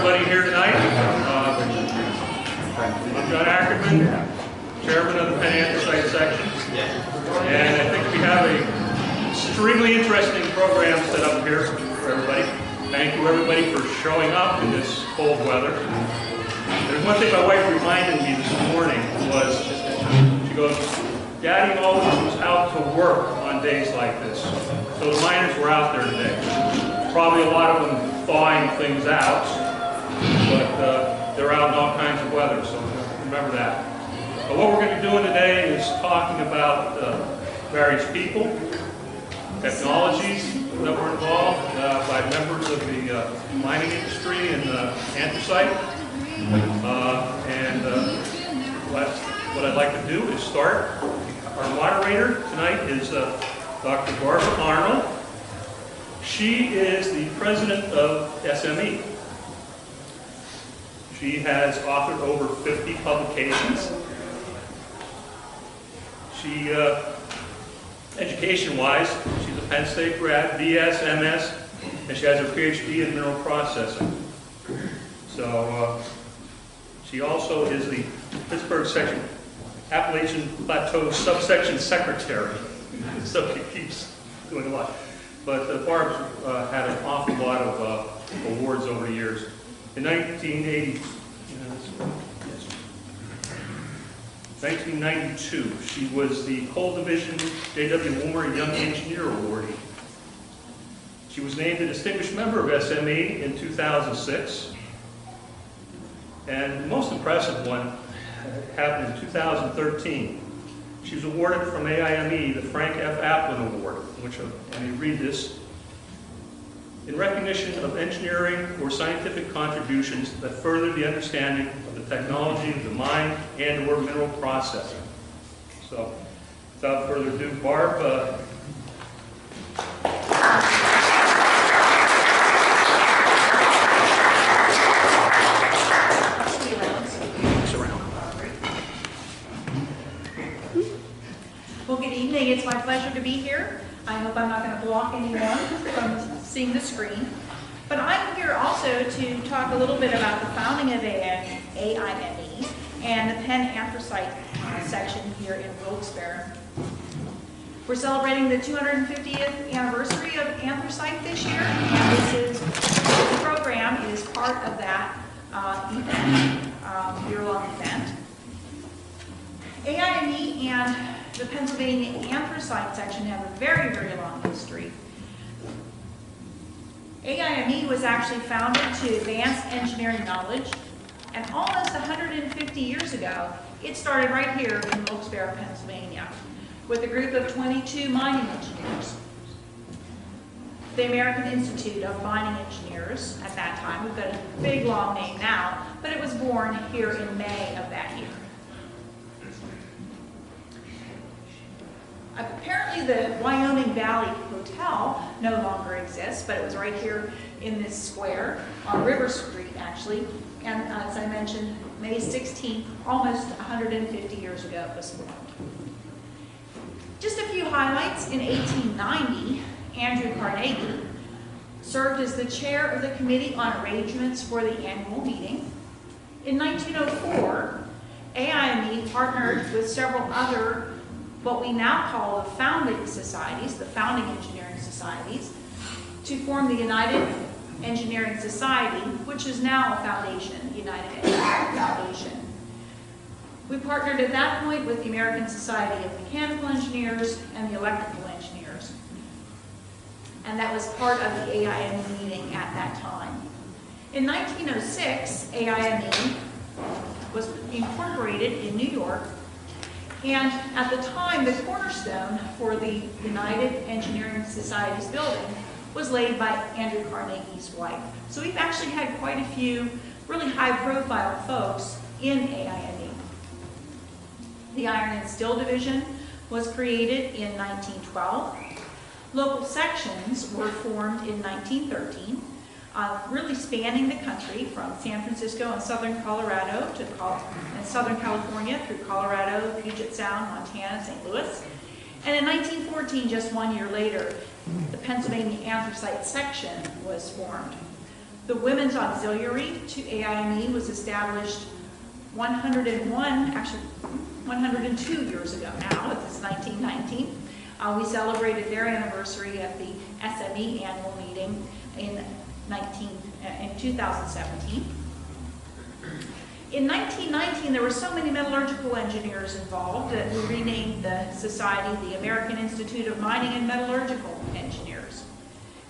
everybody here tonight. I'm John Ackerman, Chairman of the Penn-Anthracite Section, and I think we have an extremely interesting program set up here for everybody. Thank you everybody for showing up in this cold weather. There's one thing my wife reminded me this morning was, she goes, Daddy always was out to work on days like this. So the miners were out there today. Probably a lot of them thawing things out, but they're out in all kinds of weather, so remember that. But what we're going to be doing today is talking about various people, technologies that were involved by members of the mining industry and anthracite. What I'd like to do is start. Our moderator tonight is Dr. Barbara Arnold. She is the president of SME. She has authored over 50 publications. She, education-wise, she's a Penn State grad, BS, MS, and she has her PhD in mineral processing. So she also is the Pittsburgh Section Appalachian Plateau Subsection Secretary. So she keeps doing a lot. But Barb's had an awful lot of awards over the years. In 1992, she was the Coal Division J.W. Warmer Young Engineer Awardee. She was named a distinguished member of SME in 2006. And the most impressive one happened in 2013. She was awarded from AIME the Frank F. Applin Award, which, let me read this, in recognition of engineering or scientific contributions that further the understanding of the technology of the mine and or mineral processing. So, without further ado, Barb. Well, good evening. It's my pleasure to be here. I hope I'm not going to block anyone from seeing the screen. But I'm here also to talk a little bit about the founding of AIME and the Penn-Anthracite section here in Wilkes-Barre. We're celebrating the 250th anniversary of anthracite this year, and this program is part of that year-long event. AIME and the Pennsylvania-Anthracite section have a very, very long history. AIME was actually founded to advance engineering knowledge, and almost 150 years ago, it started right here in Wilkes-Barre, Pennsylvania, with a group of 22 mining engineers. The American Institute of Mining Engineers at that time, we've got a big long name now, but it was born here in May of that year. Apparently the Wyoming Valley Hotel no longer exists, but it was right here in this square on River Street actually. And as I mentioned, May 16th, almost 150 years ago it was formed. Just a few highlights. In 1890, Andrew Carnegie served as the chair of the Committee on Arrangements for the annual meeting. In 1904, AIME partnered with several other what we now call the founding societies, the founding engineering societies, to form the United Engineering Society, which is now a foundation, the United Engineering Foundation. We partnered at that point with the American Society of Mechanical Engineers and the Electrical Engineers. And that was part of the AIME meeting at that time. In 1906, AIME was incorporated in New York. And at the time, the cornerstone for the United Engineering Society's building was laid by Andrew Carnegie's wife. So we've actually had quite a few really high-profile folks in AIME. The Iron and Steel Division was created in 1912. Local sections were formed in 1913. Really spanning the country from San Francisco and southern Colorado to southern California through Colorado, Puget Sound, Montana, St. Louis. And in 1914, just 1 year later, the Pennsylvania-Anthracite Section was formed. The Women's Auxiliary to AIME was established 102 years ago now. It's 1919. We celebrated their anniversary at the SME annual meeting in 2017. In 1919, there were so many metallurgical engineers involved that we renamed the society the American Institute of Mining and Metallurgical Engineers.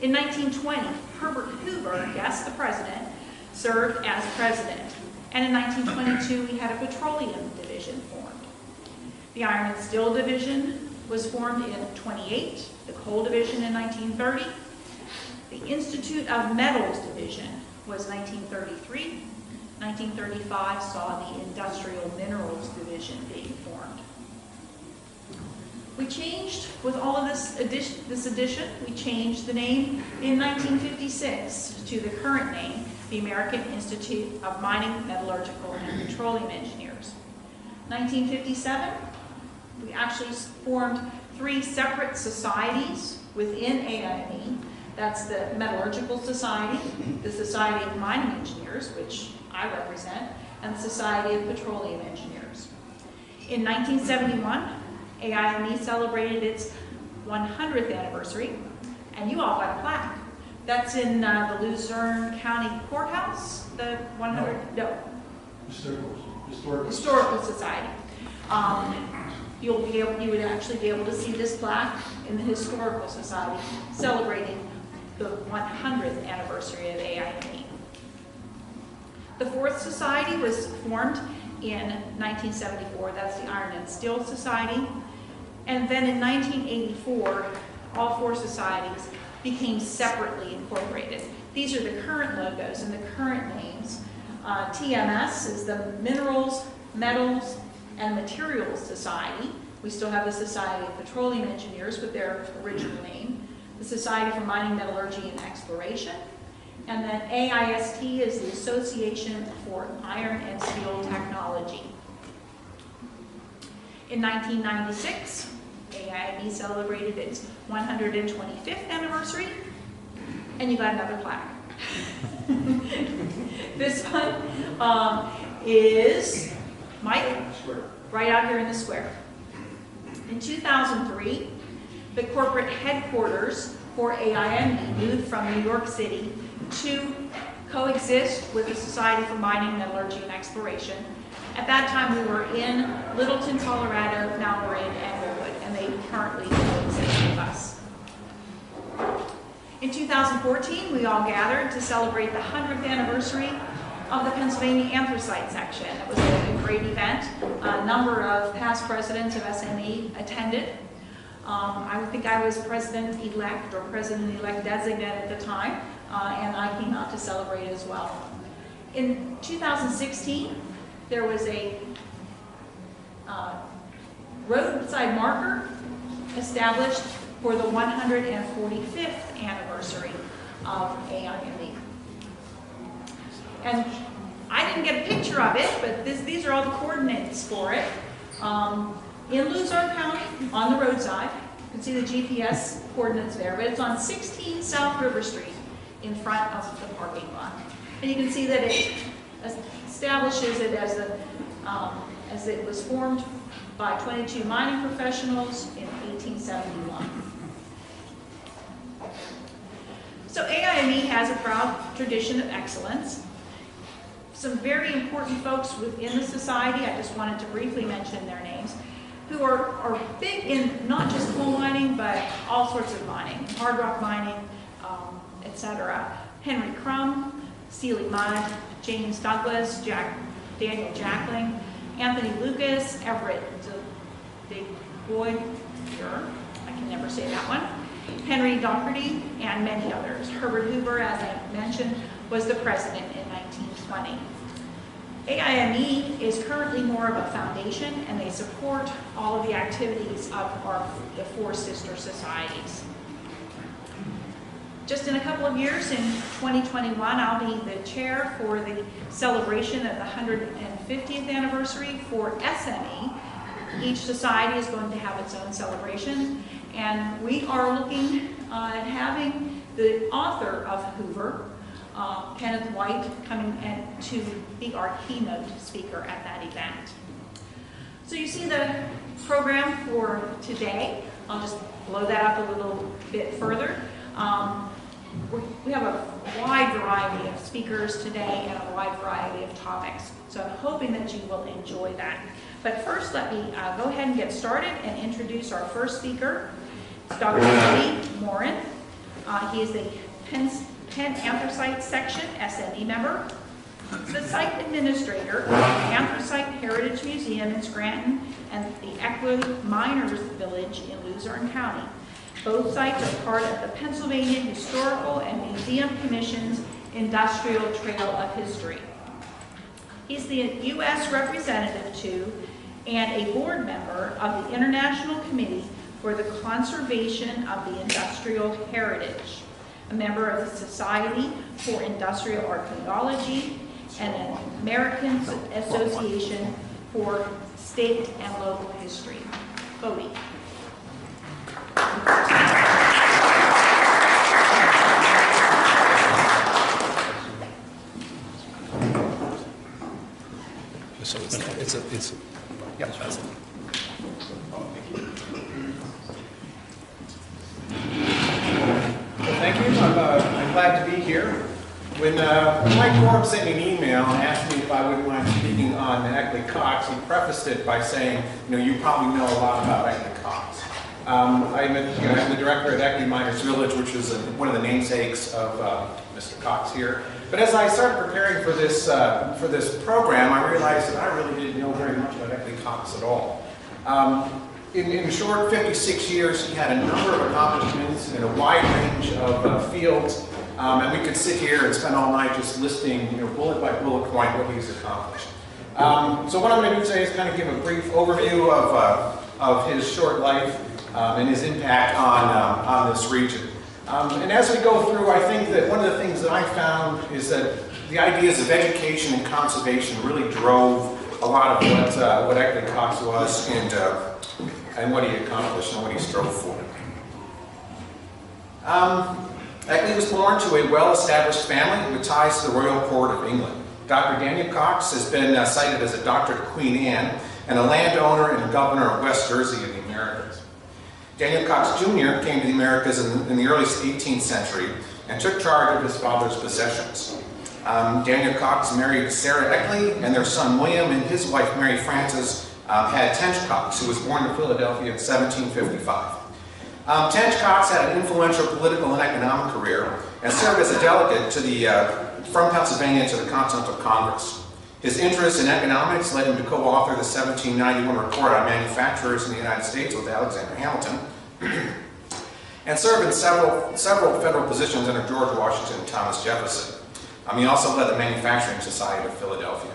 In 1920, Herbert Hoover, yes, the president, served as president. And in 1922, we had a petroleum division formed. The Iron and Steel Division was formed in 1928, the Coal Division in 1930. The Institute of Metals Division was 1933. 1935 saw the Industrial Minerals Division being formed. We changed, with all of this addition, we changed the name in 1956 to the current name, the American Institute of Mining, Metallurgical, and Petroleum Engineers. 1957, we actually formed 3 separate societies within AIME. That's the Metallurgical Society, the Society of Mining Engineers, which I represent, and the Society of Petroleum Engineers. In 1971, AIME celebrated its 100th anniversary, and you all got a plaque. That's in the Luzerne County Courthouse, the 100, no. Historical Society. You would actually be able to see this plaque in the Historical Society celebrating the 100th anniversary of AIME. The 4th Society was formed in 1974. That's the Iron and Steel Society. And then in 1984, all 4 societies became separately incorporated. These are the current logos and the current names. TMS is the Minerals, Metals, and Materials Society. We still have the Society of Petroleum Engineers with their original name. The Society for Mining, Metallurgy and Exploration. And then AIST is the Association for Iron and Steel Technology. In 1996, AIME celebrated its 125th anniversary, and you got another plaque. This one is Mike, right out here in the square. In 2003, the corporate headquarters for AIME moved from New York City to coexist with the Society for Mining, Metallurgy, and Exploration. At that time, we were in Littleton, Colorado, now we're in Englewood, and they currently coexist with us. In 2014, we all gathered to celebrate the 100th anniversary of the Pennsylvania-Anthracite Section. It was a great event. A number of past presidents of SME attended. I think I was president-elect or president-elect designate at the time, and I came out to celebrate as well. In 2016, there was a roadside marker established for the 145th anniversary of AIME. And I didn't get a picture of it, but these are all the coordinates for it. In Luzerne County, on the roadside, you can see the GPS coordinates there, but it's on 16 South River Street in front of the parking lot. And you can see that it establishes it as it was formed by 22 mining professionals in 1871. So AIME has a proud tradition of excellence. Some very important folks within the society, I just wanted to briefly mention their names, who are big in not just coal mining, but all sorts of mining, hard rock mining, etc. Henry Crum, Seeley Mudd, James Douglas, Daniel Jackling, Anthony Lucas, Everett DeBoyer, I can never say that one, Henry Doherty, and many others. Herbert Hoover, as I mentioned, was the president in 1920. AIME is currently more of a foundation, and they support all of the activities of the 4 sister societies. Just in a couple of years, in 2021, I'll be the chair for the celebration of the 150th anniversary for SME. Each society is going to have its own celebration, and we are looking at having the author of Hoover Kenneth White coming in to be our keynote speaker at that event. So you see the program for today. I'll just blow that up a little bit further. We have a wide variety of speakers today and a wide variety of topics. So I'm hoping that you will enjoy that. But first, let me go ahead and get started and introduce our first speaker. It's Dr. Lee Morin. He is the Penn-Anthracite Section SME member, the site administrator of the Anthracite Heritage Museum in Scranton and the Eckwood Miners Village in Luzerne County. Both sites are part of the Pennsylvania Historical and Museum Commission's Industrial Trail of History. He's the U.S. representative to and a board member of the International Committee for the Conservation of the Industrial Heritage, a member of the Society for Industrial Archaeology, and an American Association for State and Local History. Bodie. So it's yep. Thank you. I'm glad to be here. When Mike Forbes sent me an email and asked me if I wouldn't mind speaking on Eckley Cox, he prefaced it by saying, you probably know a lot about Eckley Cox. I'm the director at Eckley Miners Village, which is one of the namesakes of Mr. Cox here. But as I started preparing for this program, I realized that I really didn't know very much about Eckley Cox at all. In short, 56 years, he had a number of accomplishments in a wide range of fields, and we could sit here and spend all night just listing, bullet by bullet point what he's accomplished. So what I'm going to do today is kind of give a brief overview of his short life and his impact on this region. And as we go through, I think that one of the things that I found is that the ideas of education and conservation really drove a lot of what Eckley Cox was and what he accomplished and what he strove for. Eckley was born to a well-established family with ties to the Royal Court of England. Dr. Daniel Cox has been cited as a doctor to Queen Anne and a landowner and governor of West Jersey in the Americas. Daniel Cox Jr. came to the Americas in the early 18th century and took charge of his father's possessions. Daniel Cox married Sarah Eckley, and their son William and his wife Mary Frances had Tench Cox, who was born in Philadelphia in 1755. Tench Cox had an influential political and economic career and served as a delegate from Pennsylvania to the Continental Congress. His interest in economics led him to co-author the 1791 report on manufacturers in the United States with Alexander Hamilton, and served in several federal positions under George Washington and Thomas Jefferson. He also led the Manufacturing Society of Philadelphia.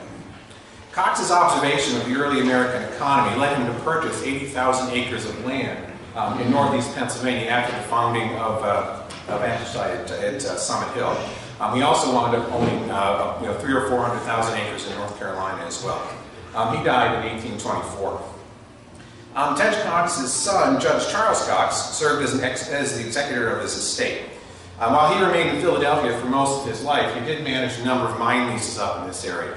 Cox's observation of the early American economy led him to purchase 80,000 acres of land in northeast Pennsylvania after the founding of Anthracite at Summit Hill. He also wound up owning 300,000 or 400,000 acres in North Carolina as well. He died in 1824. Tench Cox's son, Judge Charles Cox, served as the executor of his estate. While he remained in Philadelphia for most of his life, he did manage a number of mine leases up in this area.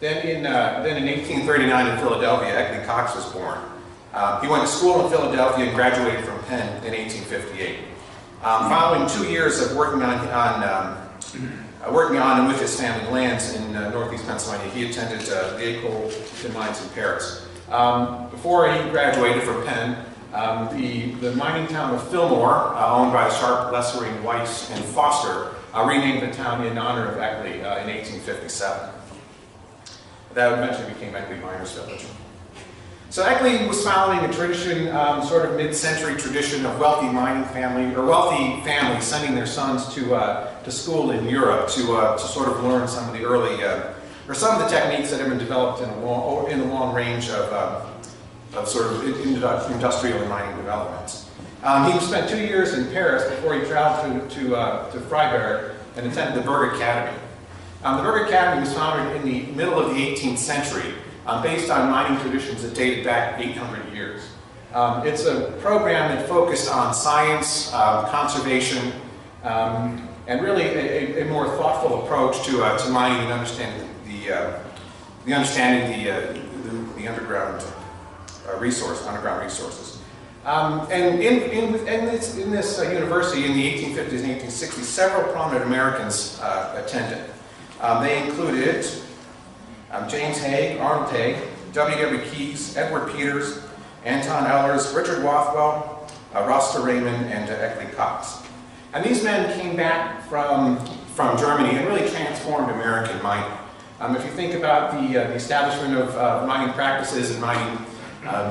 Then in 1839 in Philadelphia, Eckley Cox was born. He went to school in Philadelphia and graduated from Penn in 1858. Following 2 years of working on and with his family lands in northeast Pennsylvania, he attended the École des Mines in Paris. Before he graduated from Penn, the mining town of Fillmore, owned by Sharp, Lessering, Weiss, and Foster, renamed the town in honor of Eckley in 1857. That eventually became Eckley Miners Village. So Eckley was following a tradition, sort of mid-century tradition of wealthy families sending their sons to school in Europe to sort of learn some of the early, or some of the techniques that have been developed in the long range of sort of industrial and mining developments. He spent 2 years in Paris before he traveled to Freiberg and attended the Berg Academy. The Berg Academy was founded in the middle of the 18th century based on mining traditions that dated back 800 years. It's a program that focused on science, conservation, and really a more thoughtful approach to mining and understanding the underground resources. And in this university in the 1850s and 1860s, several prominent Americans attended. They included James Haig, Arnold Haig, W.W. Keyes, Edward Peters, Anton Ehlers, Richard Rothwell, Roster Raymond, and Eckley Cox. And these men came back from Germany and really transformed American mining. If you think about the establishment of mining practices and mining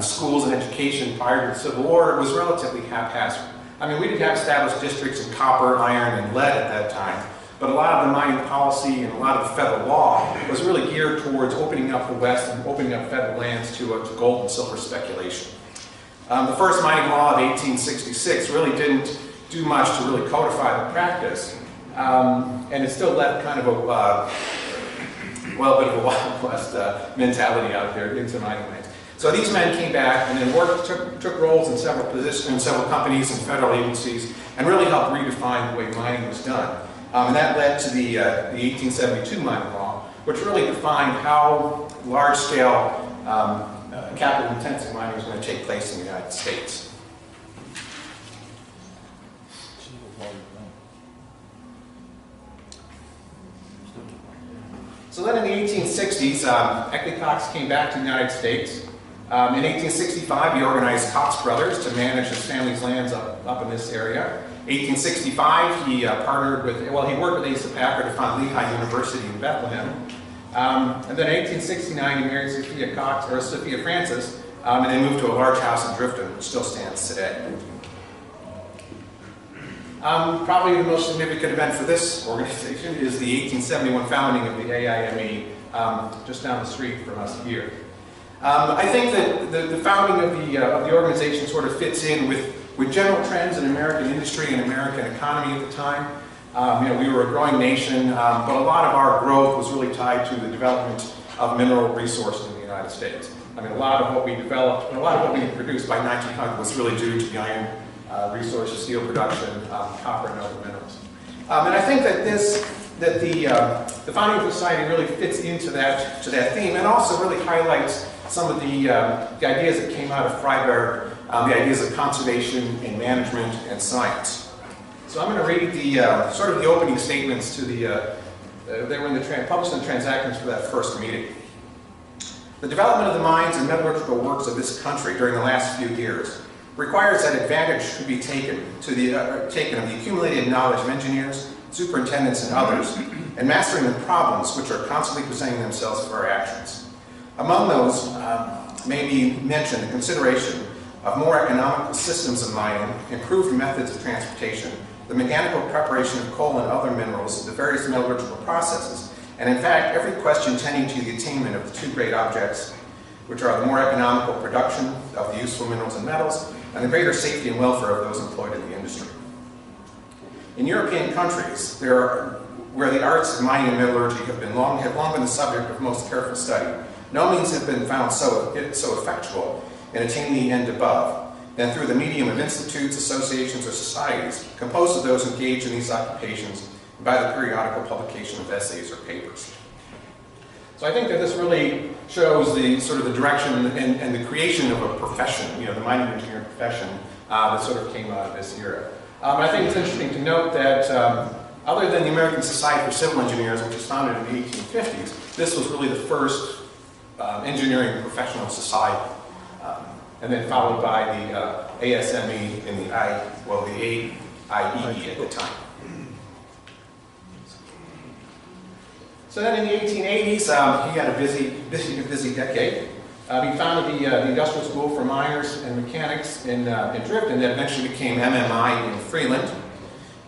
schools and education prior to the Civil War, it was relatively haphazard. I mean, we did have established districts in copper, iron, and lead at that time, but a lot of the mining policy and a lot of the federal law was really geared towards opening up the West and opening up federal lands to gold and silver speculation. The first mining law of 1866 really didn't do much to really codify the practice, and it still left kind of a bit of a Wild West mentality out there into mining lands. So these men came back and then took roles in several positions in several companies and federal agencies, and really helped redefine the way mining was done. And that led to the 1872 mining law, which really defined how large-scale, capital-intensive mining was going to take place in the United States. So then in the 1860s, Eckley Cox came back to the United States. In 1865, he organized Cox Brothers to manage his family's lands up in this area. 1865, he partnered with, he worked with Asa Packer to found Lehigh University in Bethlehem. And then in 1869, he married Sophia Francis, and they moved to a large house in Drifton, which still stands today. Probably the most significant event for this organization is the 1871 founding of the AIME, just down the street from us here. I think that the founding of the organization sort of fits in with general trends in American industry and American economy at the time. We were a growing nation, but a lot of our growth was really tied to the development of mineral resources in the United States. I mean, a lot of what we developed, and a lot of what we produced by 1900 was really due to the iron resources, steel production, copper, and other minerals. And I think that the founding of the society really fits into that theme, and also really highlights some of the ideas that came out of Freiberg, the ideas of conservation and management and science. So I'm going to read the sort of the opening statements to they were published in the transactions for that first meeting. The development of the mines and metallurgical works of this country during the last few years requires that advantage should be taken of the accumulated knowledge of engineers, superintendents, and others, and mastering the problems which are constantly presenting themselves for our actions. Among those may be mentioned the consideration of more economical systems of mining, improved methods of transportation, the mechanical preparation of coal and other minerals, the various metallurgical processes, and in fact every question tending to the attainment of the two great objects, which are the more economical production of the useful minerals and metals, and the greater safety and welfare of those employed in the industry. In European countries, where the arts of mining and metallurgy have long been the subject of most careful study, no means have been found so effectual in attaining the end above than through the medium of institutes, associations, or societies composed of those engaged in these occupations by the periodical publication of essays or papers. So I think that this really shows the sort of the direction and the creation of a profession, the mining engineering profession that sort of came out of this era. I think it's interesting to note that other than the American Society for Civil Engineers, which was founded in the 1850s, this was really the first engineering professional society, and then followed by the ASME and the AIME at the time. So then in the 1880s, he had a busy decade. He founded the Industrial School for Miners and Mechanics in Drifton that eventually became MMI in Freeland.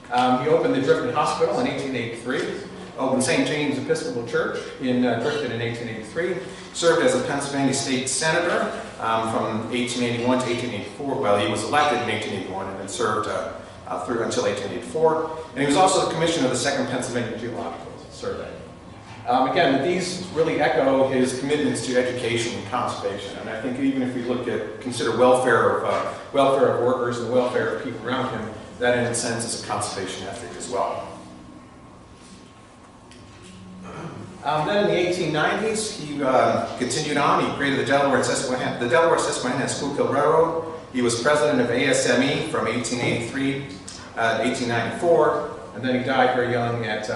He opened the Drifton Hospital in 1883, opened St. James Episcopal Church in Drifton in 1883, served as a Pennsylvania State Senator from 1881 to 1884. Well, he was elected in 1881 and then served through until 1884. And he was also the commissioner of the Second Pennsylvania Geological Survey. Again, these really echo his commitments to education and conservation. And I think even if we consider welfare of workers and welfare of people around him, that in a sense is a conservation ethic as well. Then in the 1890s, he continued on. He created the Delaware Susquehanna Schuylkill Railroad. He was president of ASME from 1883 to 1894, and then he died very young at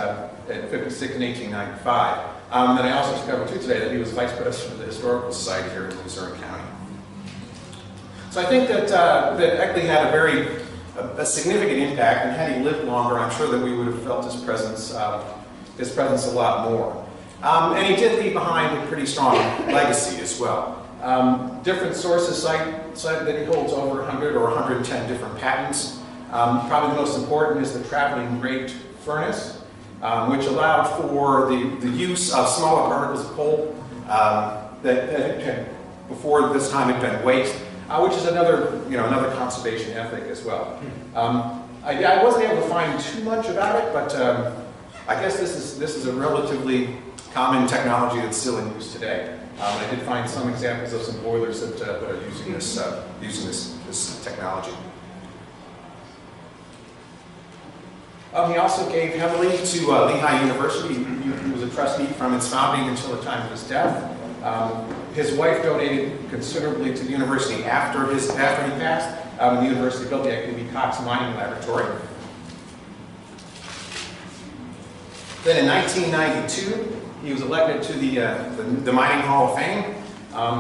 56 in 1895. And then I also discovered too today that he was vice president of the Historical Society here in Luzerne County. So I think that Eckley had a significant impact, and had he lived longer, I'm sure that we would have felt his presence a lot more. And he did leave behind a pretty strong legacy as well. Different sources cite that he holds over 100 or 110 different patents. Probably the most important is the traveling grate furnace, which allowed for the use of smaller particles of coal that had, before this time, had been waste, which is another conservation ethic as well. I wasn't able to find too much about it, but I guess this is a relatively common technology that's still in use today. I did find some examples of some boilers that are using this technology. He also gave heavily to Lehigh University. He was a trustee from its founding until the time of his death. His wife donated considerably to the university after he passed. The university built the Eckley Cox Mining Laboratory. Then in 1992, he was elected to the Mining Hall of Fame.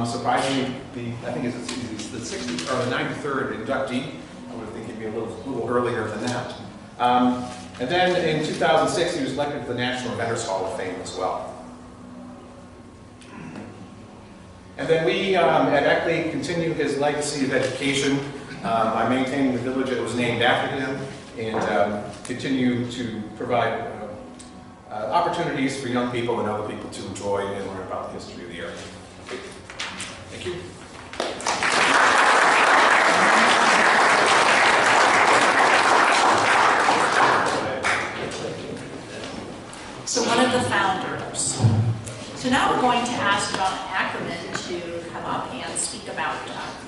Surprisingly, I think it's the 60th or the 93rd inductee. I would think he'd be a little earlier than that. And then in 2006, he was elected to the National Inventors Hall of Fame as well. And then we at Eckley continue his legacy of education by maintaining the village that was named after him, and continue to provide opportunities for young people and other people to enjoy and learn about the history of the area. Thank you. So one of the founders. So now we're going to ask John Ackerman to come up and speak about,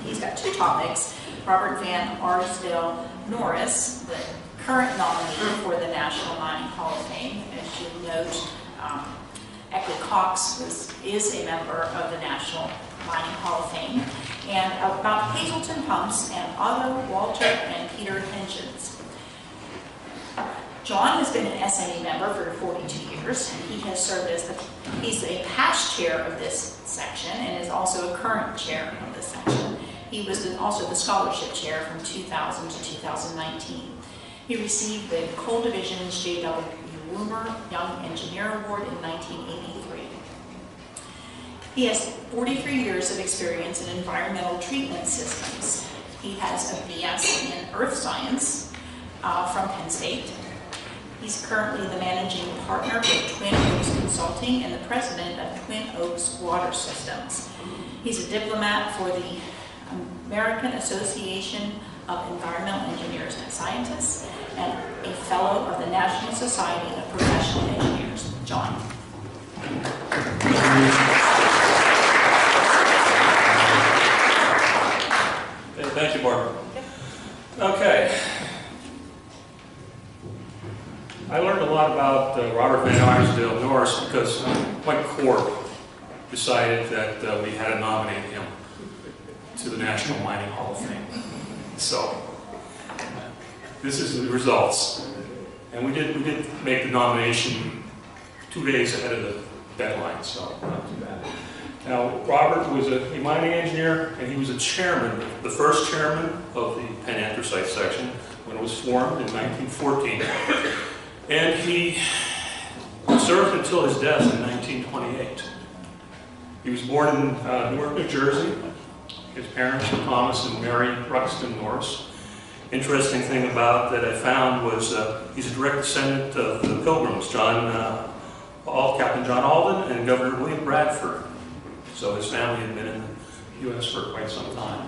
he's got two topics. Robert Van Arsdale Norris, the current nominee for the National Mining Hall of Fame. As you note, Eckley Cox is a member of the National Mining Hall of Fame. And about Hazleton Pumps and Otto, Walter, and Peter Hengens. John has been an SME member for 42 years. He has served as he's a past chair of this section and is also a current chair of this section. He was also the scholarship chair from 2000 to 2019. He received the Coal Division's J.W. Woomer Young Engineer Award in 1983. He has 43 years of experience in environmental treatment systems. He has a BS in Earth Science from Penn State. He's currently the managing partner of Twin Oaks Consulting and the president of Twin Oaks Water Systems. He's a diplomat for the American Association of Environmental Engineers and Scientists and a fellow of the National Society of Professional Engineers. John. Thank you, Barbara. Okay. I learned a lot about Robert Van Arsdale Norris because my corp decided that we had to nominate him to the National Mining Hall of Fame. So, this is the results. And we did make the nomination 2 days ahead of the deadline, so not too bad. Now, Robert was a mining engineer, and he was a chairman, the first chairman of the Penn-Anthracite Section when it was formed in 1914. And he served until his death in 1928. He was born in Newark, New Jersey. His parents were Thomas and Mary Ruxton Norris. Interesting thing about that I found was he's a direct descendant of the Pilgrims, Captain John Alden and Governor William Bradford. So his family had been in the U.S. for quite some time.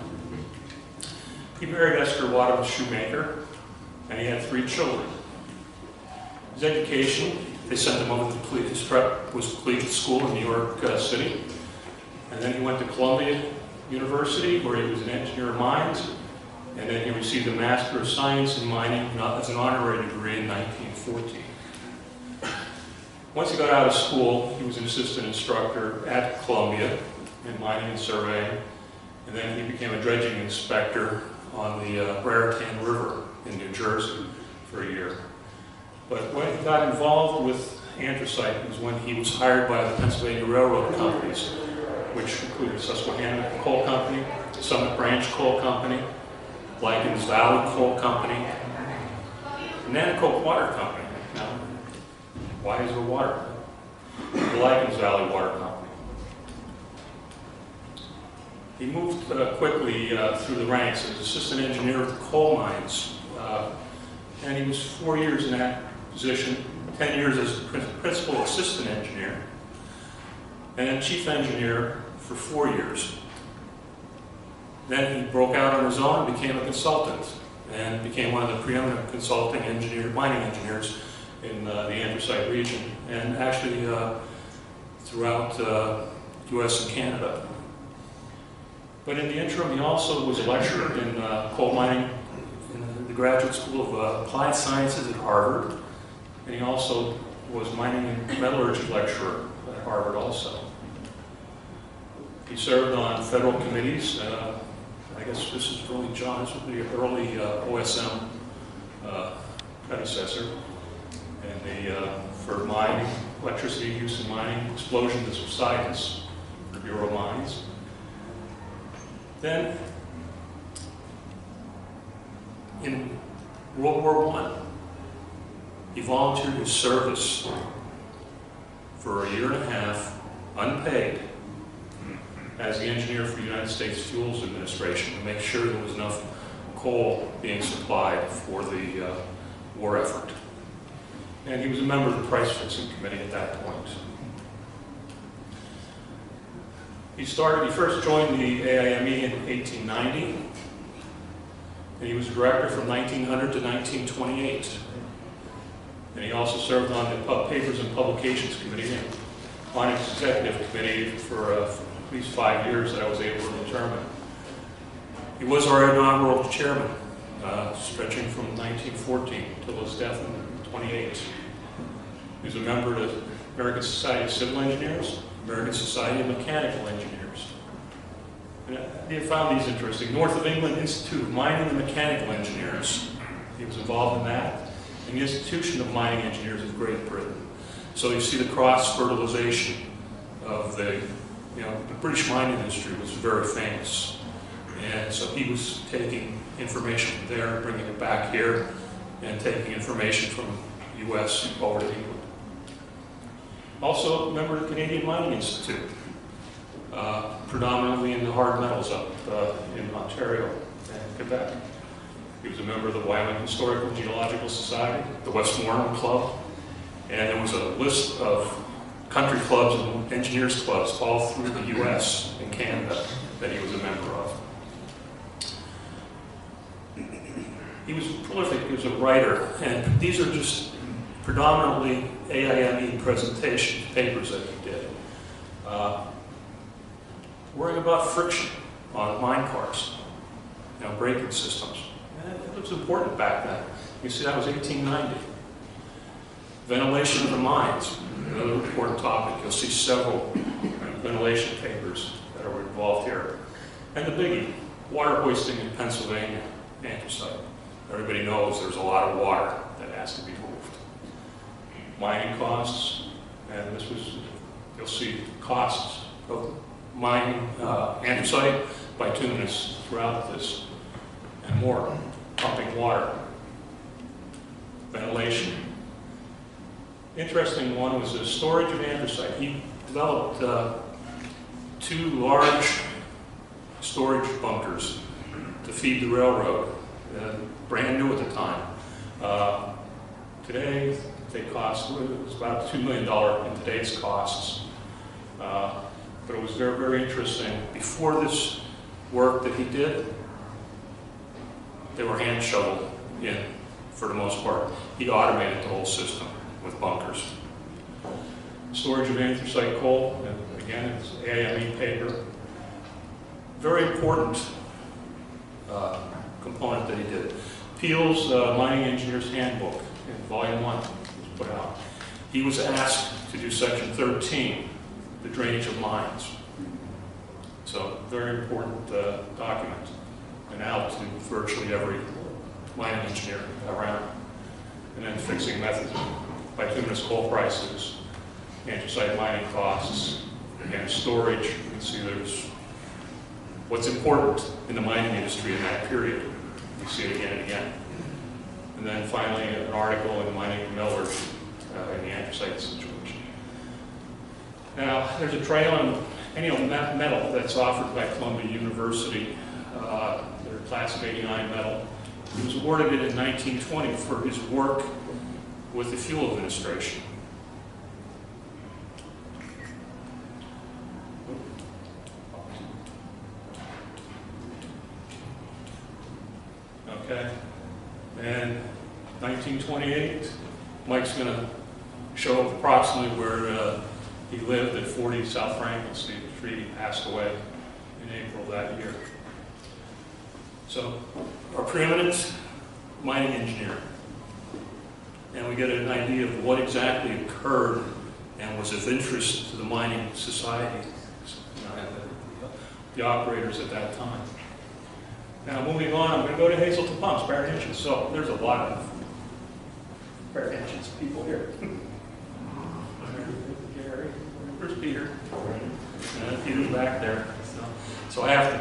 He married Esther Wadham Shoemaker, and he had 3 children. His education, They sent him over to his prep was collegiate school in New York City. And then he went to Columbia University, where he was an engineer of mines. And then he received a Master of Science in Mining as an honorary degree in 1914. Once he got out of school, he was an assistant instructor at Columbia in mining and surveying. And then he became a dredging inspector on the Raritan River in New Jersey for a year. But when he got involved with anthracite was when he was hired by the Pennsylvania Railroad companies, which included Susquehanna Coal Company, Summit Branch Coal Company, Lycans Valley Coal Company, and Nanticoke Water Company. Now, why is there water? The Lycans Valley Water Company. He moved quickly through the ranks as assistant engineer at the coal mines, and he was 4 years in that position, 10 years as principal assistant engineer, and then chief engineer for 4 years. Then he broke out on his own and became a consultant, and became one of the preeminent consulting mining engineers in the anthracite region, and actually throughout U.S. and Canada. But in the interim, he also was a lecturer in coal mining in the Graduate School of Applied Sciences at Harvard, and he also was mining and metallurgy lecturer at Harvard also. He served on federal committees. I guess this is really John, this would be an early OSM predecessor, and for mining, electricity use in mining, explosion to subsidence, the Bureau of Mines. Then, in World War I, he volunteered his service for a year and a half, unpaid, as the engineer for the United States Fuels Administration to make sure there was enough coal being supplied for the war effort. And he was a member of the price fixing committee at that point. He first joined the AIME in 1890, and he was director from 1900 to 1928. And he also served on the Papers and Publications Committee and on its executive committee for at least 5 years that I was able to determine. He was our inaugural chairman, stretching from 1914 till his death in 28. He was a member of the American Society of Civil Engineers, American Society of Mechanical Engineers. And I found these interesting. North of England Institute of Mining and Mechanical Engineers. He was involved in that. And the Institution of Mining Engineers of Great Britain. So you see the cross-fertilization of the British mining industry was very famous. And so he was taking information from there, bringing it back here, and taking information from the U.S. over to England. Also a member of the Canadian Mining Institute, predominantly in the hard metals up in Ontario and Quebec. He was a member of the Wyoming Historical Geological Society, the Westmoreland Club, and there was a list of country clubs and engineers clubs all through the U.S. and Canada that he was a member of. He was prolific, he was a writer, and these are just predominantly AIME presentation papers that he did. Worrying about friction on mine cars, braking systems. And it was important back then. You see, that was 1890. Ventilation of the mines, another important topic. You'll see several ventilation papers that are involved here. And the biggie, water hoisting in Pennsylvania-Anthracite. Everybody knows there's a lot of water that has to be moved. Mining costs, and this was, you'll see costs of mining anthracite, bituminous throughout this, and more, pumping water, ventilation. Interesting one was the storage of anthracite. He developed 2 large storage bunkers to feed the railroad, brand new at the time. Today, they cost, it was about $2 million in today's costs. But it was very, very interesting. Before this work that he did, they were hand shoveled in for the most part. He automated the whole system with bunkers. storage of anthracite coal, and again, it's AIME paper. Very important component that he did. Peel's Mining Engineer's Handbook in Volume 1 was put out. He was asked to do Section 13, the drainage of mines. So, very important document, and out to virtually every mining engineer around. And then fixing methods, bituminous coal prices, anthracite mining costs, again, storage. You can see there's what's important in the mining industry in that period. You see it again and again. And then finally, an article in Mining and Metallurgy in the anthracite situation. Now, there's a tray on annual metal that's offered by Columbia University. They're classic AIME metal. He was awarded it in 1920 for his work with the Fuel Administration. Okay, and 1928, Mike's going to show approximately where he lived at 40 South Franklin Street. He passed away in April of that year. So, our preeminent mining engineer, and we get an idea of what exactly occurred and was of interest to the mining society, and the operators at that time. Now, moving on, I'm going to go to Hazelton Pumps, Barrett Hitchens. So, there's a lot of Barrett Hitchens people here. Gary, where's Peter? Peter's back there. So I have to,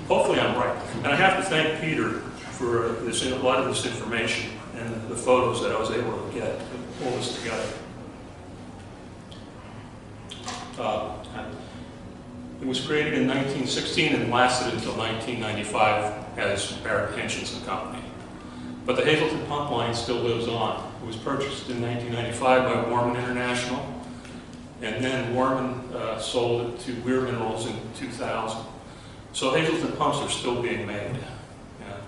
hopefully I'm right. And I have to thank Peter for a lot of this information and the photos that I was able to get to pull this together. It was created in 1916 and lasted until 1995 as Barrett Hitchens and Company. But the Hazelton pump line still lives on. It was purchased in 1995 by Warman International, and then Warman sold it to Weir Minerals in 2000. So Hazelton pumps are still being made,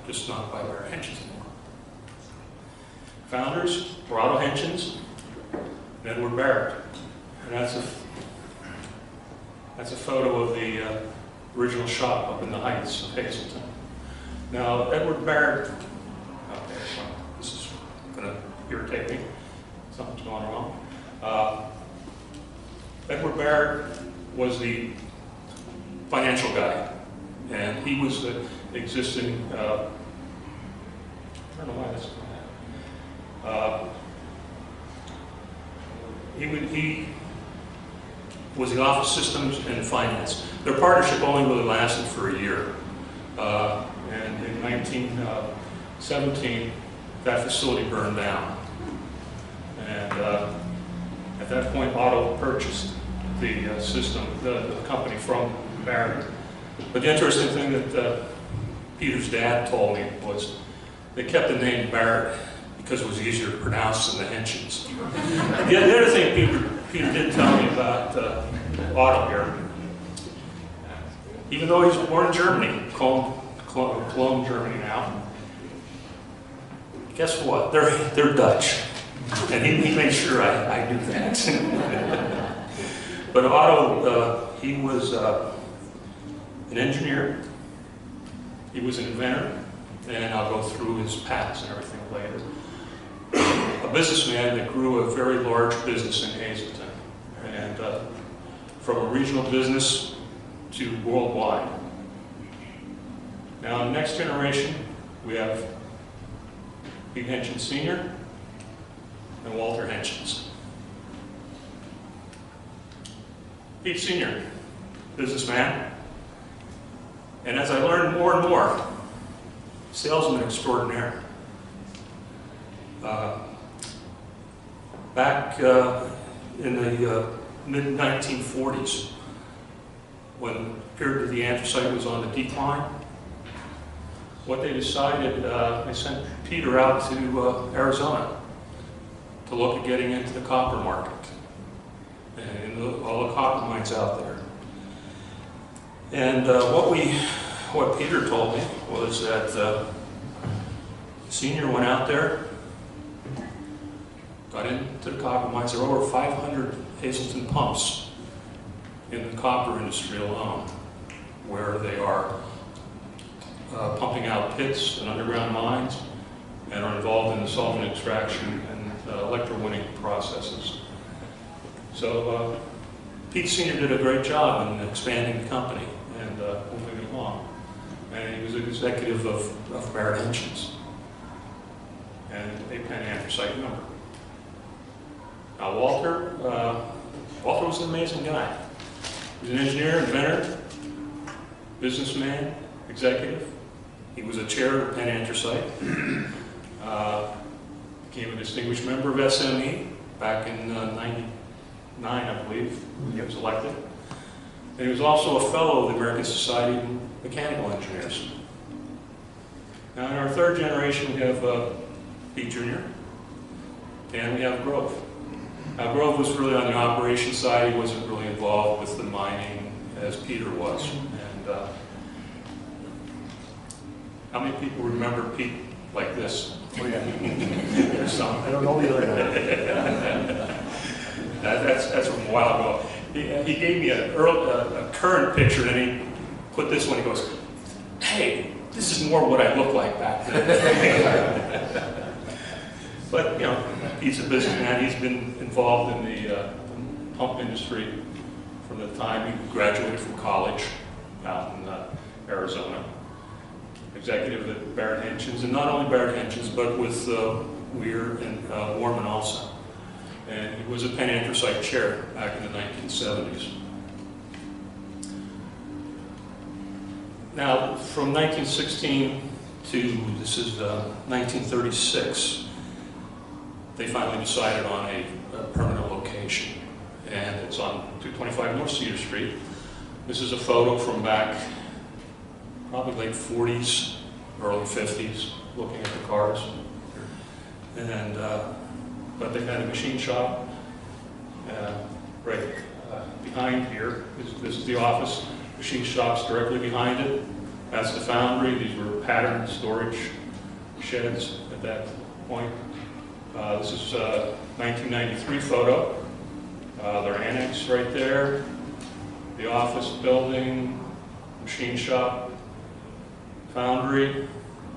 just not by Barrett Hitchens anymore. Founders were Otto Hitchens and Edward Barrett. And that's a photo of the original shop up in the Heights of Hazelton. Now, Edward Barrett, okay, so this is going to irritate me. Something's going wrong. Edward Barrett was the financial guy, and he was the existing, I don't know why this is going to happen. He was the office systems and finance. Their partnership only really lasted for a year. And in 1917, that facility burned down. And at that point, Otto purchased the system, the company from Barrett. But the interesting thing that Peter's dad told me was they kept the name Barrett because it was easier to pronounce than the Hitchens. The other thing Peter did tell me about Otto here, even though he was born in Germany, Cologne, Germany now, guess what? They're Dutch. And he made sure I knew that. But Otto, he was an engineer, he was an inventor, and I'll go through his patents and everything later. A businessman that grew a very large business in Hazelton, and from a regional business to worldwide. Now, in the next generation, we have Pete Hitchens Sr. and Walter Hitchens. Pete Sr., businessman, and as I learned more and more, salesman extraordinaire. Back in the mid-1940s, when the period of the anthracite was on the decline, what they decided, they sent Peter out to Arizona to look at getting into the copper market and all the copper mines out there. And what Peter told me was that Senior went out there, got into the copper mines. There are over 500 Hazelton pumps in the copper industry alone, where they are pumping out pits and underground mines and are involved in the solvent extraction and electrowinning processes. So Pete Sr. did a great job in expanding the company and moving it along. And he was executive of Barrett Engines and a Penn-Anthracite member. Now Walter was an amazing guy. He was an engineer, inventor, businessman, executive. He was a chair of Penn-Anthracite. Became a distinguished member of SME back in '99, I believe. He was elected. And he was also a fellow of the American Society of Mechanical Engineers. Now in our third generation we have Pete Jr. and we have Grove. Now Grove was really on the operations side. He wasn't really involved with the mining as Peter was. And how many people remember Pete like this? Oh, yeah. There's some. I don't know the other guy. That's from a while ago. He gave me a current picture, and he put this one. He goes, "Hey, this is more what I looked like back then." But you know, he's a businessman. He's been involved in the pump industry from the time he graduated from college out in Arizona. Executive at Barrett Engines, and not only Barrett Engines, but with Weir and Warman also. And he was a Penn-Anthracite chair back in the 1970s. Now, from 1916 to, this is 1936, they finally decided on a permanent location. And it's on 225 North Cedar Street. This is a photo from back probably late 40s, early 50s, looking at the cars. And, but they had a machine shop right behind here. This is the office. Machine shop's directly behind it. That's the foundry. These were pattern storage sheds at that point. This is a 1993 photo. Their annex right there. The office building, machine shop, foundry,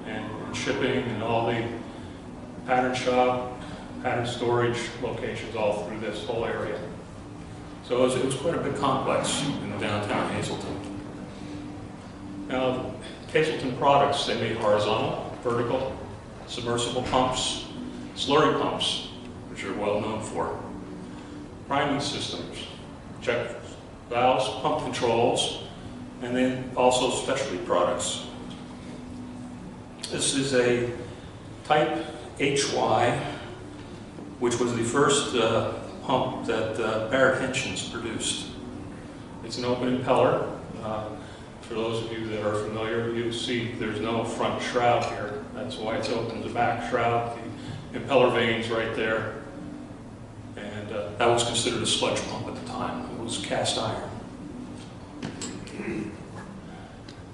and shipping, and all the pattern shop, pattern storage locations all through this whole area. So it was quite a big complex in downtown Hazleton. Now, Hazleton products, they made horizontal, vertical, submersible pumps, slurry pumps, which are well known for, priming systems, check valves, pump controls, and then also specialty products. This is a Type HY, which was the first pump that Barrett Engines produced. It's an open impeller. For those of you that are familiar, you see there's no front shroud here. That's why it's open. The back shroud, the impeller vanes right there. And that was considered a sludge pump at the time. It was cast iron.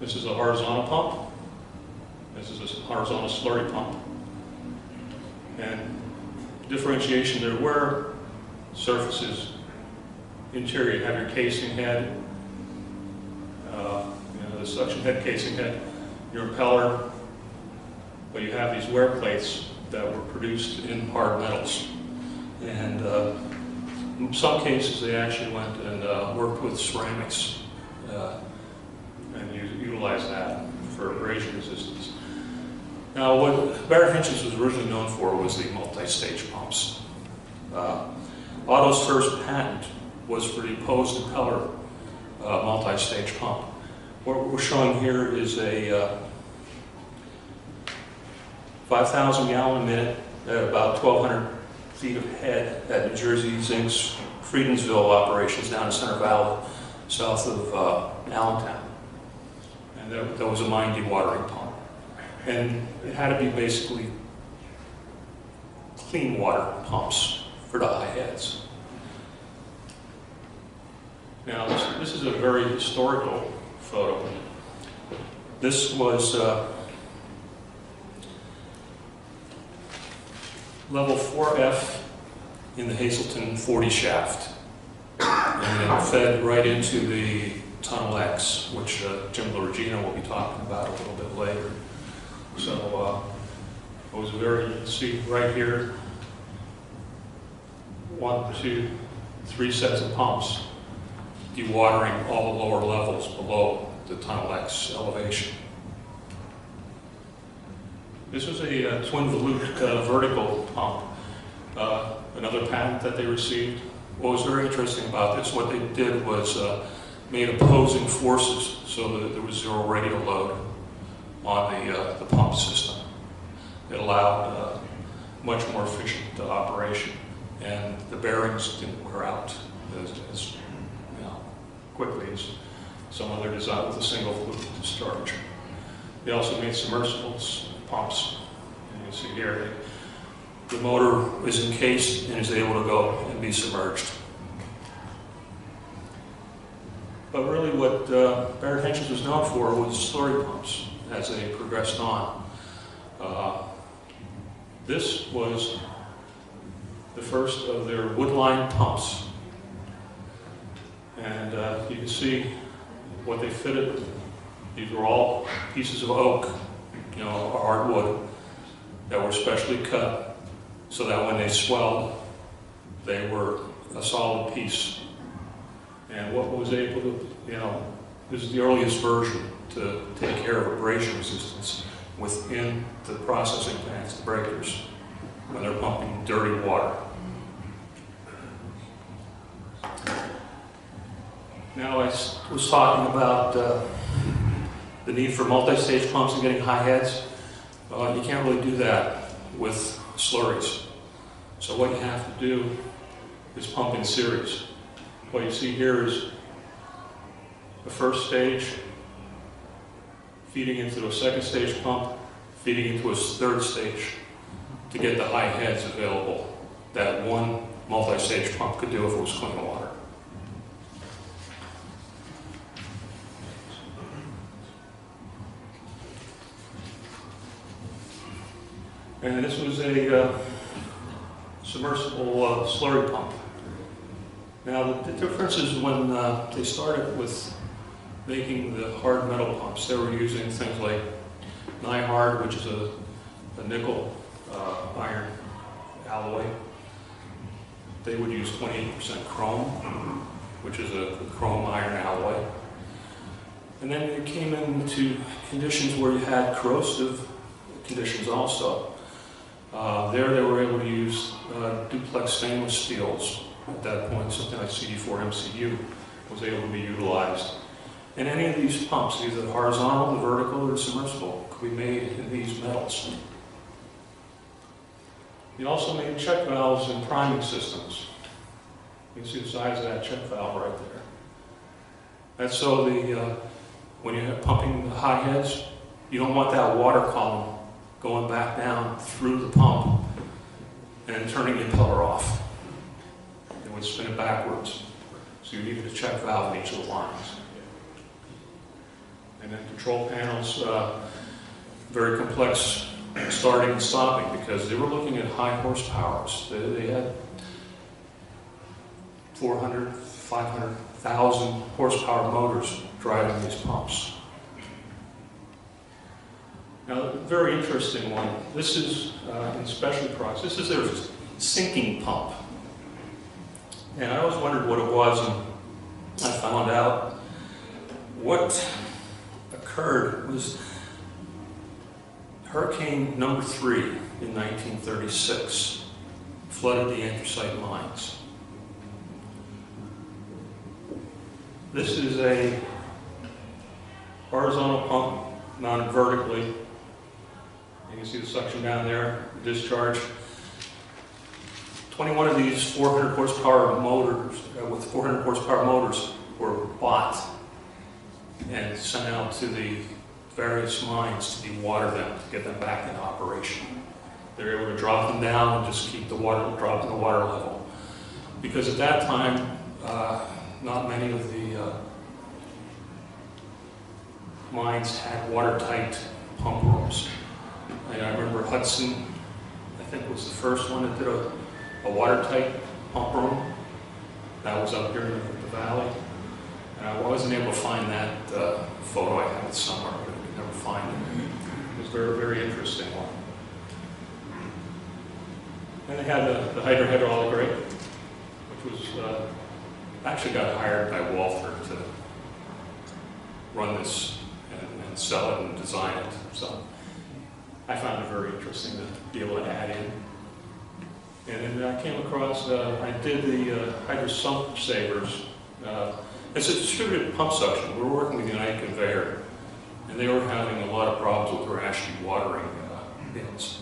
This is a horizontal pump. This is a horizontal slurry pump. And differentiation, there were surfaces, interior, you have your casing head, the suction head, casing head, your impeller, but you have these wear plates that were produced in hard metals. And in some cases, they actually went and worked with ceramics and utilized that for abrasion resistance. Now, what Barrett Engines was originally known for was the multi-stage pumps. Otto's first patent was for the opposed impeller multi-stage pump. What we're showing here is a 5,000 gallon a minute at about 1,200 feet of head at New Jersey Zinc's Friedensville operations down in Center Valley, south of Allentown. And that was a mine dewatering pump. And it had to be basically clean water pumps for the high heads. Now, this is a very historical photo. This was level 4F in the Hazelton 40 shaft. And it fed right into the Tunnel X, which Jim Lorgino will be talking about a little bit later. So it was very, you can see right here, 1, 2, 3 sets of pumps dewatering all the lower levels below the Tunnel X elevation. This was a twin volute vertical pump, another patent that they received. What was very interesting about this, what they did was made opposing forces so that there was zero radial load on the pump system. It allowed much more efficient operation, and the bearings didn't wear out as quickly as some other design with a single volute discharge. They also made submersibles pumps. And you can see here, the motor is encased and is able to go and be submerged. But really what Barrett Henschels was known for was slurry pumps as they progressed on. This was the first of their wood-lined pumps. And you can see what they fitted. These were all pieces of oak, hardwood, that were specially cut so that when they swelled, they were a solid piece. And what was able to, this is the earliest version to take care of abrasion resistance within the processing plants, the breakers, when they're pumping dirty water. Now I was talking about the need for multi-stage pumps and getting high heads. You can't really do that with slurries. So what you have to do is pump in series. What you see here is the first stage feeding into a second stage pump, feeding into a third stage to get the high heads available that one multi-stage pump could do if it was clean water. And this was a submersible slurry pump. Now the difference is when they started with making the hard metal pumps, they were using things like Nyhard, which is a nickel iron alloy. They would use 28% chrome, which is a chrome iron alloy. And then it came into conditions where you had corrosive conditions also. There they were able to use duplex stainless steels. At that point, something like CD4 MCU was able to be utilized. And any of these pumps, either the horizontal, the vertical, or the submersible, could be made in these metals. They also made check valves and priming systems. You can see the size of that check valve right there. That's so when you're pumping the high heads, you don't want that water column going back down through the pump and turning the impeller off. It would spin it backwards. So you needed a check valve in each of the lines. And then control panels, very complex starting and stopping because they were looking at high horsepowers. They had 400, 500,000 horsepower motors driving these pumps. Now, a very interesting one. This is in specialty products. This is their sinking pump. And I always wondered what it was, and I found out what occurred was Hurricane number 3 in 1936 flooded the anthracite mines. This is a horizontal pump mounted vertically. You can see the suction down there, the discharge. 21 of these 400 horsepower motors, with 400 horsepower motors, were bought and sent out to the various mines to dewater them, to get them back in operation. They're able to drop them down and just keep the water, dropping the water level. Because at that time, not many of the mines had watertight pump rooms. And I remember Hudson, I think was the first one that did a a watertight pump room. That was up here in the valley. And I wasn't able to find that photo. I have it somewhere, but I could never find it. It was a very, very interesting one. And they had the hydrohydraulic rig, which was actually got hired by Walther to run this and sell it and design it. So I found it very interesting to be able to add in. And then I came across, I did the hydro sump savers. It's a distributed pump suction. We're working with United Conveyor, and they were having a lot of problems with their ashy watering bins.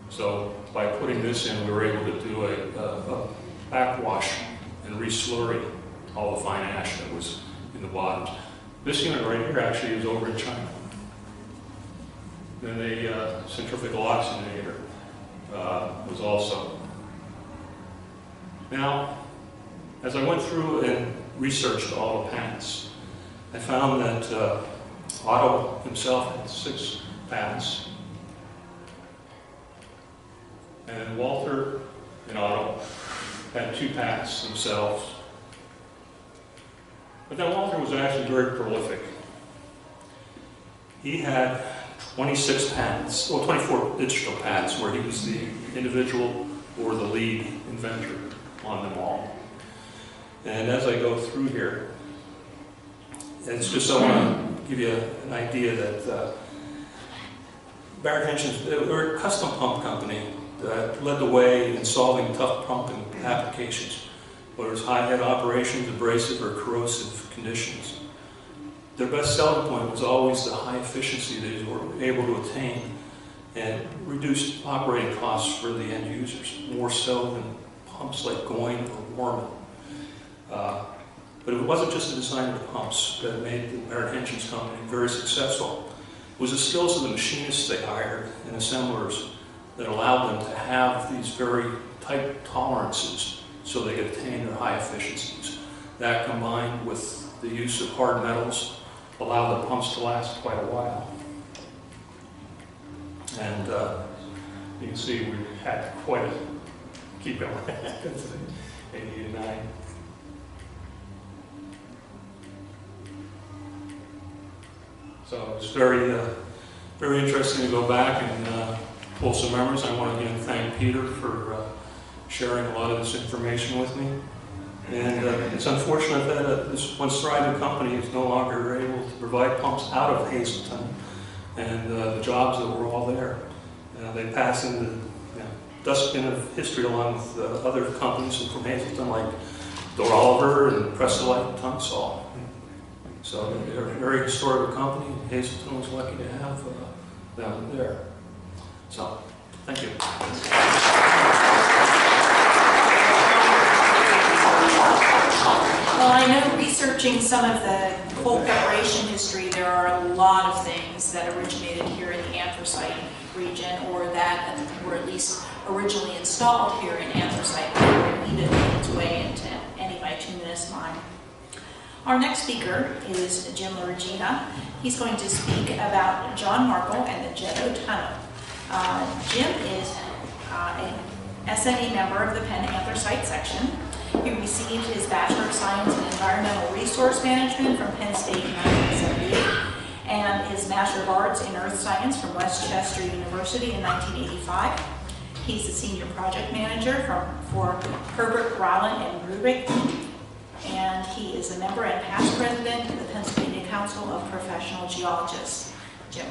So by putting this in, we were able to do a backwash and re-slurry all the fine ash that was in the bottoms. This unit right here actually is over in China. Then the centrifugal oxygenator was also. Now, as I went through and researched all the patents, I found that Otto himself had 6 patents. And Walther and Otto had 2 patents themselves. But then Walther was actually very prolific. He had 26 patents, well, 24 digital patents, where he was the individual or the lead inventor on them all. And as I go through here, it's just I want to give you an idea that Barrett Henson's, we're a custom pump company that led the way in solving tough pumping applications, whether it's high head operations, abrasive or corrosive conditions. Their best selling point was always the high efficiency they were able to attain and reduced operating costs for the end users, more so than pumps like Goyne or Warman. But it wasn't just the design of the pumps that made the Barrett Henson's company very successful. It was the skills of the machinists they hired and assemblers that allowed them to have these very tight tolerances so they could attain their high efficiencies. That combined with the use of hard metals allowed the pumps to last quite a while. And you can see we had quite a, keep going, 89. So it's very, very interesting to go back and pull some memories. I want to again thank Peter for sharing a lot of this information with me. And it's unfortunate that this once thriving company is no longer able to provide pumps out of Hazleton and the jobs that were all there. They pass in the dustbin of history along with other companies from Hazleton like Dor Oliver and Prestolite and Tunstall. So they're a very historical company, and Hazleton was lucky to have them there. So, thank you. Well, I know researching some of the coal preparation history, there are a lot of things that originated here in the anthracite region, or that were at least originally installed here in anthracite, and even made its way into any bituminous mine. Our next speaker is Jim LaRegina. He's going to speak about John Markle and the Jetto Tunnel. Jim is an SME member of the Penn-Anthracite Section. He received his Bachelor of Science in Environmental Resource Management from Penn State in 1978 and his Master of Arts in Earth Science from West Chester University in 1985. He's the Senior Project Manager for Herbert, Rowland, and Rubik, and he is a member and past president of the Pennsylvania Council of Professional Geologists. Jim.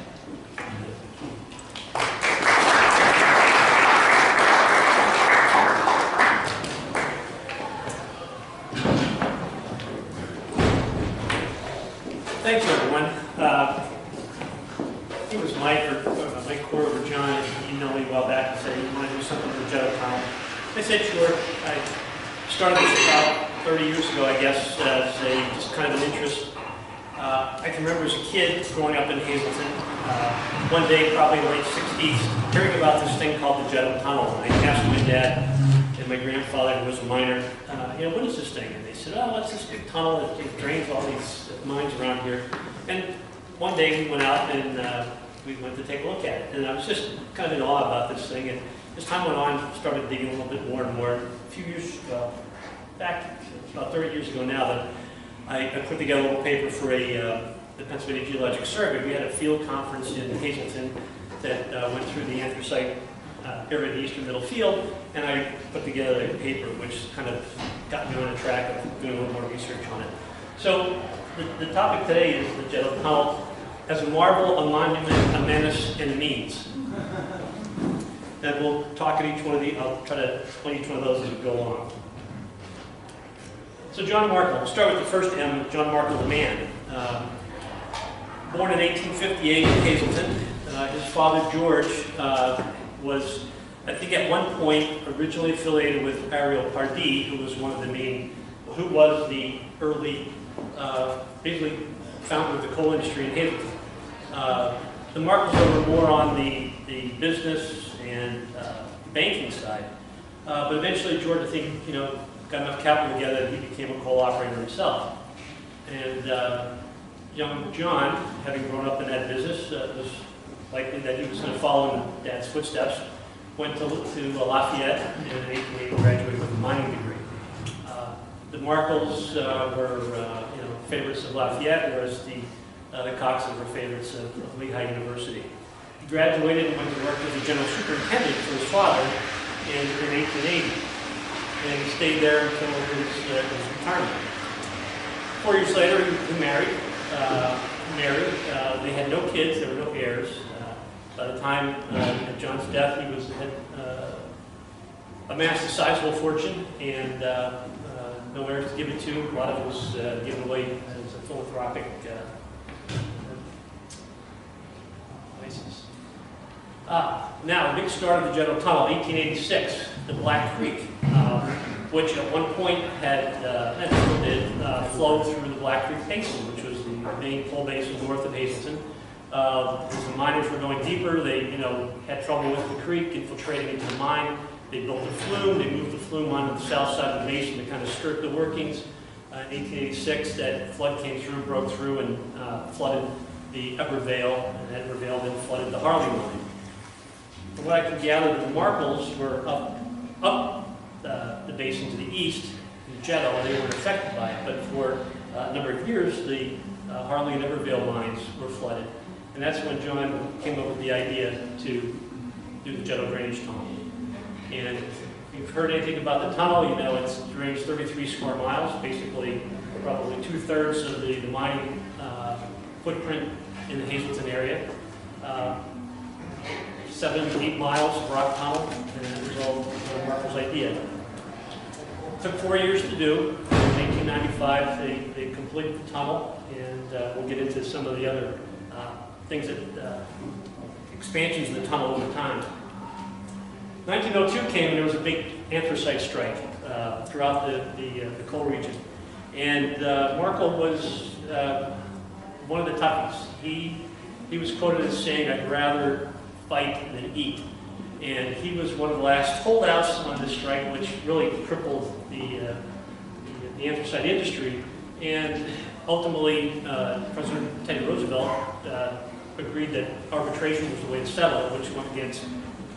Thanks, everyone. It was Mike Core or John, you know me well back, and said, you want to do something with Jetto Tunnel? I said, sure. I started this about 30 years ago, I guess, as just kind of an interest. I can remember as a kid growing up in Hazleton, one day, probably in the late 60s, hearing about this thing called the Jetto Tunnel. And I asked my dad and my grandfather, who was a miner, what is this thing? And they said, oh, it's this big tunnel that drains all these mines around here. And one day we went out and we went to take a look at it. And I was just kind of in awe about this thing. And as time went on, I started digging a little bit more and more. A few years ago, back about 30 years ago now, that I put together a little paper for the Pennsylvania Geologic Survey. We had a field conference in Hazleton that went through the anthracite area of the eastern middle field, and I put together a paper which kind of got me on a track of doing a little more research on it. So the topic today is the Jet Tunnel as a marvel, a monument, a menace, and a means. And we'll talk at each one of these. I'll try to explain each one of those as we go along. So John Markle, we'll start with the first M, John Markle, the man. Born in 1858 in Hazleton. His father, George, was, I think at one point, originally affiliated with Ariel Pardee, who was one of the main, who was the early, basically founder of the coal industry in Hazleton. The Markles were more on the business and banking side. But eventually George, I think, got enough capital together that he became a coal operator himself. And young John, having grown up in that business, was likely that he was going to follow in Dad's footsteps. Went to Lafayette and in 1880 graduated with a mining degree. The Markles were favorites of Lafayette, whereas the Coxes were favorites of Lehigh University. He graduated and went to work as a general superintendent for his father in 1880. And he stayed there until his retirement. 4 years later, he married. They had no kids, there were no heirs. By the time of John's death, he had amassed a sizable fortune and no heirs to give it to. A lot of it was given away as a philanthropic license. Now, the big start of the Jet Tunnel, 1886, the Black Creek, which at one point had flowed through the Black Creek Basin, which was the main coal basin north of Hazleton. As the miners were going deeper, they had trouble with the creek, infiltrating into the mine. They built a flume. They moved the flume onto the south side of the basin to kind of skirt the workings. In 1886, that flood came through, broke through, and flooded the Upper Vale, and that Upper Vale then flooded the Harley mine. From what I could gather, the Markles were up the basin to the east, in Jetto, and they weren't affected by it. But for a number of years, the Harley and Evervale mines were flooded. And that's when John came up with the idea to do the Jetto drainage tunnel. And if you've heard anything about the tunnel, it drains 33 square miles, basically probably 2/3 of the mining footprint in the Hazleton area. 7 to 8 miles of rock tunnel, and that was all Markle's idea. It took 4 years to do. In 1895, they completed the tunnel, and we'll get into some of the other things that expansions of the tunnel over time. 1902 came, and there was a big anthracite strike throughout the coal region, and Markle was one of the toughies. He was quoted as saying, "I'd rather fight than eat," and he was one of the last holdouts on this strike, which really crippled the anthracite industry. And ultimately, President Teddy Roosevelt agreed that arbitration was the way to settle it, which went against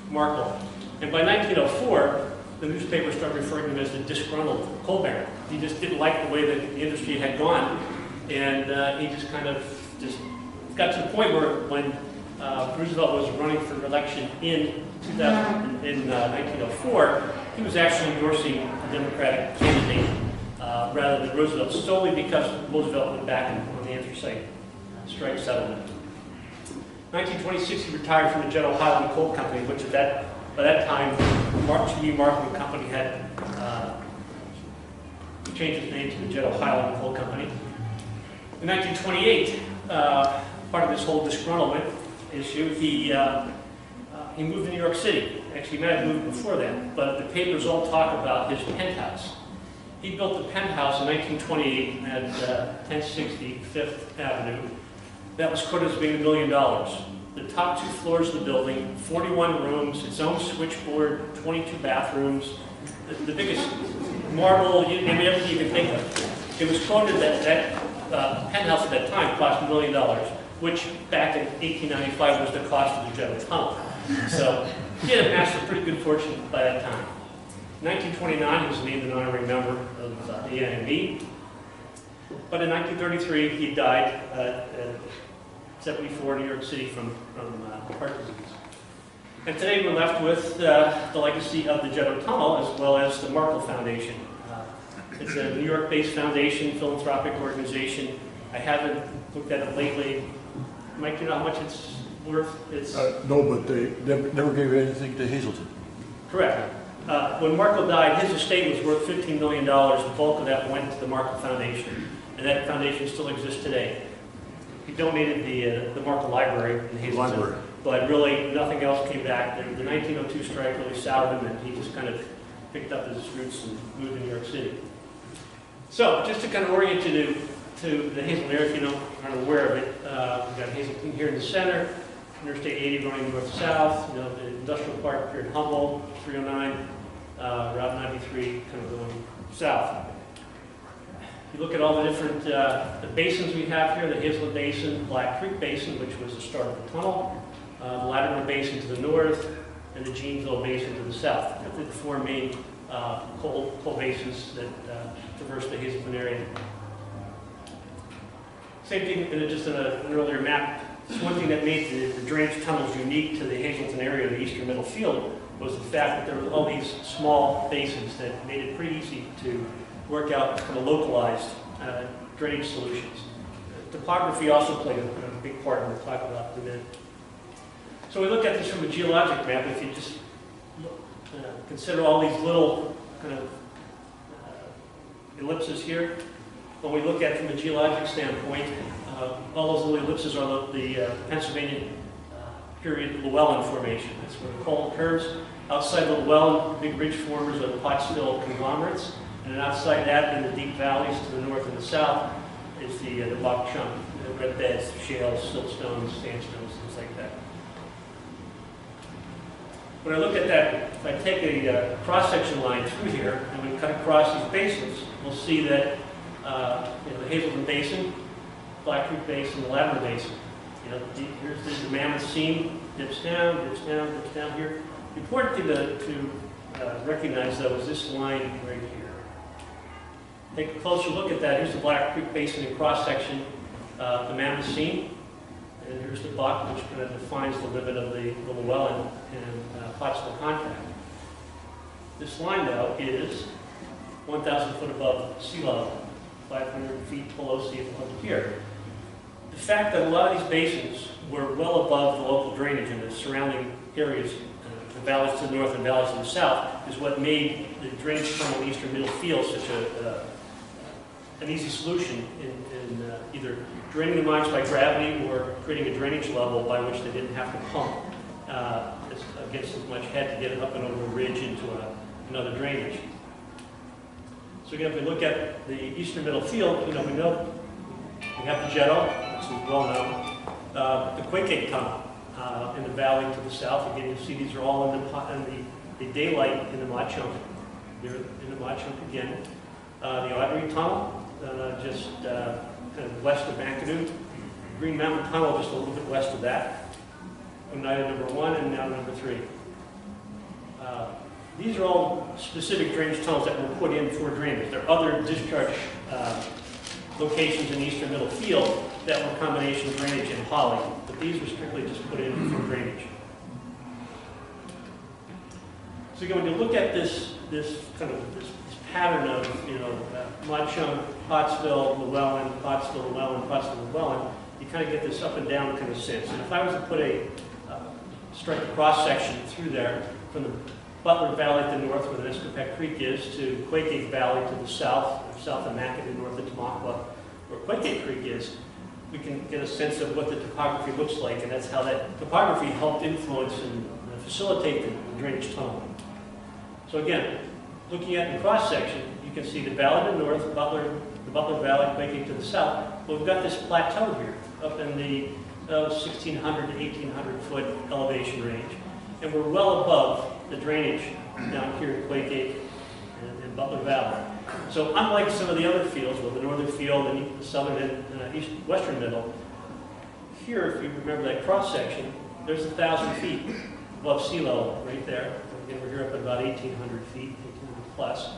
Markle. And by 1904, the newspapers started referring to him as the disgruntled coal baron. He just didn't like the way that the industry had gone, and he just kind of got to the point where when Roosevelt was running for election in 1904, he was actually endorsing a Democratic candidate rather than Roosevelt, solely because Roosevelt went back on the anthracite strike settlement. 1926, he retired from the Jet Highland Coal Company, which by that time, G.E. Markle Company had changed its name to the Jet Highland Coal Company. In 1928, part of this whole disgruntlement issue, he moved to New York City. Actually, he might have moved before that, but the papers all talk about his penthouse. He built the penthouse in 1928 at 1060 Fifth Avenue. That was quoted as being $1 million. The top 2 floors of the building, 41 rooms, its own switchboard, 22 bathrooms, the biggest marble everything you can think of. It was quoted that penthouse at that time cost $1 million. which back in 1895 was the cost of the Jeddah Tunnel. So he had amassed a pretty good fortune by that time. In 1929, he was named an honorary member of the AIME. But in 1933, he died at 74 in New York City from heart disease. And today we're left with the legacy of the Jeddah Tunnel as well as the Markle Foundation. It's a New York-based foundation, philanthropic organization. I haven't looked at it lately. Mike, do you know how much it's worth? It's No, but they never gave anything to Hazelton. correct. When Markle died, his estate was worth $15 million. The bulk of that went to the Markle Foundation, and that foundation still exists today. He donated the Markle Library in Hazelton, but really nothing else came back. The 1902 strike really soured him, and he just kind of picked up his roots and moved to New York City. So, just to kind of orient you to the Hazelton area, if you aren't aware of it, we've got Hazelton here in the center, Interstate 80 running north-south, the industrial park here in Humboldt, 309, Route 93 kind of going south. If you look at all the different the basins we have here, the Hazelton Basin, Black Creek Basin, which was the start of the tunnel, the Latimer Basin to the north, and the Jeansville Basin to the south. They're the four main coal basins that traverse the Hazelton area. Same thing just in an earlier map. One thing that made the drainage tunnels unique to the Hazelton area, the eastern middle field, was the fact that there were all these small basins that made it pretty easy to work out kind of localized drainage solutions. Topography also played a big part, and we'll talk about in a minute. So we look at this from a geologic map. If you just consider all these little kind of ellipses here, when we look at it from a geologic standpoint, all those little ellipses are the Pennsylvania period Llewellyn Formation. That's where the coal occurs. Outside the Llewellyn, big ridge formers are the Pottsville conglomerates, and then outside that, in the deep valleys to the north and the south, is the Bach Chunk, the red beds, shales, siltstones, sandstones, things like that. When I look at that, if I take a cross-section line through here, and we cut across these basins, we'll see that the Hazelton Basin, Black Creek Basin, the Latimer Basin. Here's the Mammoth Seam, dips down, dips down, dips down here. The important thing to recognize, though, is this line right here. Take a closer look at that. Here's the Black Creek Basin in cross-section, the Mammoth Seam, and here's the Bach, which kind of defines the limit of the Llewellyn and Pottsville contract. This line, though, is 1,000 foot above sea level, 500 feet below sea level here. The fact that a lot of these basins were well above the local drainage in the surrounding areas, the valleys to the north and valleys to the south, is what made the drainage tunnel in the eastern middle field such an easy solution in either draining the mines by gravity or creating a drainage level by which they didn't have to pump against as much head to get it up and over a ridge into another drainage. So again, if we look at the eastern middle field, we know we have the Jeddah, which is well known, the Quaking Tunnel in the valley to the south. Again, you see these are all in the daylight in the Mauch Chunk. Here in the Mauch Chunk again. The Audrey Tunnel, just kind of west of McAdoo. Green Mountain Tunnel, just a little bit west of that. Oneida number 1 and now number 3. These are all specific drainage tunnels that were put in for drainage. There are other discharge locations in the eastern middle field that were combination drainage and poly, but these were strictly just put in for drainage. So again, when you look at this pattern of Mauch Chunk, Pottsville, Llewellyn, Pottsville, Llewellyn, Pottsville, Llewellyn, you kind of get this up and down kind of sense. And if I was to put strike a cross section through there from the Butler Valley to the north where the Nescopec Creek is to Quaking Valley to the south of McAdoo, north of Tamaqua, where Quaking Creek is, we can get a sense of what the topography looks like, and that's how that topography helped influence and facilitate the drainage tunnel. So again, looking at the cross section, you can see the valley to the north, the Butler Valley, Quaking to the south. But we've got this plateau here up in the 1,600 to 1,800 foot elevation range, and we're well above the drainage down here in Quaking and Butler Valley. So unlike some of the other fields, well, the northern field and the southern and western middle, here, if you remember that cross-section, there's 1,000 feet above sea level right there. Again, we're here up at about 1,800 feet, 1,800 plus.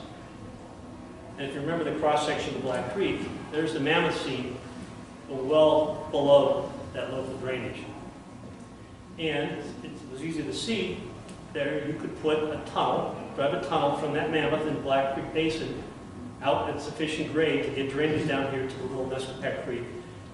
And if you remember the cross-section of Black Creek, there's the Mammoth Sea well below that local drainage. And it was easy to see there, you could put a tunnel, drive a tunnel from that Mammoth and Black Creek Basin out at sufficient grade to get drainage down here to the Little Nescopeck Creek.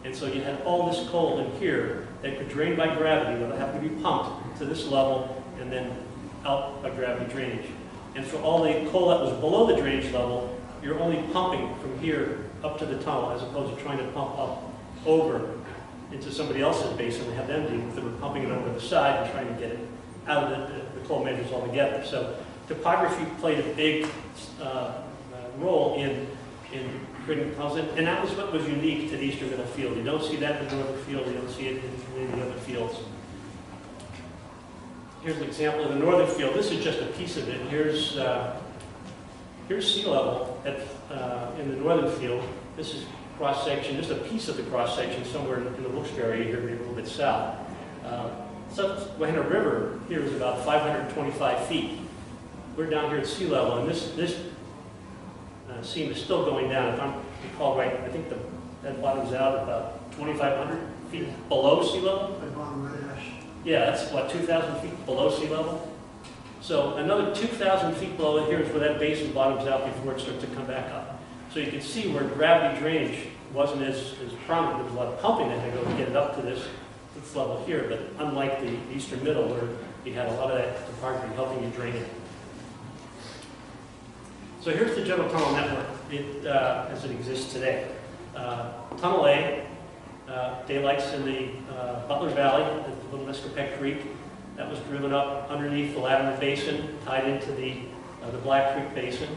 And so you had all this coal in here that could drain by gravity, that would have to be pumped to this level and then out by gravity drainage. And for all the coal that was below the drainage level, you're only pumping from here up to the tunnel as opposed to trying to pump up over into somebody else's basin and have them deal with it, or pumping it over the side and trying to get it out of the coal measures altogether. So topography played a big role in creating tunnels, and that was what was unique to the Eastern Middle Field. You don't see that in the Northern Field, you don't see it in any of the other fields. Here's an example of the Northern Field. This is just a piece of it. Here's sea level in the Northern Field. This is cross-section, just a piece of the cross-section somewhere in the Wilkes-Barre area here, maybe a little bit south. Susquehanna River here is about 525 feet. We're down here at sea level, and this seam is still going down. If I recall right, I think that bottoms out about 2,500 feet below sea level. Yeah, that's what, 2,000 feet below sea level. So another 2,000 feet below it, here's where that basin bottoms out before it starts to come back up. So you can see where gravity drainage wasn't as prominent. There was a lot of pumping that had to go to get it up to this level here, but unlike the Eastern Middle, where you had a lot of that topography helping you drain it. So here's the general tunnel network as it exists today. Tunnel A, daylights in the Butler Valley, the Little Nescopeck Creek. That was driven up underneath the Latimer Basin, tied into the Black Creek Basin.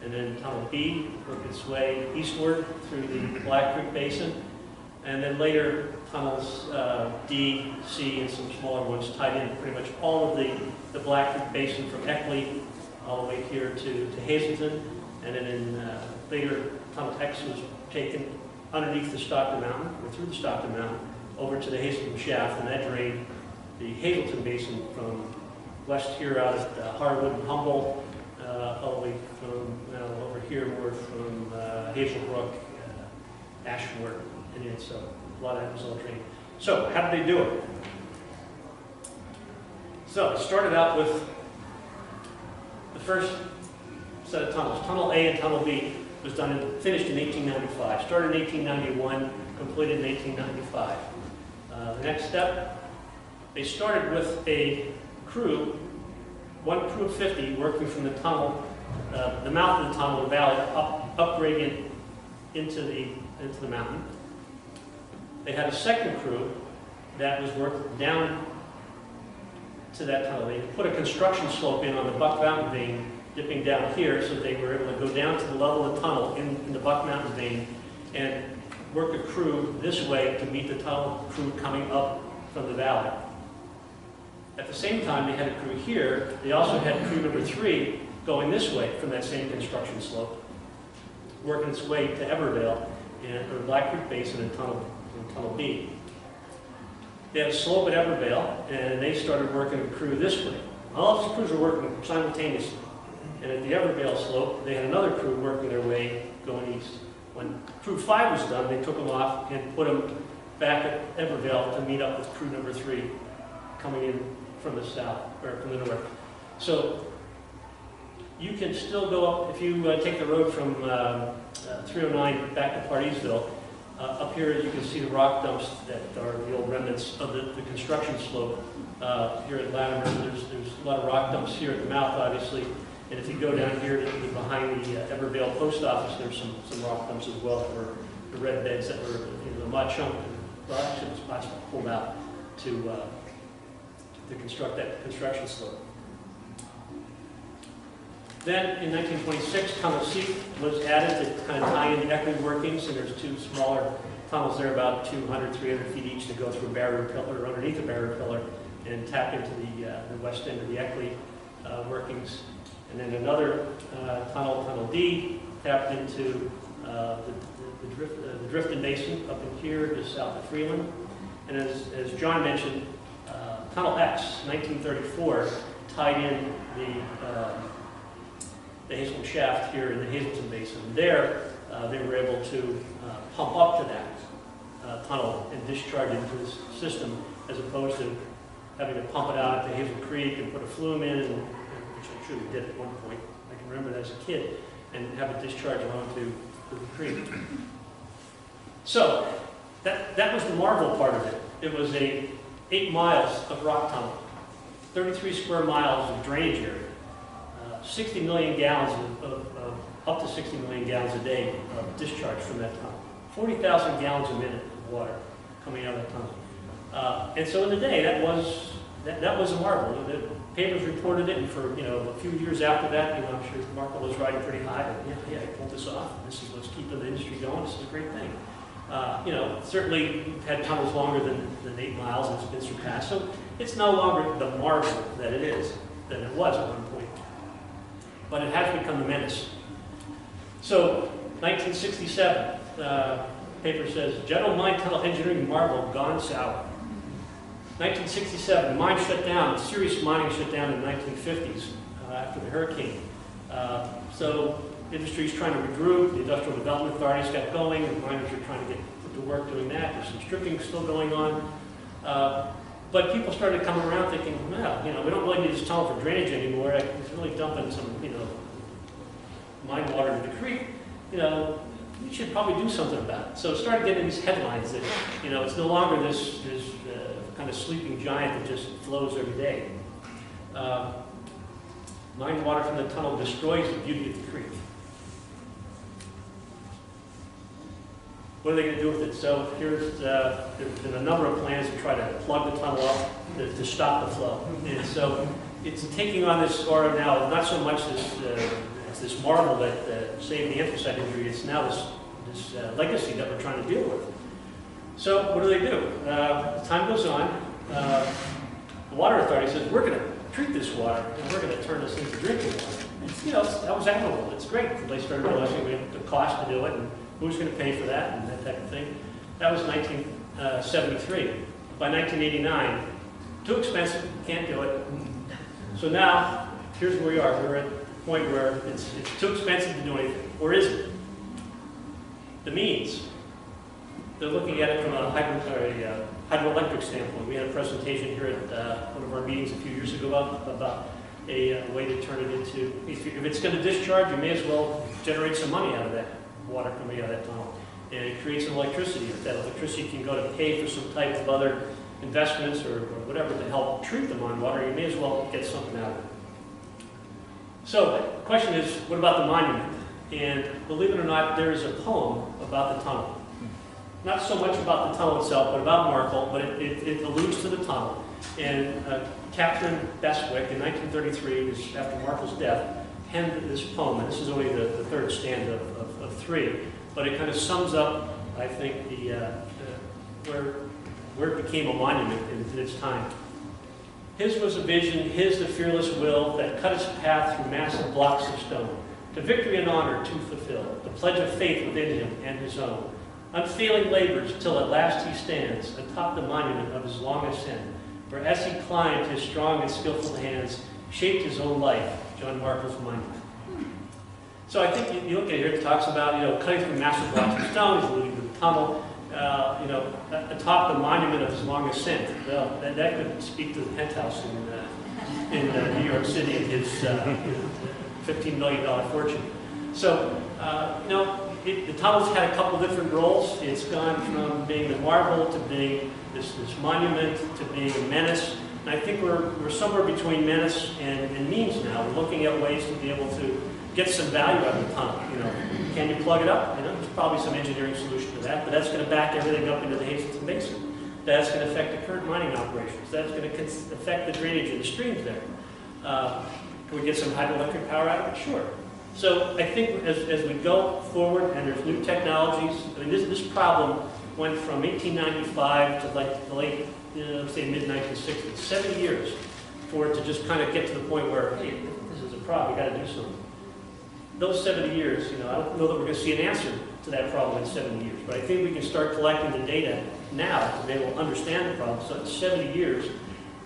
And then Tunnel B worked its way eastward through the Black Creek Basin. And then later, tunnels D, C, and some smaller ones tied in pretty much all of the Black Creek Basin from Eckley all the way here to Hazleton. And then in later, Tunnel X was taken underneath the Stockton Mountain, or through the Stockton Mountain, over to the Hazleton Shaft, and that drained the Hazleton Basin from west here out at Harwood and Humboldt, all the way from over here more from Hazelbrook, Ashford, and so a lot of that was all drained. So how did they do it? So it started out with the first set of tunnels. Tunnel A and Tunnel B was finished in 1895. Started in 1891, completed in 1895. The next step, they started with a crew, one crew of 50 working from the tunnel, the mouth of the tunnel, the valley, up gradient into the mountain. They had a second crew that was working down to that tunnel. They put a construction slope in on the Buck Mountain vein, dipping down here, so they were able to go down to the level of the tunnel in the Buck Mountain vein and work a crew this way to meet the tunnel crew coming up from the valley. At the same time, they had a crew here. They also had crew number 3 going this way from that same construction slope, working its way to Evervale, or Black Creek Basin and Tunnel B. They had a slope at Evervale, and they started working a crew this way. All of the crews were working simultaneously. And at the Evervale slope, they had another crew working their way going east. When crew 5 was done, they took them off and put them back at Evervale to meet up with crew number 3 coming in from the south, or from the north. So you can still go up, if you take the road from 309 back to Partysville, up here you can see the rock dumps that are the old remnants of the construction slope here at Latimer. There's a lot of rock dumps here at the mouth, obviously. And if you go down here to behind the Evervale post office, there's some rock dumps as well that were the red beds that were the mud chunk. Well, actually, the spots were pulled out to construct that construction slope. Then in 1926, Tunnel C was added to kind of tie in the Eckley workings, and there's 2 smaller tunnels there, about 200, 300 feet each, to go through a barrier pillar, or underneath a barrier pillar, and tap into the west end of the Eckley workings. And then another Tunnel D, tapped into the Drifton Basin up in here, just south of Freeland. And as John mentioned, Tunnel X, 1934, tied in the Hazelton shaft here in the Hazelton Basin. There, they were able to pump up to that tunnel and discharge it into this system, as opposed to having to pump it out to Hazel Creek and put a flume in, which I'm sure we did at one point. I can remember that as a kid, and have it discharge onto the creek. So that was the marvel part of it. It was 8 miles of rock tunnel, 33 square miles of drainage area, 60 million gallons up to 60 million gallons a day of discharge from that tunnel. 40,000 gallons a minute of water coming out of that tunnel. And so in the day, that was a marvel. The papers reported it, and for a few years after that, I'm sure Marco was riding pretty high. But yeah, I pulled this off. This is what's keeping the industry going. This is a great thing. Certainly we've had tunnels longer than 8 miles, and it's been surpassed. So it's no longer the marvel that it is, than it was at one point. But it has become the menace. So, 1967, paper says, General Mine Tunnel Engineering marvel gone sour. 1967, the mine shut down, serious mining shut down in the 1950s after the hurricane. So, industry's trying to regroup, the Industrial Development Authorities got going, and miners are trying to get to work doing that. There's some stripping still going on. But people started coming around thinking, well, we don't really need this tunnel for drainage anymore. It's really dumping some, mine water into the creek. We should probably do something about it. So it started getting these headlines that, it's no longer this kind of sleeping giant that just flows every day. Mine water from the tunnel destroys the beauty of the creek. What are they going to do with it? So there's been a number of plans to try to plug the tunnel up to stop the flow. And so it's taking on this aura now, not so much this marvel that saved the anthracite injury, it's now this legacy that we're trying to deal with. So what do? As time goes on, the water authority says, we're going to treat this water and we're going to turn this into drinking water. That was admirable. It's great. They started realizing we had the cost to do it, and who's going to pay for that, and that type of thing. That was 1973. By 1989, too expensive, can't do it. So now, here's where we are. We're at the point where it's too expensive to do anything. Or is it? The means. They're looking at it from a hydroelectric standpoint. We had a presentation here at one of our meetings a few years ago about a way to turn it into, if it's going to discharge, you may as well generate some money out of that water coming out of that tunnel. And it creates some electricity. If that electricity can go to pay for some type of other investments or whatever to help treat them on water, you may as well get something out of it. So the question is, what about the monument? And believe it or not, there is a poem about the tunnel. Not so much about the tunnel itself, but about Markle, but it alludes to the tunnel. And Catherine Bestwick, in 1933, was after Markle's death, penned this poem, and this is only the third stanza of 3, but it kind of sums up, I think, where it became a monument in its time. His was a vision, his the fearless will that cut its path through massive blocks of stone, to victory and honor to fulfill, the pledge of faith within him and his own. Unfailing labors till at last he stands atop the monument of his long ascent, where as he climbed his strong and skillful hands shaped his own life, John Markle's monument. So I think you look at it here, it talks about, cutting through massive blocks of stone, he's alluding to the tunnel, atop the monument of his long ascent. Well, that could speak to the penthouse in New York City and his $15 million fortune. So, the tunnel's had a couple different roles. It's gone from being the marvel to being this monument to being a menace. And I think we're somewhere between menace and means now. We're looking at ways to be able to get some value out of the tunnel. Can you plug it up? There's probably some engineering solution to that, but that's going to back everything up into the Hazelton Basin. That's going to affect the current mining operations. That's going to affect the drainage in the streams there. Can we get some hydroelectric power out of it? Sure. So I think as we go forward and there's new technologies, this problem went from 1895 to like the late, say mid-1960s, 70 years for it to just kind of get to the point where, hey, this is a problem, we got to do something. Those 70 years, I don't know that we're going to see an answer to that problem in 70 years. But I think we can start collecting the data now to be able to understand the problem. So in 70 years,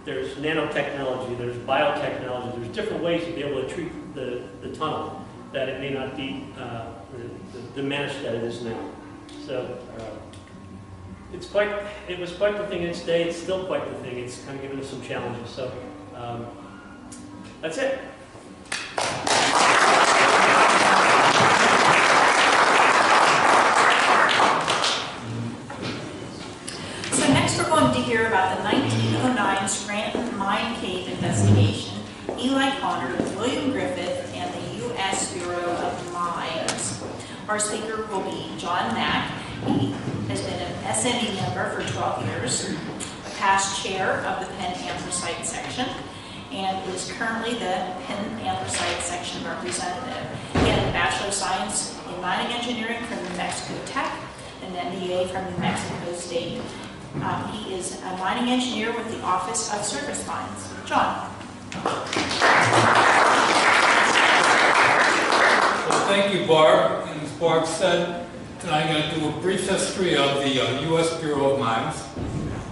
there's nanotechnology, there's biotechnology, there's different ways to be able to treat the tunnel that it may not be the menace that it is now. So it was quite the thing in its day, it's still quite the thing. It's kind of given us some challenges. So that's it. So next we're going to hear about the 1909 Scranton Mine Cave investigation, Eli Connor, William Griffith, and the U.S. Bureau of Mines. Our speaker will be John Mack. He has been an SME member for 12 years, a past chair of the Penn-Anthracite Section, and is currently the Penn-Anthracite Section representative. He had a Bachelor of Science in Mining Engineering from New Mexico Tech, an MBA from New Mexico State. He is a mining engineer with the Office of Surface Mines. John. Well, thank you, Barb. And as Barb said, tonight I'm going to do a brief history of the U.S. Bureau of Mines,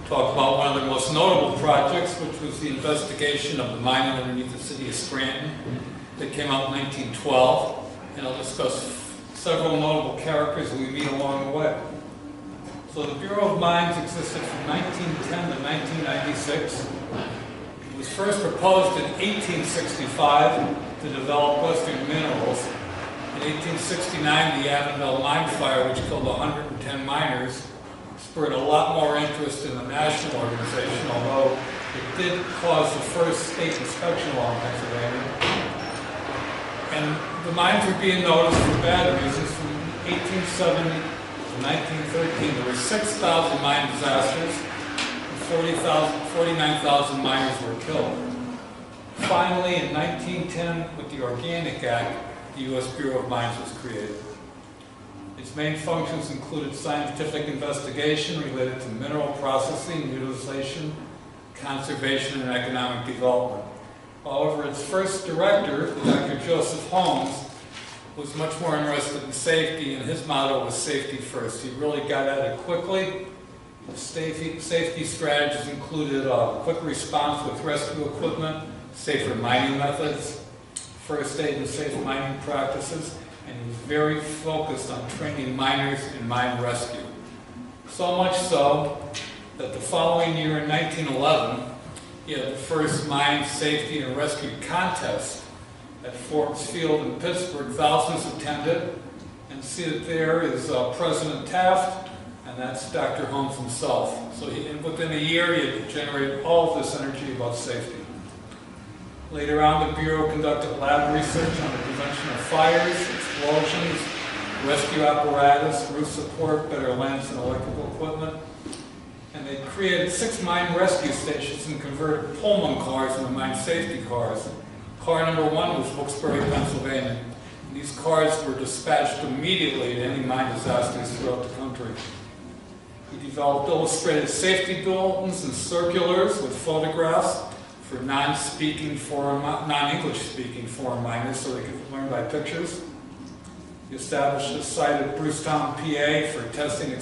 talk about one of their most notable projects, which was the investigation of the mining underneath the city of Scranton that came out in 1912, and I'll discuss several notable characters we meet along the way. So the Bureau of Mines existed from 1910 to 1996. It was first proposed in 1865 to develop western minerals. In 1869, the Avondale mine fire, which killed 110 miners, spurred a lot more interest in the national organization, although it did cause the first state inspection law in Pennsylvania. And the mines were being noticed for bad reasons. From 1870 to 1913, there were 6,000 mine disasters, and 49,000 miners were killed. Finally, in 1910, with the Organic Act, the U.S. Bureau of Mines was created. Its main functions included scientific investigation related to mineral processing, utilization, conservation, and economic development. However, its first director, Dr. Joseph Holmes, was much more interested in safety, and his motto was safety first. He really got at it quickly. The safety strategies included quick response with rescue equipment, safer mining methods, first aid and safe mining practices, and he was very focused on training miners in mine rescue. So much so that the following year in 1911, he had the first mine safety and rescue contest at Forbes Field in Pittsburgh. Thousands attended, and seated there is President Taft, and that's Dr. Holmes himself. So within a year, he had generated all of this energy about safety. Later on, the Bureau conducted lab research on the prevention of fires, explosions, rescue apparatus, roof support, better lamps and electrical equipment. And they created 6 mine rescue stations and converted Pullman cars into mine safety cars. Car number 1 was Wilkes-Barre, Pennsylvania. And these cars were dispatched immediately to any mine disasters throughout the country. He developed illustrated safety bulletins and circulars with photographs for non-English speaking foreign miners so they could learn by pictures. He established a site at Brucetown, PA for testing the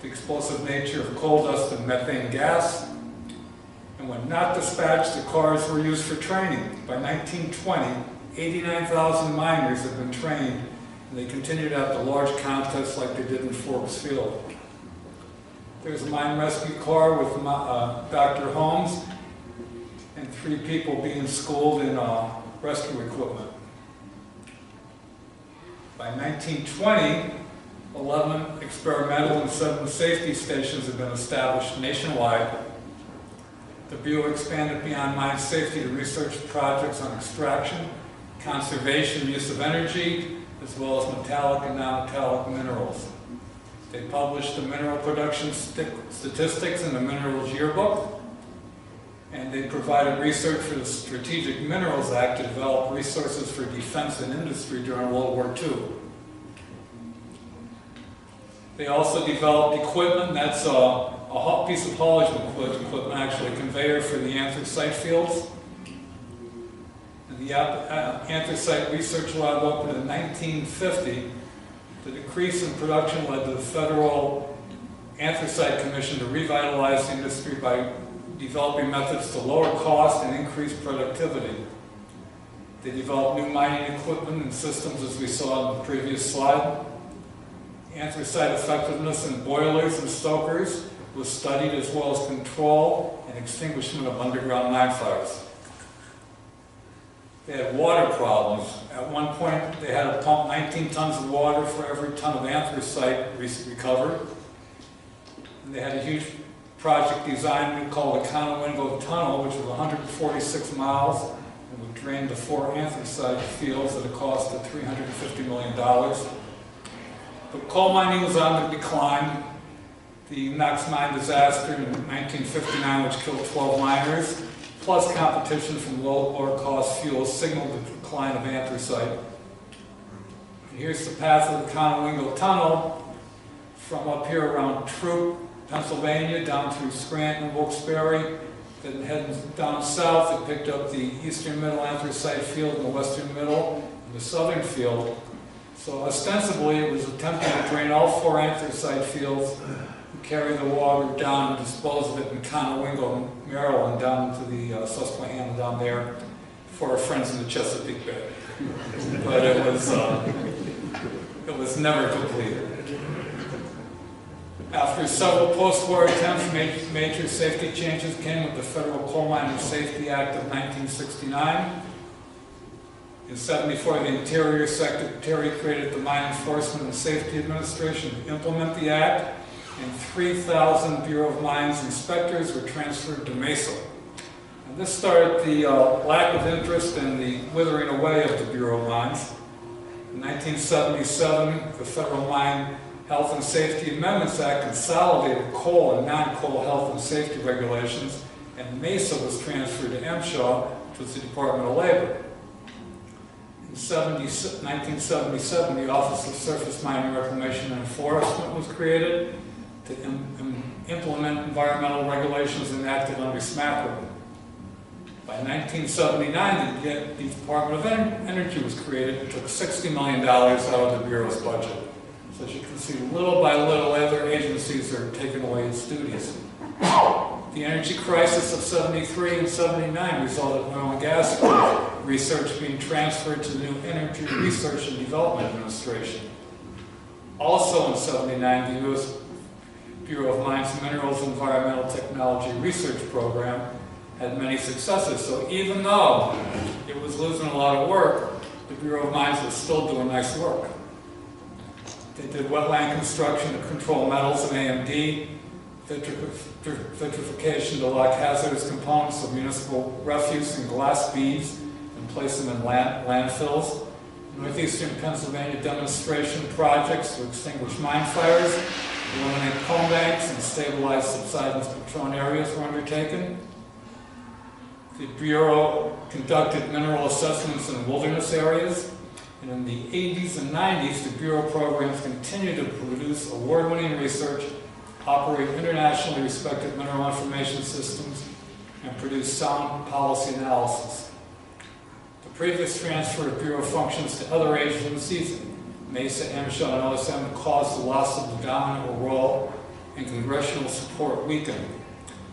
explosive nature of coal dust and methane gas. And when not dispatched, the cars were used for training. By 1920, 89,000 miners had been trained, and they continued at the large contests like they did in Forbes Field. There's a mine rescue car with Dr. Holmes and 3 people being schooled in rescue equipment. By 1920, 11 experimental and 7 safety stations have been established nationwide. The Bureau expanded beyond mine safety to research projects on extraction, conservation, use of energy, as well as metallic and non-metallic minerals. They published the mineral production statistics in the Minerals Yearbook, and they provided research for the Strategic Minerals Act to develop resources for defense and industry during World War II. They also developed equipment, that's a piece of haulage equipment, actually a conveyor for the anthracite fields. And the Anthracite Research Lab opened in 1950, The decrease in production led the Federal Anthracite Commission to revitalize the industry by developing methods to lower cost and increase productivity. They developed new mining equipment and systems, as we saw in the previous slide. Anthracite effectiveness in boilers and stokers was studied, as well as control and extinguishment of underground mine fires. They had water problems. At one point, they had to pump 19 tons of water for every ton of anthracite recovered. And they had a huge project designed called the Conowingo Tunnel, which was 146 miles, and would drain the 4 anthracite fields at a cost of $350 million. But coal mining was on the decline. The Knox Mine disaster in 1959, which killed 12 miners, plus competition from lower-cost fuels, signaled the decline of anthracite. And here's the path of the Conowingo Tunnel from up here around Troop, Pennsylvania, down through Scranton, Wilkes-Barre, then heading down south. It picked up the eastern middle anthracite field and the western middle and the southern field. So ostensibly, it was attempting to drain all 4 anthracite fields, carry the water down and dispose of it in Conowingo, Maryland, down to the Susquehanna down there for our friends in the Chesapeake Bay. But it was never completed. After several post-war attempts, major safety changes came with the Federal Coal Mining Safety Act of 1969. In '74, the Interior Secretary created the Mine Enforcement and Safety Administration to implement the act, and 3,000 Bureau of Mines inspectors were transferred to Mesa. And this started the lack of interest and the withering away of the Bureau of Mines. In 1977, the Federal Mine Health and Safety Amendments Act consolidated coal and non-coal health and safety regulations, and Mesa was transferred to MSHA, which was the Department of Labor. In 1977, the Office of Surface Mining Reclamation and Enforcement was created to implement environmental regulations enacted under SMACRA. By 1979, the Department of Energy was created and took $60 million out of the Bureau's budget. So as you can see, little by little, other agencies are taking away its duties. The energy crisis of '73 and '79 resulted in oil and gas research being transferred to the new Energy Research and Development Administration. Also in '79, the U.S. Bureau of Mines Minerals Environmental Technology Research Program had many successes. So even though it was losing a lot of work, the Bureau of Mines was still doing nice work. They did wetland construction to control metals and AMD, vitrification to lock hazardous components of municipal refuse and glass beads and place them in landfills. Northeastern Pennsylvania demonstration projects to extinguish mine fires, eliminate coal banks, and stabilize subsidence-prone areas were undertaken. The Bureau conducted mineral assessments in wilderness areas. And in the 80s and 90s, the Bureau programs continued to produce award-winning research, operate internationally respected mineral information systems, and produce sound policy analysis. The previous transfer of Bureau functions to other agencies, Mesa, MSHA, and OSM, caused the loss of the dominant role, and congressional support weakened.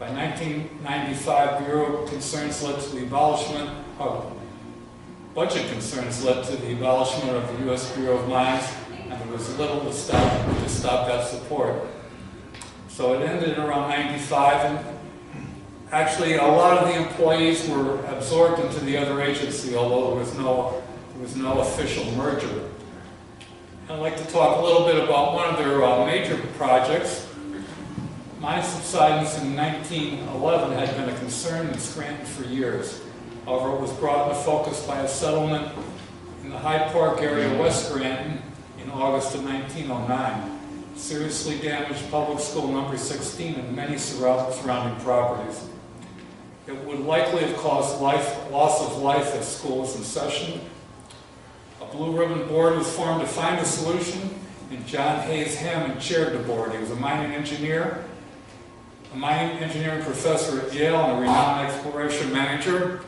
By 1995, Bureau concerns led to the abolishment of budget concerns led to the abolishment of the U.S. Bureau of Mines, and there was little to stop that support. So it ended around '95, and actually a lot of the employees were absorbed into the other agency, although there was no official merger. I'd like to talk a little bit about one of their major projects. Mine subsidence in 1911 had been a concern in Scranton for years. However, it was brought into focus by a settlement in the Hyde Park area of West Scranton in August of 1909. It seriously damaged public school number 16 and many surrounding properties. It would likely have caused loss of life at schools in session. A blue ribbon board was formed to find a solution, and John Hayes Hammond chaired the board. He was a mining engineering professor at Yale and a renowned exploration manager.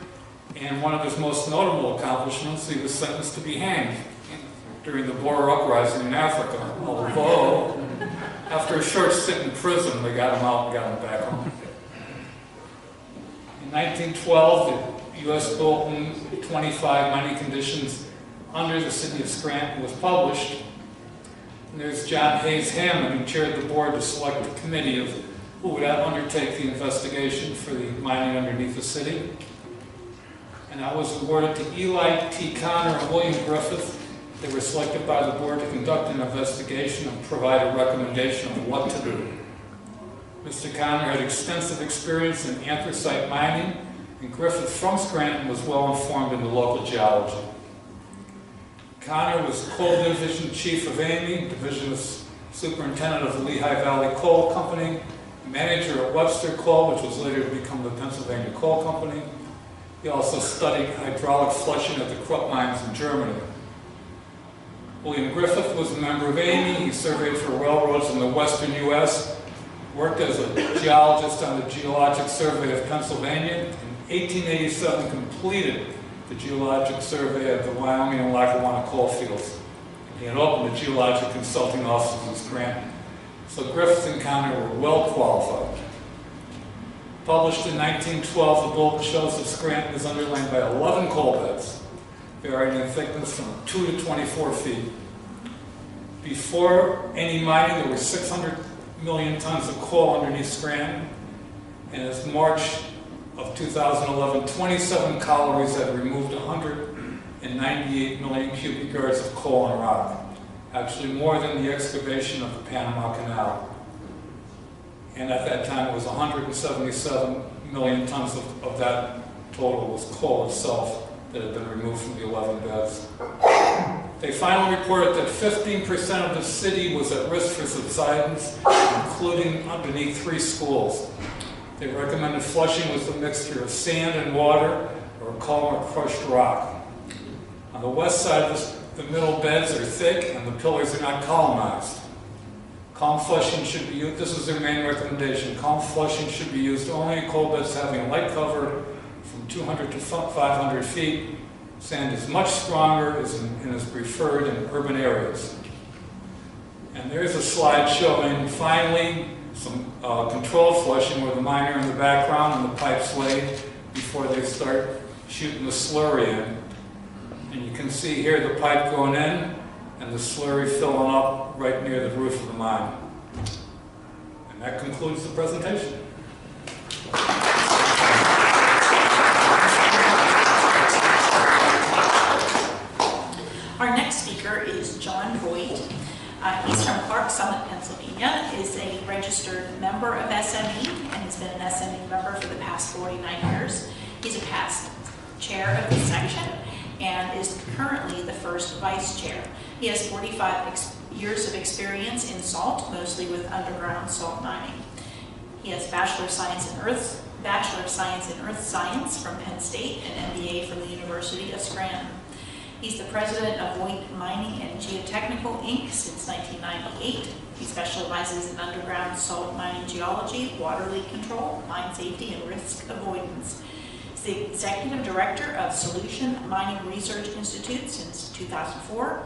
And one of his most notable accomplishments, he was sentenced to be hanged during the Boer uprising in Africa, although after a short stint in prison, they got him out and got him back home. In 1912, the U.S. Bulletin 25 Mining Conditions under the City of Scranton was published. And there's John Hayes Hammond, who chaired the board to select the committee of who would undertake the investigation for the mining underneath the city. And I was awarded to Eli T. Connor and William Griffith. They were selected by the board to conduct an investigation and provide a recommendation of what to do. Mr. Connor had extensive experience in anthracite mining, and Griffith from Scranton was well informed in the local geology. Connor was Coal Division Chief of AIME, Division Superintendent of the Lehigh Valley Coal Company, manager at Webster Coal, which was later to become the Pennsylvania Coal Company. He also studied hydraulic flushing at the Krupp mines in Germany. William Griffith was a member of AIME. He surveyed for railroads in the western U.S., worked as a geologist on the Geologic Survey of Pennsylvania. In 1887, completed the Geologic Survey of the Wyoming and Lackawanna coal fields. He had opened the geologic consulting offices in Scranton. So Griffith and Connor were well qualified. Published in 1912, the bulletin shows that Scranton is underlain by 11 coal beds, varying in thickness from 2 to 24 feet. Before any mining, there were 600 million tons of coal underneath Scranton, and as March of 2011, 27 collieries had removed 198 million cubic yards of coal and rock, actually more than the excavation of the Panama Canal. And at that time, it was 177 million tons of that total was coal itself that had been removed from the 11 beds. They finally reported that 15% of the city was at risk for subsidence, including underneath 3 schools. They recommended flushing with a mixture of sand and water or calm or crushed rock. On the west side, the middle beds are thick and the pillars are not columnized. Calm flushing should be used, this is their main recommendation, calm flushing should be used only in coal beds having a light cover from 200 to 500 feet. Sand is much stronger and is preferred in urban areas. And there's a slide showing finally some controlled flushing where the miner in the background and the pipes laid before they start shooting the slurry in. And you can see here the pipe going in and the slurry filling up right near the roof of the mine. And that concludes the presentation. Our next speaker is John Voigt. He's from Clark Summit, Pennsylvania, is a registered member of SME, and has been an SME member for the past 49 years. He's a past chair of the section and is currently the first vice chair. He has 45 years of experience in salt, mostly with underground salt mining. He has Bachelor of Science in Earth Science from Penn State and MBA from the University of Scranton. He's the president of Voigt Mining and Geotechnical, Inc. since 1998. He specializes in underground salt mining geology, water leak control, mine safety, and risk avoidance. He's the executive director of Solution Mining Research Institute since 2004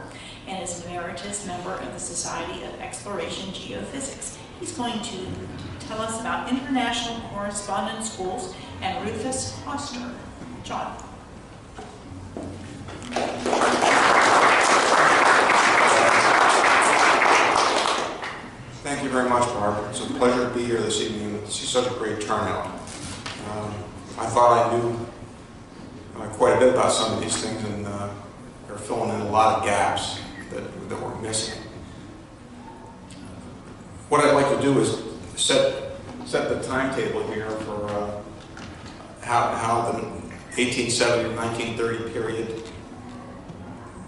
and is an emeritus member of the Society of Exploration Geophysics. He's going to tell us about international correspondence schools and Rufus Foster. John. Thank you very much, Barb. It's a pleasure to be here this evening and see such a great turnout. I thought I knew quite a bit about some of these things, and they're filling in a lot of gaps that were missing. What I'd like to do is set the timetable here for how the 1870 to 1930 period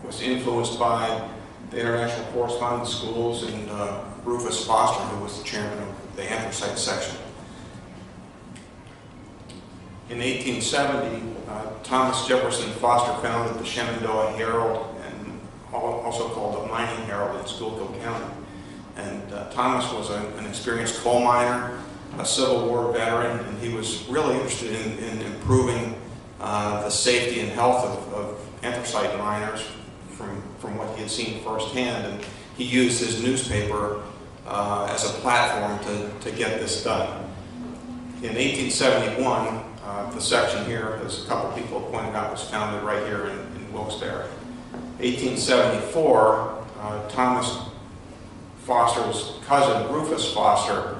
was influenced by the international correspondence schools and Rufus Foster, who was the chairman of the Anthracite Section. In 1870, Thomas Jefferson Foster founded the Shenandoah Herald, and also called the Mining Herald in Schuylkill County. And Thomas was an experienced coal miner, a Civil War veteran, and he was really interested in improving the safety and health of anthracite miners from what he had seen firsthand, and he used his newspaper as a platform to get this done. In 1871, the section here, as a couple people pointed out, was founded right here in Wilkes-Barre. 1874, Thomas Foster's cousin, Rufus Foster,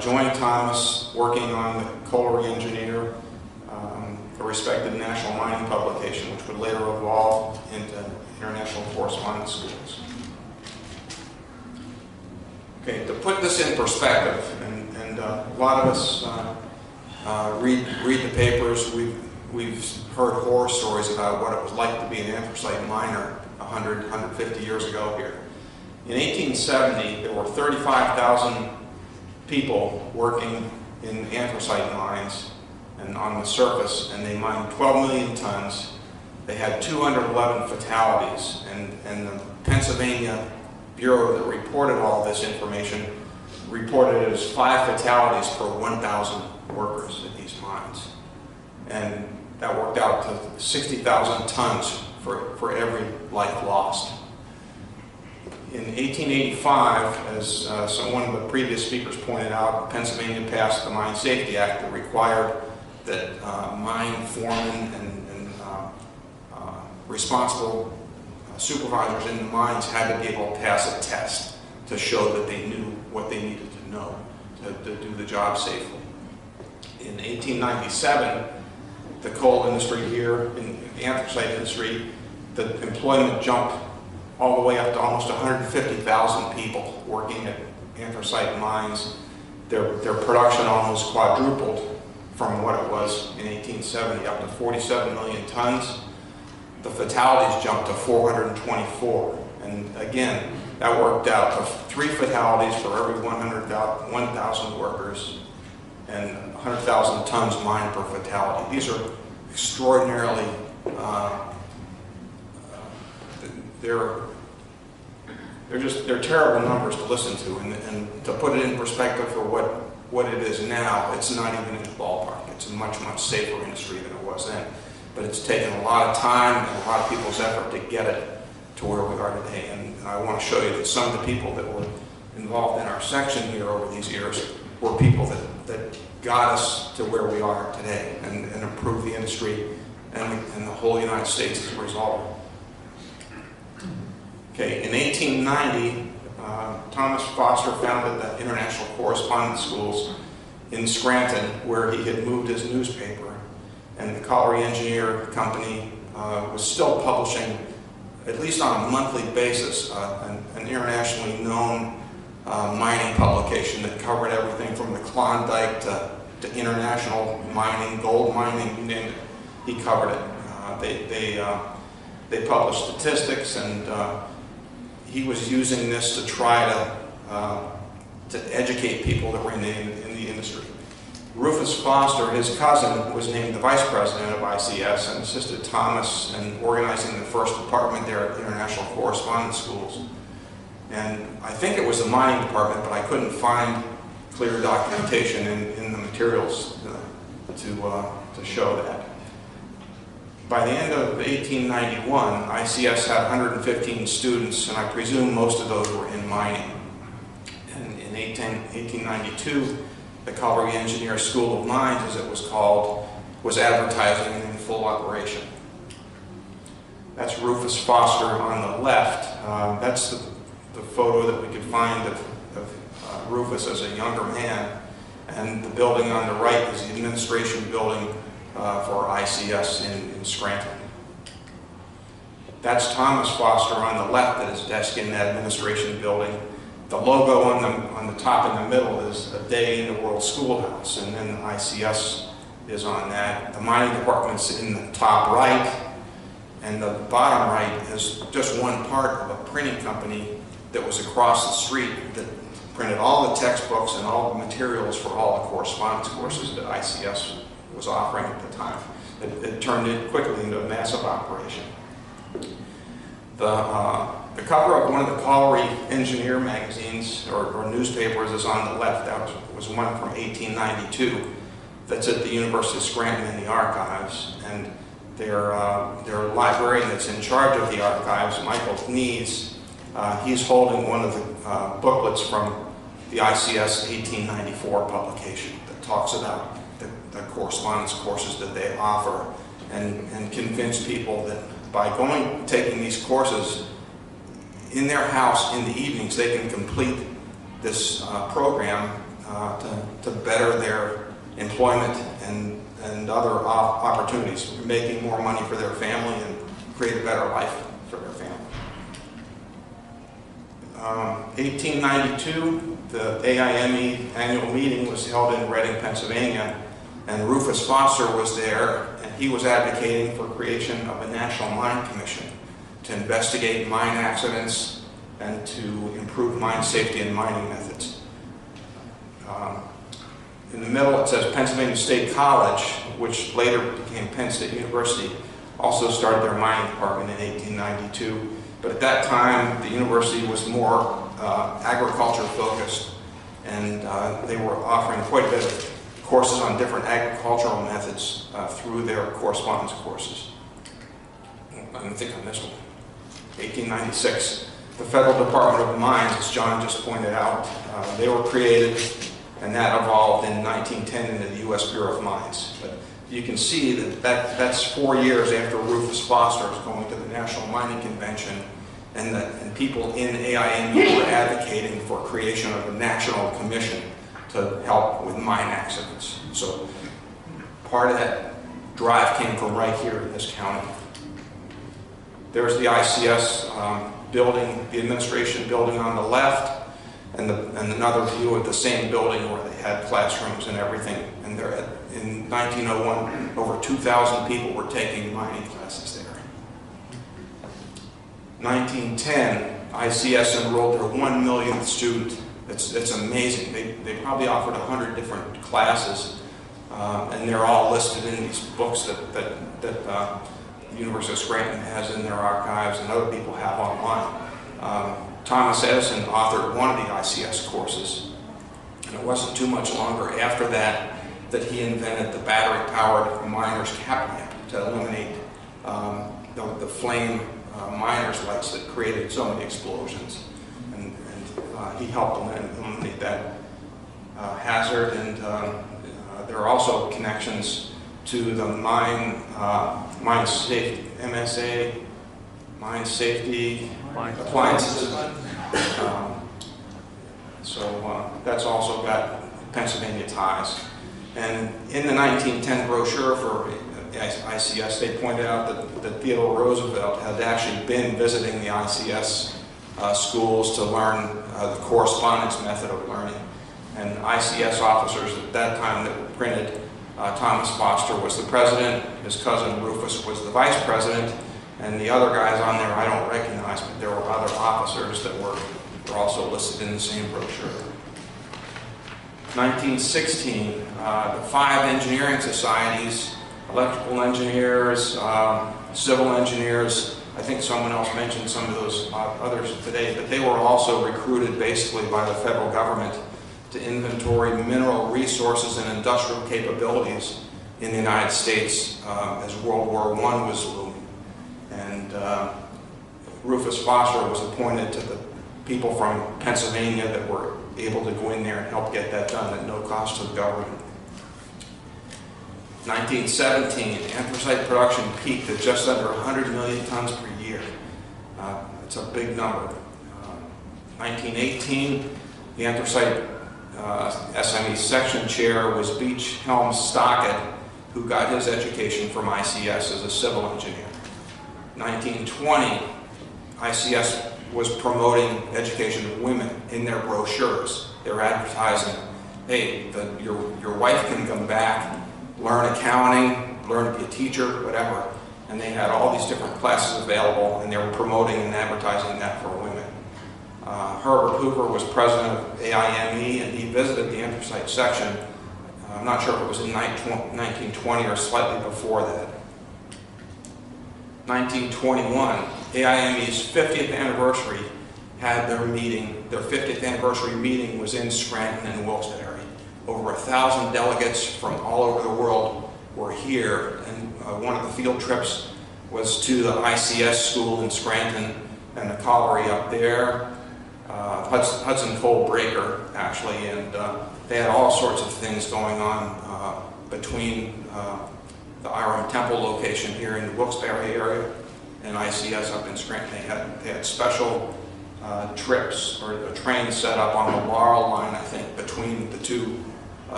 joined Thomas working on the Colliery Engineer, a respected national mining publication, which would later evolve into International Correspondence Schools. Okay, to put this in perspective, and a lot of us read the papers, we've heard horror stories about what it was like to be an anthracite miner 100, 150 years ago here. In 1870, there were 35,000 people working in anthracite mines and on the surface, and they mined 12 million tons. They had 211 fatalities, and the Pennsylvania Bureau that reported all this information reported it as 5 fatalities per 1,000 workers at these mines. And that worked out to 60,000 tons for every life lost. In 1885, as one of the previous speakers pointed out, Pennsylvania passed the Mine Safety Act that required that mine foremen and responsible supervisors in the mines had to be able to pass a test to show that they knew what they needed to know to do the job safely. In 1897, the coal industry here, in the anthracite industry, the employment jumped all the way up to almost 150,000 people working at anthracite mines. Their production almost quadrupled from what it was in 1870, up to 47 million tons. The fatalities jumped to 424. And again, that worked out to 3 fatalities for every 1,000 workers and 100,000 tons mined per fatality. These are extraordinarily, they're terrible numbers to listen to, and to put it in perspective for what it is now, it's not even in the ballpark. It's a much, much safer industry than it was then. But it's taken a lot of time and a lot of people's effort to get it to where we are today. And I want to show you that some of the people that were involved in our section here over these years were people that got us to where we are today and improved the industry and the whole United States as a result. Okay, in 1890, Thomas Foster founded the International Correspondence Schools in Scranton, where he had moved his newspaper. And the Colliery Engineer Company was still publishing, at least on a monthly basis, an internationally known mining publication that covered everything from the Klondike to international mining, gold mining, you name it. He covered it. They published statistics, and he was using this to try to educate people that were in the industry. Rufus Foster, his cousin, was named the vice president of ICS and assisted Thomas in organizing the first department there at the International Correspondence Schools. And I think it was the mining department, but I couldn't find clear documentation in the materials to show that. By the end of 1891, ICS had 115 students, and I presume most of those were in mining. And in 1892, the Colliery Engineer School of Mines, as it was called, was advertising and in full operation. That's Rufus Foster on the left. That's the photo that we could find of Rufus as a younger man. And the building on the right is the administration building for ICS in Scranton. That's Thomas Foster on the left at his desk in that administration building. The logo on the top in the middle is a day in the World Schoolhouse, and then ICS is on that. The mining department's in the top right, and the bottom right is just one part of a printing company that was across the street that printed all the textbooks and all the materials for all the correspondence courses that ICS was offering at the time. It turned it quickly into a massive operation. The cover of one of the Colliery Engineer magazines or newspapers is on the left. That was one from 1892 that's at the University of Scranton in the archives. And their librarian that's in charge of the archives, Michael Knees, he's holding one of the booklets from the ICS 1894 publication that talks about the correspondence courses that they offer, and convince people that by taking these courses in their house in the evenings, they can complete this program to better their employment and other opportunities, making more money for their family and create a better life for their family. 1892, the AIME annual meeting was held in Reading, Pennsylvania, and Rufus Foster was there, and he was advocating for creation of a National Mine Commission to investigate mine accidents and to improve mine safety and mining methods. In the middle it says Pennsylvania State College, which later became Penn State University, also started their mining department in 1892. But at that time, the university was more agriculture focused, and they were offering quite a bit of courses on different agricultural methods through their correspondence courses. I think I missed one. 1896, the Federal Department of Mines, as John just pointed out, they were created, and that evolved in 1910 into the U.S. Bureau of Mines. But you can see that's 4 years after Rufus Foster is going to the National Mining Convention, and people in AIME were advocating for creation of a national commission to help with mine accidents. So part of that drive came from right here in this county. There's the ICS building, the administration building on the left, and another view of the same building where they had classrooms and everything. And in 1901, over 2,000 people were taking mining classes there. 1910, ICS enrolled their 1 millionth student. It's amazing. They probably offered 100 different classes, and they're all listed in these books that the University of Scranton has in their archives and other people have online. Thomas Edison authored one of the ICS courses, and it wasn't too much longer after that he invented the battery-powered miner's cap lamp to eliminate the flame miner's lights that created so many explosions. And he helped eliminate that hazard, and there are also connections to the mine safety, MSA, mine safety appliances. So that's also got Pennsylvania ties. And in the 1910 brochure for ICS, they pointed out that Theodore Roosevelt had actually been visiting the ICS schools to learn the correspondence method of learning. And ICS officers at that time that were printed, Thomas Foster was the president, his cousin Rufus was the vice president, and the other guys on there I don't recognize, but there were other officers that were also listed in the same brochure. 1916, the 5 engineering societies, electrical engineers, civil engineers, I think someone else mentioned some of those others today, but they were also recruited basically by the federal government to inventory mineral resources and industrial capabilities in the United States as World War I was looming. And Rufus Foster was appointed to the people from Pennsylvania that were able to go in there and help get that done at no cost to the government. 1917, anthracite production peaked at just under 100 million tons per year. It's a big number. 1918, the anthracite SME section chair was Beach Helms Stockett, who got his education from ICS as a civil engineer. 1920, ICS was promoting education of women in their brochures. They were advertising, hey, your wife can come back, learn accounting, learn to be a teacher, whatever. And they had all these different classes available, and they were promoting and advertising that for women. Herbert Hoover was president of AIME, and he visited the anthracite section. I'm not sure if it was in 1920 or slightly before that. 1921, AIME's 50th anniversary had their meeting. Their 50th anniversary meeting was in Scranton and Wilkes-Barre. Over 1,000 delegates from all over the world were here, and one of the field trips was to the ICS school in Scranton and the colliery up there, Hudson Coal Breaker, actually, and they had all sorts of things going on between the Iram Temple location here in the Wilkes-Barre area and ICS up in Scranton. They had special trips or a train set up on the Laurel line, I think, between the two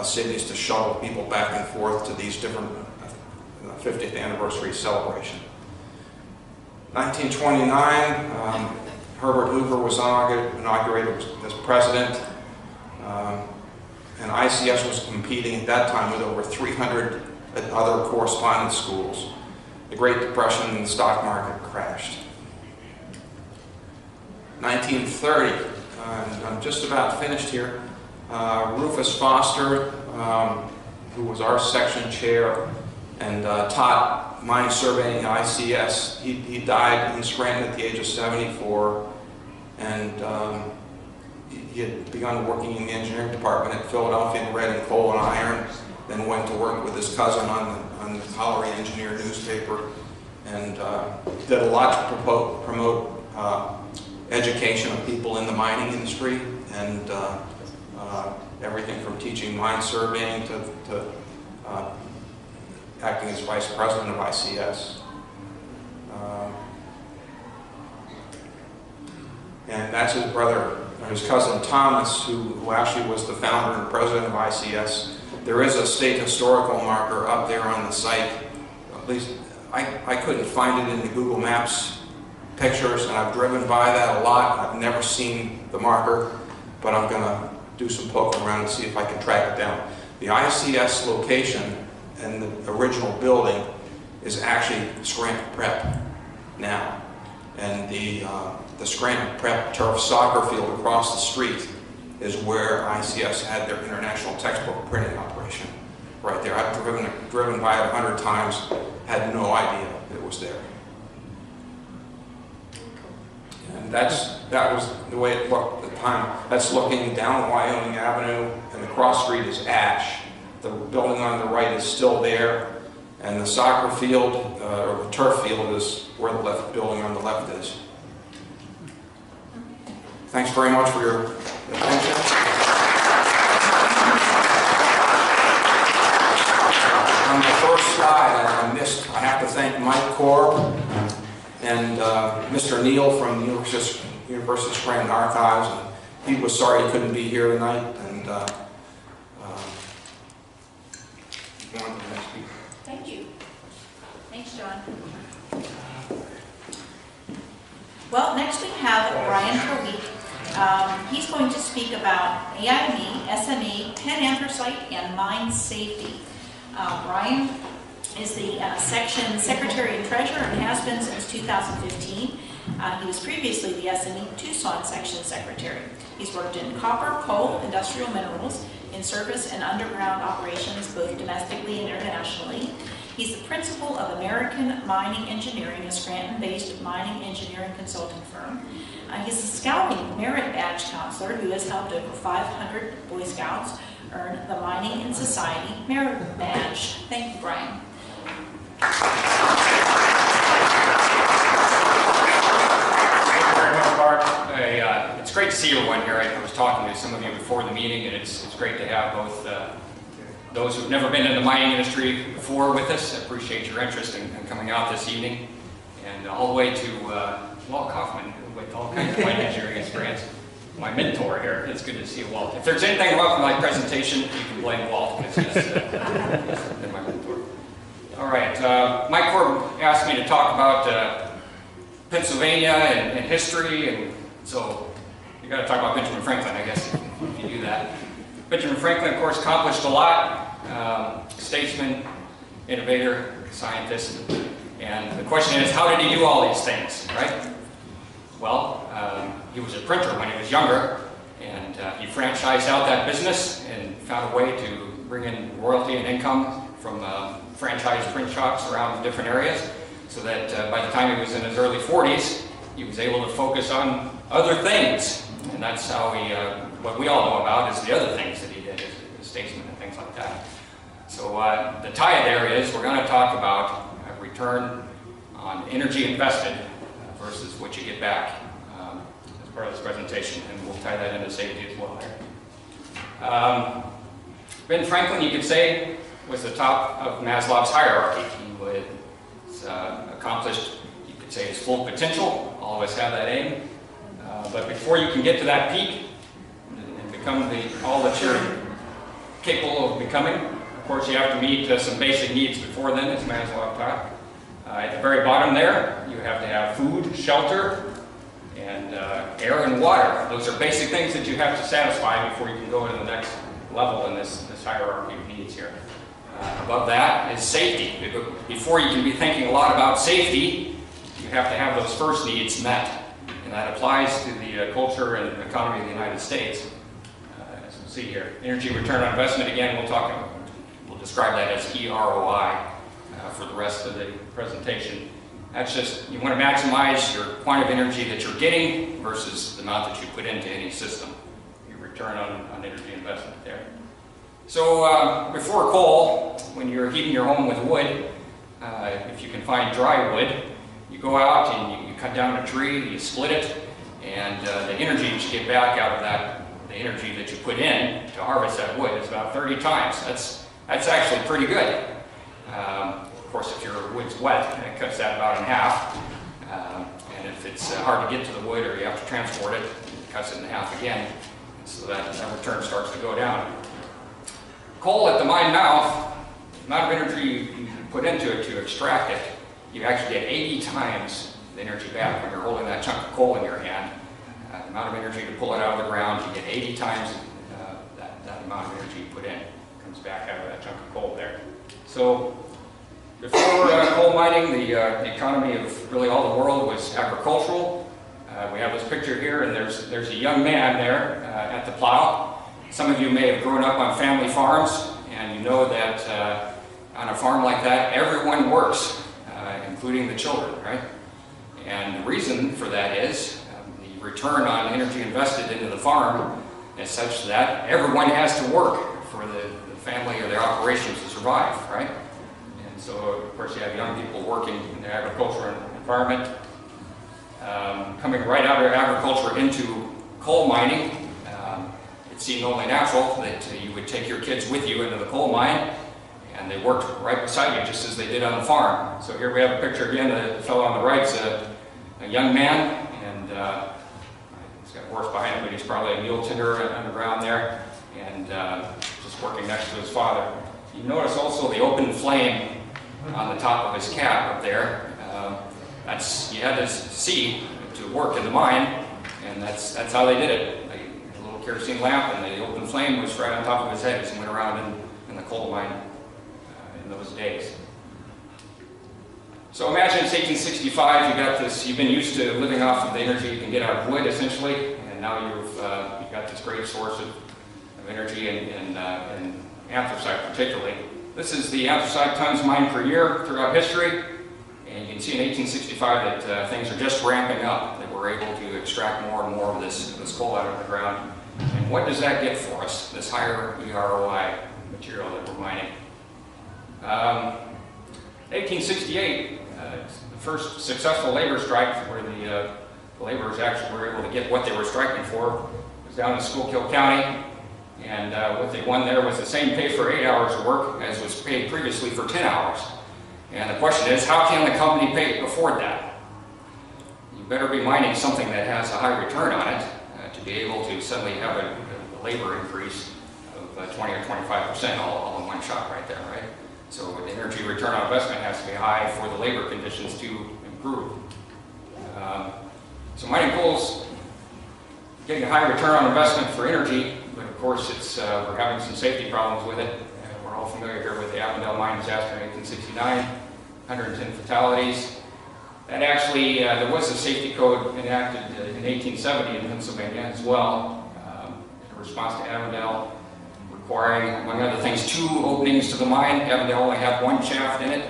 cities to shuttle people back and forth to these different 50th anniversary celebration. 1929, Herbert Hoover was inaugurated as president, and ICS was competing at that time with over 300 other correspondence schools. The Great Depression and the stock market crashed. 1930, and I'm just about finished here. Rufus Foster, who was our section chair and taught mine surveying at ICS, he died in Scranton at the age of 74, and he had begun working in the engineering department at Philadelphia in Red and Coal and Iron, then went to work with his cousin on the Colliery Engineer newspaper, and did a lot to promote education of people in the mining industry, and everything from teaching mine surveying to acting as vice president of ICS. And that's his brother, or his cousin Thomas, who actually was the founder and president of ICS. There is a state historical marker up there on the site. At least I couldn't find it in the Google Maps pictures, and I've driven by that a lot. I've never seen the marker, but I'm going to do some poking around and see if I can track it down. The ICS location and the original building is actually Scranton Prep now. And the Scranton Prep turf soccer field across the street is where ICS had their international textbook printing operation. Right there. I've driven by it 100 times, had no idea it was there. And that was the way it looked at the time. That's looking down Wyoming Avenue, and the cross street is ash. The building on the right is still there, and the soccer field, or the turf field, is where the building on the left is. Thanks very much for your attention. On the first slide, I have to thank Mike Korb and Mr. Neal from the University of Scranton Archives. And he was sorry he couldn't be here tonight. And Thank you. Thanks, John. Well, next we have Brian Terweek. He's going to speak about AIME, SME, Penn-Anthracite, and mine safety. Brian is the section secretary and treasurer and has been since 2015. He was previously the SME Tucson section secretary. He's worked in copper, coal, industrial minerals, in surface and underground operations, both domestically and internationally. He's the principal of American Mining Engineering, a Scranton-based mining engineering consulting firm. He's a Scouting Merit Badge counselor who has helped over 500 Boy Scouts earn the Mining in Society Merit Badge. Thank you, Brian. Thank you very much, Barb. It's great to see everyone here. I was talking to some of you before the meeting, and it's great to have both those who've never been in the mining industry before with us. I appreciate your interest in coming out this evening, and all the way to Walt Kaufman with all kinds of mining engineering experience. My mentor here. It's good to see you, Walt. If there's anything wrong with my presentation, you can blame Walt, because he's been my mentor. All right, Mike Korb asked me to talk about Pennsylvania and history, and so you got to talk about Benjamin Franklin, I guess, if you do that. Benjamin Franklin, of course, accomplished a lot. Statesman, innovator, scientist, and the question is, how did he do all these things, right? Well, he was a printer when he was younger, and he franchised out that business and found a way to bring in royalty and income from franchise print shops around different areas, so that by the time he was in his early 40s, he was able to focus on other things. And that's how he, what we all know about is the other things that he did as a statesman and things like that. So the tie there is we're going to talk about return on energy invested versus what you get back as part of this presentation, and we'll tie that into safety as well there. Ben Franklin, you could say, was the top of Maslow's hierarchy. He was accomplished, you could say, his full potential. All of us have that aim. But before you can get to that peak and become all that you're capable of becoming, of course, you have to meet some basic needs before then, as Maslow taught. At the very bottom there, you have to have food, shelter, and air and water. Those are basic things that you have to satisfy before you can go to the next level in this hierarchy of needs here. Above that is safety. Before you can be thinking a lot about safety, you have to have those first needs met. And that applies to the culture and economy of the United States. As we'll see here. Energy return on investment, again, we'll describe that as EROI for the rest of the presentation. That's just, you want to maximize your quantity of energy that you're getting versus the amount that you put into any system. Your return on energy investment there. So before coal, when you're heating your home with wood, if you can find dry wood, you go out and you cut down a tree, you split it, and the energy that you get back out of that, the energy that you put in to harvest that wood is about 30 times. That's actually pretty good. Of course, if your wood's wet, it cuts that about in half. And if it's hard to get to the wood or you have to transport it, it cuts it in half again. So that return starts to go down. Coal at the mine mouth, the amount of energy you put into it to extract it, you actually get 80 times the energy back when you're holding that chunk of coal in your hand. The amount of energy to pull it out of the ground, you get 80 times that amount of energy you put in. It comes back out of that chunk of coal there. So before coal mining, the economy of really all the world was agricultural. We have this picture here, and there's a young man there at the plow. Some of you may have grown up on family farms, and you know that on a farm like that, everyone works, including the children, right? And the reason for that is the return on energy invested into the farm is such that everyone has to work for the family or their operations to survive, right? And so, of course, you have young people working in the agricultural environment. Coming right out of agriculture into coal mining, it seemed only natural that you would take your kids with you into the coal mine, and they worked right beside you just as they did on the farm. So here we have a picture again. The fellow on the right is a young man, and he's got a horse behind him, but he's probably a mule tender underground there, and just working next to his father. You notice also the open flame on the top of his cap up there. You had to see to work in the mine, and that's how they did it. A little kerosene lamp, and the open flame was right on top of his head as he went around in the coal mine in those days. So imagine it's 1865. You've been used to living off of the energy you can get out of wood, essentially, and now you've got this great source of energy in anthracite, particularly. This is the anthracite tons mined per year throughout history. And you can see in 1865 that things are just ramping up, that we're able to extract more and more of this coal out of the ground. And what does that get for us, this higher EROI material that we're mining? 1868, the first successful labor strike where the laborers actually were able to get what they were striking for was down in Schuylkill County. And what they won there was the same pay for 8 hours of work as was paid previously for 10 hours. And the question is, how can the company afford that? You better be mining something that has a high return on it to be able to suddenly have a labor increase of 20 or 25% all in one shot right there, right? So the energy return on investment has to be high for the labor conditions to improve. So mining coal's getting a high return on investment for energy, but of course we're having some safety problems with it. We're all familiar here with the Avondale mine disaster in 1869, 110 fatalities. And actually, there was a safety code enacted in 1870 in Pennsylvania as well, in response to Avondale, requiring, among other things, 2 openings to the mine. Avondale only had 1 shaft in it,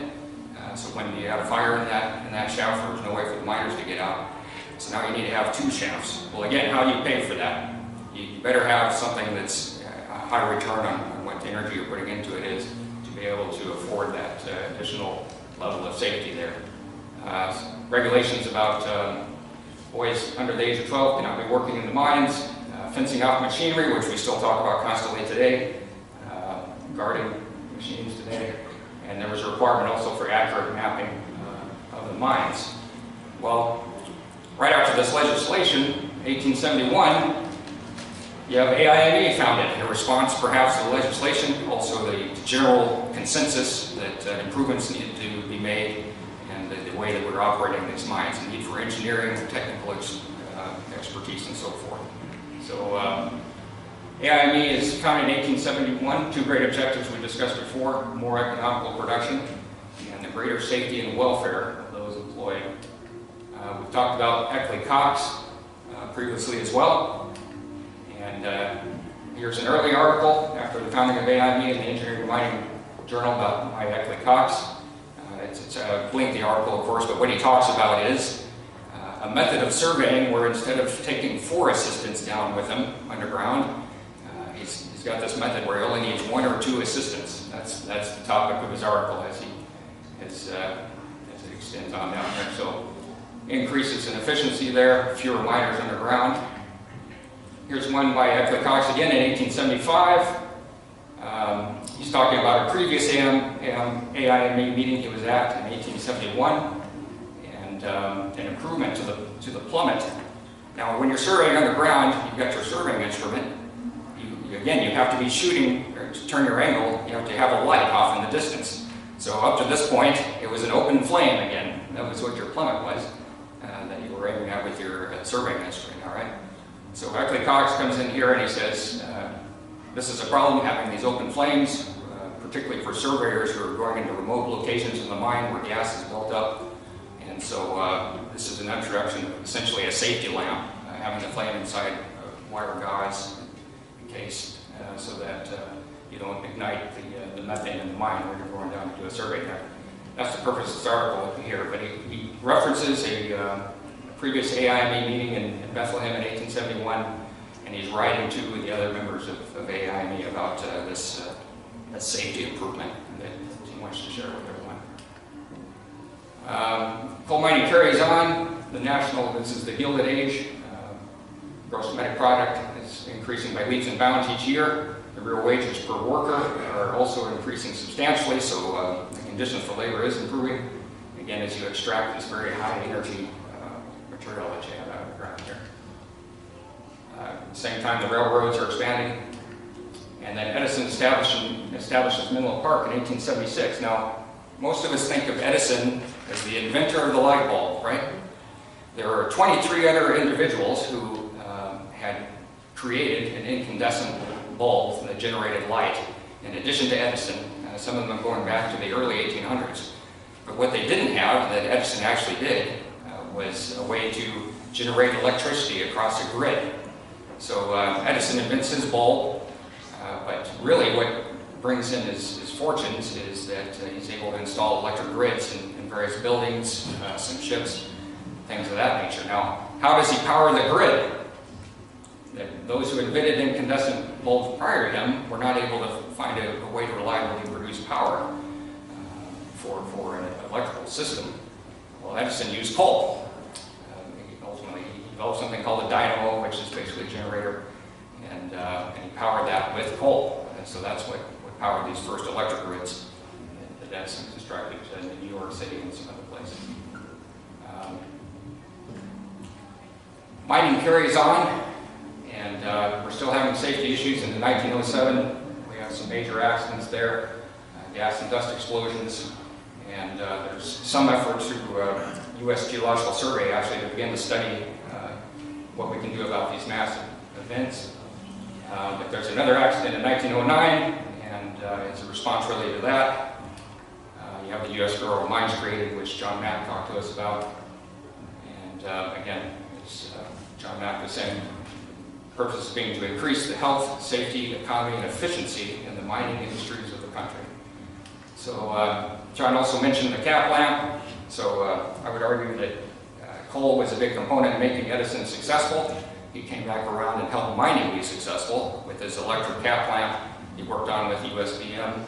so when you had a fire in that shaft, there was no way for the miners to get out. So now you need to have 2 shafts. Well, again, how do you pay for that? You better have something that's a high return on what the energy you're putting into it is to be able to afford that additional level of safety there. Regulations about boys under the age of 12 cannot be working in the mines, fencing off machinery, which we still talk about constantly today, guarding machines today, and there was a requirement also for accurate mapping of the mines. Well, right after this legislation, 1871, you have AIME founded in response perhaps to the legislation, also the general consensus that improvements needed to be made and the way that we're operating these mines, the need for engineering, technical expertise, and so forth. So AIME is founded in 1871, two great objectives we discussed before: more economical production and the greater safety and welfare of those employed. We've talked about Eckley Cox previously as well, and here's an early article after the founding of AIME in the Engineering and Mining Journal by Eckley Cox. It's a lengthy article, of course, but what he talks about is a method of surveying where instead of taking 4 assistants down with him underground, he's got this method where he only needs 1 or 2 assistants. That's the topic of his article as it extends on down there. So increases in efficiency there, fewer miners underground. Here's one by Eckley Cox again in 1875. He's talking about a previous AIME meeting he was at in 1871, and an improvement to the plummet. Now, when you're surveying underground, you've got your surveying instrument. Again, you have to be shooting, or to turn your angle, you have to have a light off in the distance. So up to this point, it was an open flame again. That was what your plummet was, that you were aiming at with your surveying instrument, all right? So Eckley Cox comes in here and he says, this is a problem, having these open flames, particularly for surveyors who are going into remote locations in the mine where gas is built up. And so this is an introduction of essentially a safety lamp, having the flame inside wire gauze encased so that you don't ignite the methane in the mine when you're going down to do a survey there. That's the purpose of this article here, but he references a previous AIME meeting in Bethlehem in 1871, and he's writing to the other members of AIME about this safety improvement that he wants to share with everyone. Coal mining carries on. This is the Gilded Age. Gross domestic product is increasing by leaps and bounds each year. The real wages per worker are also increasing substantially, so the conditions for labor is improving. Again, as you extract this very high energy material that you have out of the ground here. At the same time, the railroads are expanding. And then Edison establishes Menlo Park in 1876. Now, most of us think of Edison as the inventor of the light bulb, right? There are 23 other individuals who had created an incandescent bulb that generated light, in addition to Edison, some of them going back to the early 1800s. But what they didn't have, that Edison actually did, was a way to generate electricity across a grid. So Edison invents his bulb, but really what brings in his fortunes is that he's able to install electric grids in various buildings, some ships, things of that nature. Now, how does he power the grid? Those who invented incandescent bulbs prior to him were not able to find a way to reliably produce power for an electrical system. Well, Edison used coal. Ultimately, he developed something called a dynamo, which is basically a generator, and he powered that with coal. And so that's what powered these first electric grids that Edison constructed in New York City and some other places. Mining carries on, and we're still having safety issues. In 1907, we have some major accidents there, gas and dust explosions, and there's some efforts through U.S. Geological Survey actually to begin to study what we can do about these massive events. But there's another accident in 1909, and it's a response really to that. You have the U.S. Bureau of Mines created, which John Mack talked to us about. And again, as John Mack was saying, the purpose being to increase the health, safety, economy, and efficiency in the mining industries of the country. So John also mentioned the cap lamp. So I would argue that coal was a big component in making Edison successful. He came back around and helped mining be successful with his electric cap lamp he worked on with USBM,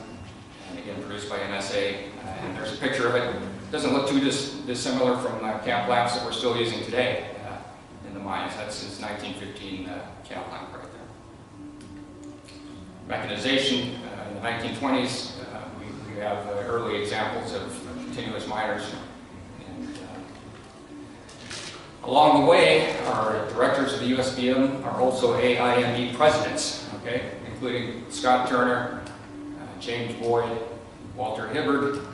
and again produced by NSA, And there's a picture of it. Doesn't look too dissimilar from camp lamps that we're still using today in the mines. That's his 1915 camp lamp right there. Mechanization in the 1920s, we have early examples of continuous miners. And along the way, our directors of the USBM are also AIME presidents, okay, including Scott Turner, James Boyd, Walter Hibbard,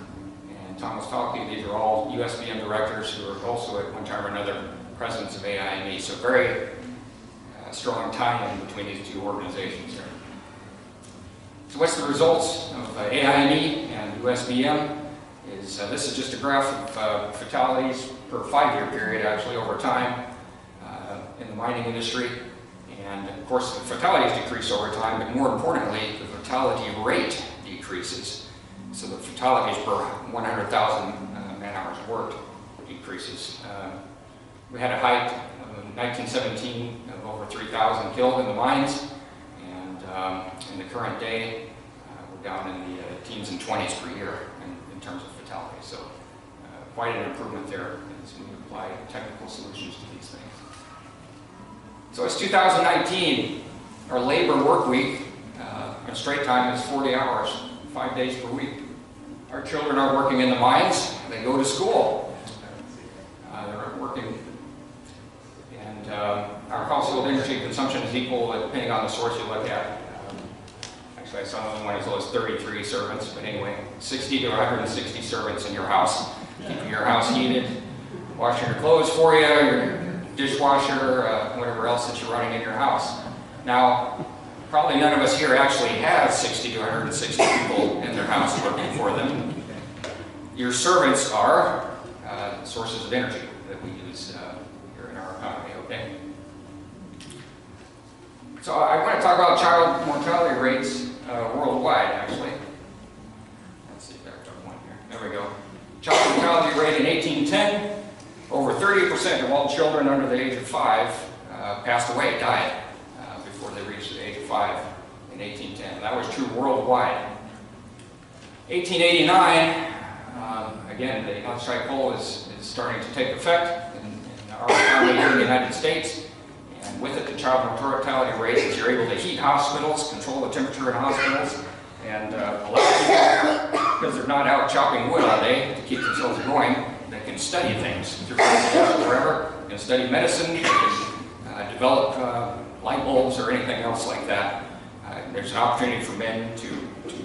and Thomas Talke. These are all USBM directors who are also at one time or another presidents of AIME. So very strong tie-in between these two organizations here. So what's the results of AIME and USBM? This is just a graph of fatalities per 5-year period, actually, over time in the mining industry. And of course, the fatalities decrease over time, but more importantly, the fatality rate decreases. So the fatalities per 100,000 man-hours worked decreases. We had a height in 1917 of over 3,000 killed in the mines, and in the current day, we're down in the teens and 20s per year in terms of fatalities. So quite an improvement there as we apply technical solutions to these things. So it's 2019. Our labor work week, our straight time is 40 hours, 5 days per week. Our children are working in the mines. They go to school. They're working, and our household energy consumption is equal, depending on the source you look at. Actually, I saw one as low as 33 servants, but anyway, 60 to 160 servants in your house, keeping your house heated, washing your clothes for you, your dishwasher, whatever else that you're running in your house. Now, probably none of us here actually have 60 to 160 people in their house working for them. Your servants are sources of energy that we use here in our economy, okay? So I want to talk about child mortality rates worldwide, actually. Let's see if I took one here. There we go. Child mortality rate in 1810, over 30% of all children under the age of 5 passed away, died, before they reached the age of 5 in 1810. And that was true worldwide. 1889, again, the anthracite coal is starting to take effect in our economy here in the United States. And with it, the child mortality rate is you're able to heat hospitals, control the temperature in hospitals, and a lot of people, because they're not out chopping wood all day to keep themselves going, they can study things through wherever. They can study medicine, they can develop light bulbs or anything else like that. There's an opportunity for men to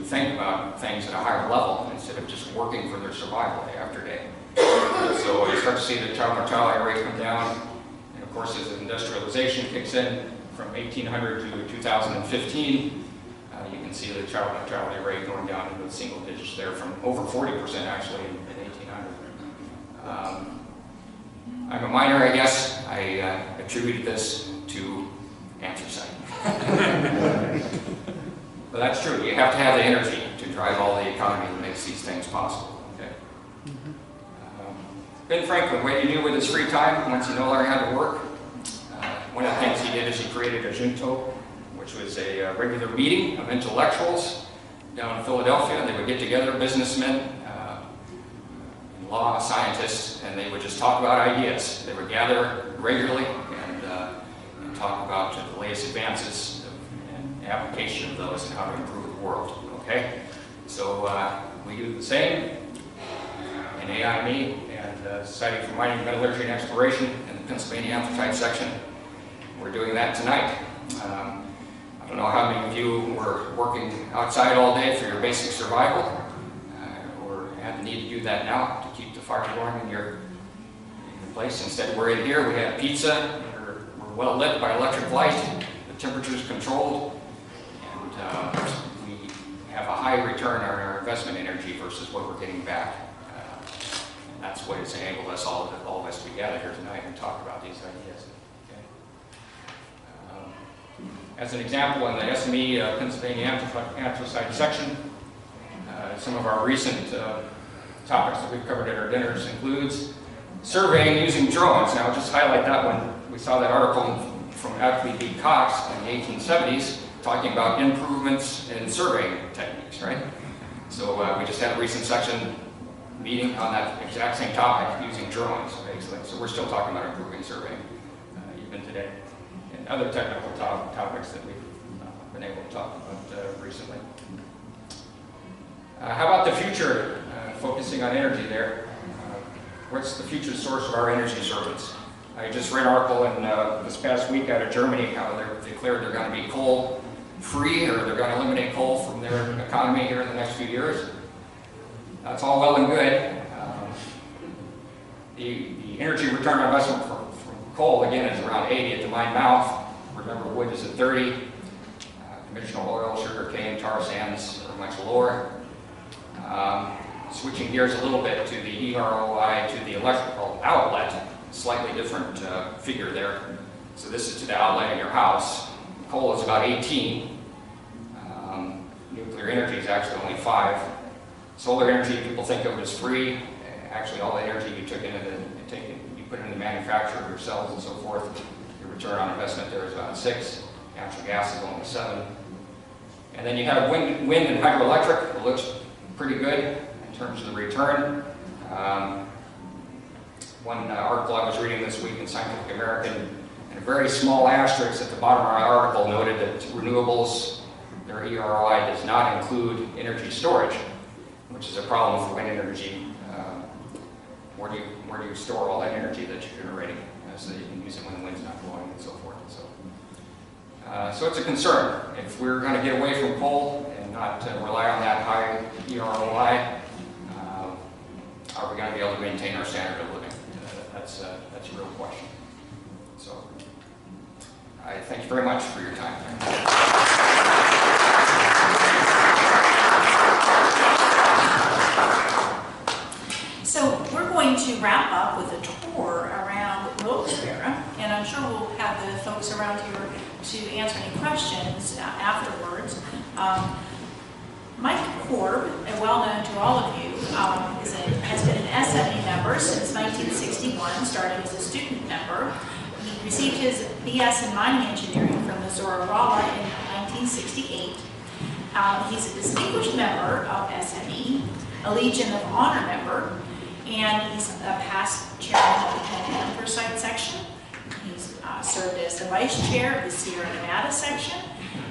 think about things at a higher level instead of just working for their survival day after day. So you start to see the child mortality rate come down. And of course, as industrialization kicks in from 1800 to 2015, you can see the child mortality rate going down into the single digits there from over 40% actually in 1800. I'm a miner, I guess. I attributed this to anthracite. But that's true. You have to have the energy to drive all the economy that makes these things possible. Okay? Ben Franklin, what he knew with his free time, once he no longer had to work, one of the things he did is he created a junto, which was a regular meeting of intellectuals down in Philadelphia. They would get together, businessmen, law scientists, and they would just talk about ideas. They would gather regularly and talk about the latest advances and application of those and how to improve the world. Okay, so we do the same in AIME and Society for Mining, Metallurgy and Exploration in the Pennsylvania-Anthracite Section. We're doing that tonight. I don't know how many of you were working outside all day for your basic survival, or have the need to do that now to keep the fire going in your place. Instead, we're in here, we have pizza, we're well lit by electric light, the temperature is controlled, and we have a high return on our investment energy versus what we're getting back. And that's what has enabled us, all of us to gather here tonight and talk about these ideas. As an example, in the SME Pennsylvania-Anthracite Section, some of our recent topics that we've covered at our dinners includes surveying using drones. Now, I'll just highlight that one. We saw that article from Ackley v. Cox in the 1870s talking about improvements in surveying techniques, right? So we just had a recent section meeting on that exact same topic using drones, basically. So we're still talking about improving surveying even today, and other technical topics that we've been able to talk about recently. How about the future? Focusing on energy there. What's the future source of our energy service? I just read an article in this past week out of Germany how they've declared they're going to be coal free, or they're going to eliminate coal from their economy here in the next few years. That's all well and good. The energy return on investment from coal, again, is around 80 at the mine mouth. Remember, wood is at 30. Conventional oil, sugar cane, tar sands are much lower. Switching gears a little bit to the EROI to the electrical outlet, slightly different figure there. So this is to the outlet in your house. Coal is about 18. Nuclear energy is actually only 5. Solar energy, people think of it as free. Actually, all the energy you took into you put into the manufacture of your cells and so forth, your return on investment there is about 6. Natural gas is only 7. And then you have wind and hydroelectric. It looks pretty good in terms of the return. One article I was reading this week in Scientific American, and a very small asterisk at the bottom of our article noted that renewables, their EROI does not include energy storage, which is a problem for wind energy. Where do you store all that energy that you're generating so that you can use it when the wind's not blowing and so forth? So it's a concern. If we're going to get away from coal and not rely on that high EROI, are we going to be able to maintain our standard of living? That's a real question. So I thank you very much for your time. So we're going to wrap up with a tour around Wilkes-Barre, and I'm sure we'll have the folks around here to answer any questions afterwards. Mike Korb, well known to all of you, has been an SME member since 1961, starting as a student member. He received his BS in mining engineering from Missouri Rolla in 1968. He's a distinguished member of SME, a Legion of Honor member, and he's a past chairman of the Penn-Anthracite Section. He's served as the vice chair of the Sierra Nevada Section.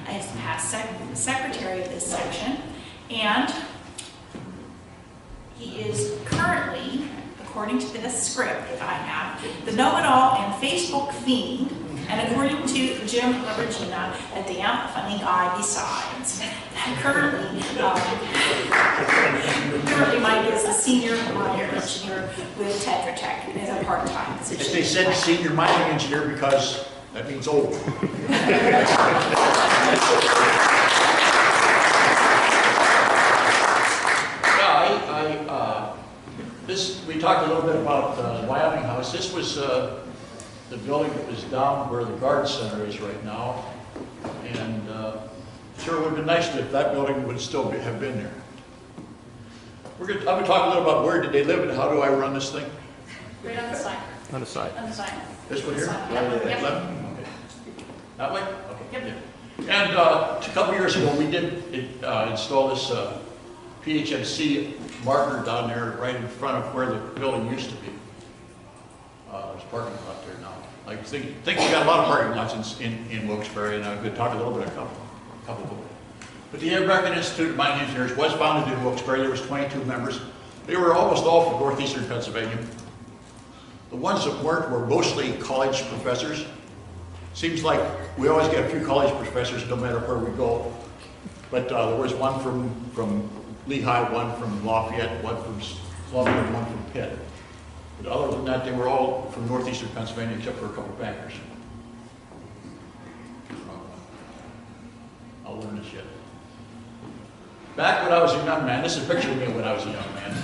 He's the past secretary of this section, and he is currently, according to this script that I have, the know-it-all and Facebook fiend, and according to Jim Regina, a damn funny guy besides. Currently Mike is a senior mining engineer with Tetra Tech as a part-time position. They said senior mining engineer because that means old. We talked a little bit about the Wyoming House. This was the building that was down where the Guard Center is right now, and sure would have been nice if that building would still have been there. I'm going to talk a little about where did they live and how do I run this thing. Right on the side. On the side. On the side. This one here? Yep. Left? Okay. That way? Okay. Yep. And a couple years ago, we did install this PHMC marker down there right in front of where the building used to be. There's a parking lot there now. I think we got a lot of parking lots in Wilkes-Barre, and I'm going to talk a little bit about a couple of them. But the American Institute of Mining Engineers was founded in Wilkes-Barre. There was 22 members. They were almost all from northeastern Pennsylvania. The ones that weren't were mostly college professors. Seems like we always get a few college professors no matter where we go. But there was one from Lehigh, one from Lafayette, one from Columbia, and one from Pitt. But other than that, they were all from northeastern Pennsylvania except for a couple of bankers. I'll learn this yet. Back when I was a young man, this is a picture of me when I was a young man.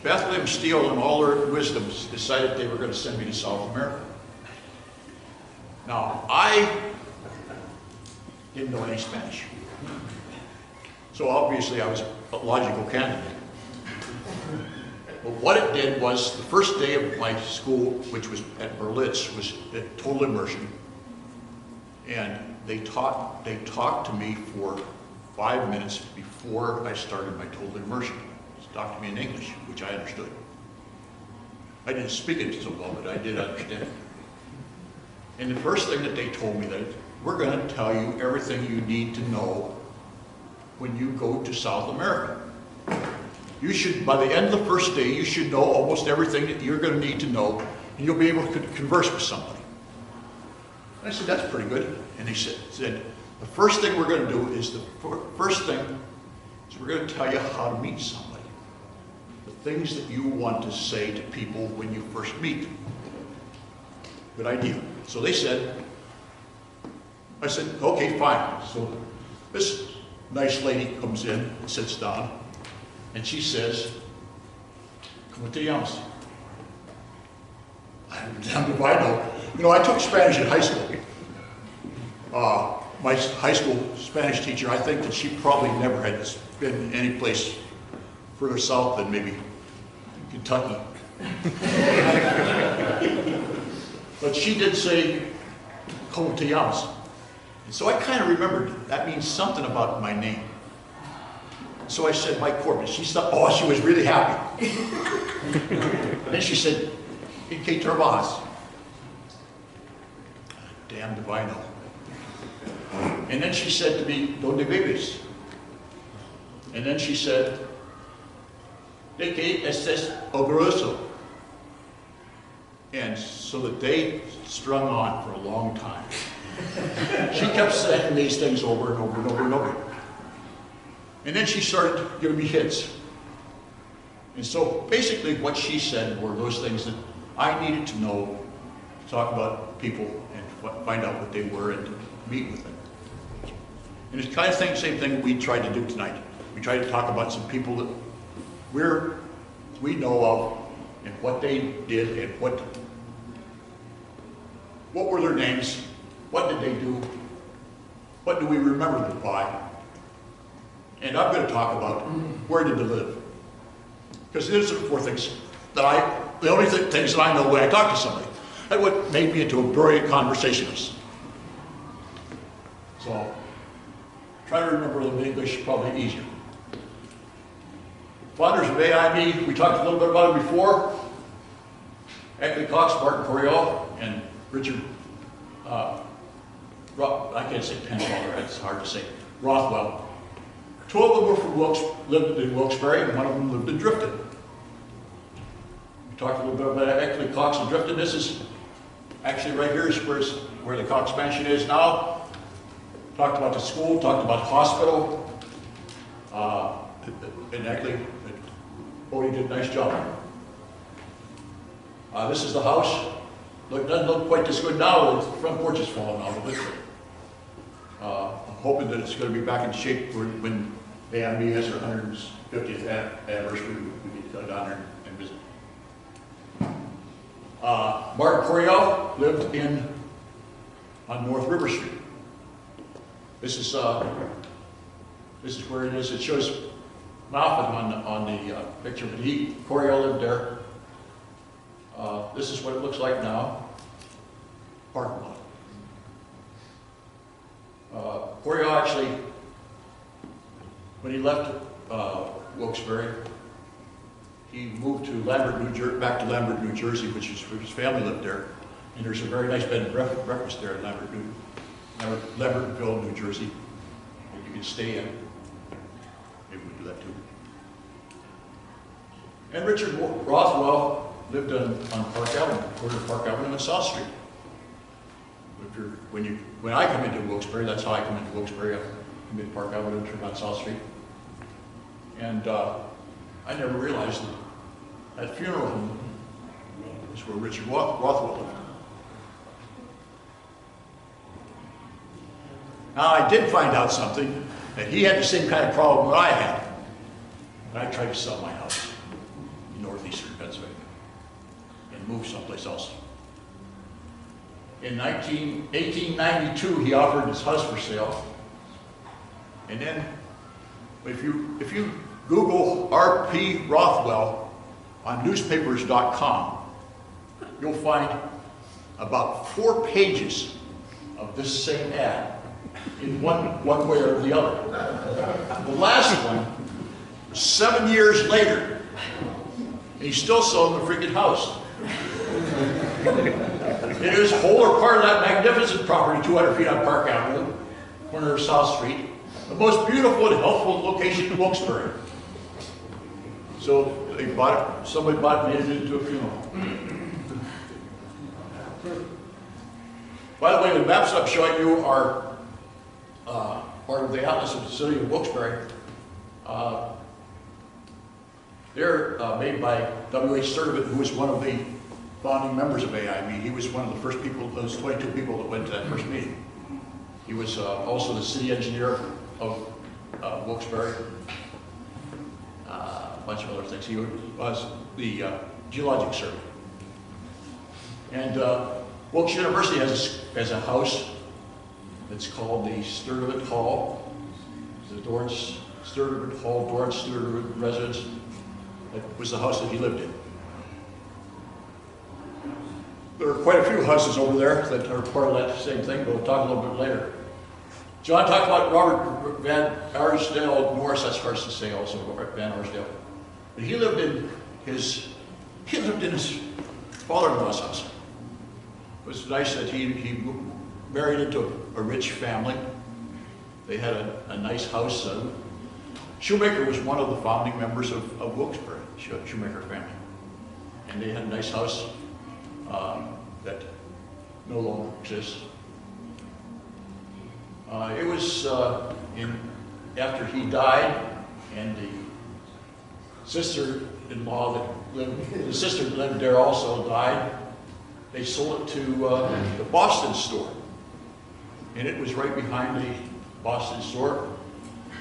Bethlehem Steel, in all their wisdoms, decided they were going to send me to South America. Now, I didn't know any Spanish. So obviously I was a logical candidate. But what it did was, the first day of my school, which was at Berlitz, was a total immersion. And they taught to me for 5 minutes before I started my total immersion. He talked to me in English, which I understood. I didn't speak it so well, but I did understand. And the first thing that they told me that we're going to tell you everything you need to know when you go to South America. You should, by the end of the first day, you should know almost everything that you're going to need to know, and you'll be able to converse with somebody. And I said, that's pretty good. And he said, the first thing we're going to do is we're going to tell you how to meet somebody. The things that you want to say to people when you first meet. Good idea. So I said, okay, fine. So this nice lady comes in and sits down, and she says, "¿Cómo te llamas?" I'm damned if I know. You know, I took Spanish in high school. My high school Spanish teacher, I think that she probably never had been any place further south than maybe Kentucky. But she did say, "¿Cómo te llamas?" And so I kind of remembered that means something about my name. So I said, "Mike Corbin." She thought, oh, she was really happy. And then she said, "¿En qué trabajas?" Damned if I know. And then she said to me, "¿Dónde vives?" And then she said, "¿De qué estás orgulloso?" And so the day strung on for a long time. She kept saying these things over and over and over and over. And then she started giving me hints. And so basically what she said were those things that I needed to know, to talk about people and find out what they were and to meet with them. And it's kind of the same thing we tried to do tonight. We tried to talk about some people that we know of and what they did and what were their names, what did they do, what do we remember them by, and I'm going to talk about where did they live. Because these are the four things that the only things that I know when I talk to somebody. That's what made me into a brilliant conversationalist. So, trying to remember them in English is probably easier. Founders of AIME, we talked a little bit about it before. Eckley Cox, Martin Coriol, and Richard, I can't say Penn-Anthracite, it's hard to say, Rothwell. 2 of them were from lived in Wilkes-Barre, and 1 of them lived in Drifton. We talked a little bit about Eckley Cox and Drifton. This is actually right here is where the Cox Mansion is now. Talked about the school, talked about the hospital. And Eckley, Bodie did a nice job. This is the house. Doesn't look quite this good now. The front porch is falling out of it. I'm hoping that it's going to be back in shape when AIME has their 150th anniversary. We need to go down there and visit. Martin Coriol lived on North River Street. This is where it is. It shows Moffat on the picture, but Coriol lived there. This is what it looks like now. Parking lot. Coriol actually, when he left Wilkes-Barre, he moved to back to Lambert, New Jersey, which is where his family lived there. And there's a very nice bed and breakfast there in Lambertville, New Jersey, that you can stay in. Maybe we'll do that too. And Richard Rothwell lived on Park Avenue, corner of Park Avenue and South Street. When I come into Wilkes-Barre, that's how I come into Wilkes-Barre. I come into Park Avenue and turn on South Street. And I never realized that funeral home is where Richard Rothwell lived. Now I did find out something, that he had the same kind of problem that I had when I tried to sell my house in northeastern Pennsylvania and move someplace else. In 1892, he offered his house for sale. And then, if you Google R.P. Rothwell on newspapers.com, you'll find about 4 pages of this same ad. in one way or the other. The last one, 7 years later, and he's still selling the freaking house. It is whole or part of that magnificent property, 200 feet on Park Avenue, corner of South Street, the most beautiful and healthful location in Wilkes-Barre. So they bought it, somebody bought it and made it into a funeral home. By the way, the maps I'm showing you are part of the atlas of the city of Wilkes-Barre. They're made by W.H. Sturdivant, who was one of the founding members of AIME. He was one of the first people, those 22 people that went to that first meeting. He was also the city engineer of Wilkes-Barre, a bunch of other things. He was the Geologic Survey. And Wilkes University has a house that's called the Sturdivant Hall, the Dorrance Sturdivant Hall, Dorrance Sturdivant Residence. That was the house that he lived in. There are quite a few houses over there that are part of that same thing, but we'll talk a little bit later. John talked about Robert Van Arsdale Norris. That's hard to say also, Robert Van Arsdale. But he lived in his father-in-law's house. It was nice that he married into a rich family. They had a nice house. Shoemaker was one of the founding members of Wilkes-Barre, Shoemaker family. And they had a nice house that no longer exists. It was after he died, and the sister-in-law that lived, the sister that lived there also died. They sold it to the Boston store, and it was right behind the Boston store,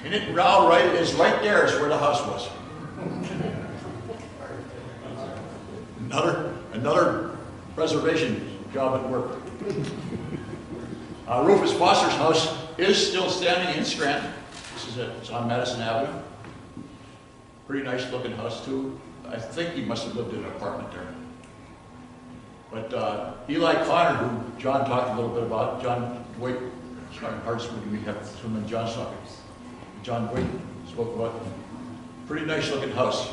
and it now is right there is where the house was. Another preservation job at work. Rufus Foster's house is still standing in Scranton. This is it. It's on Madison Avenue. Pretty nice looking house too. I think he must have lived in an apartment there. But Eli Connor, who John talked a little bit about, John Wake, sorry, we have him and John talking. John Wake spoke about pretty nice looking house.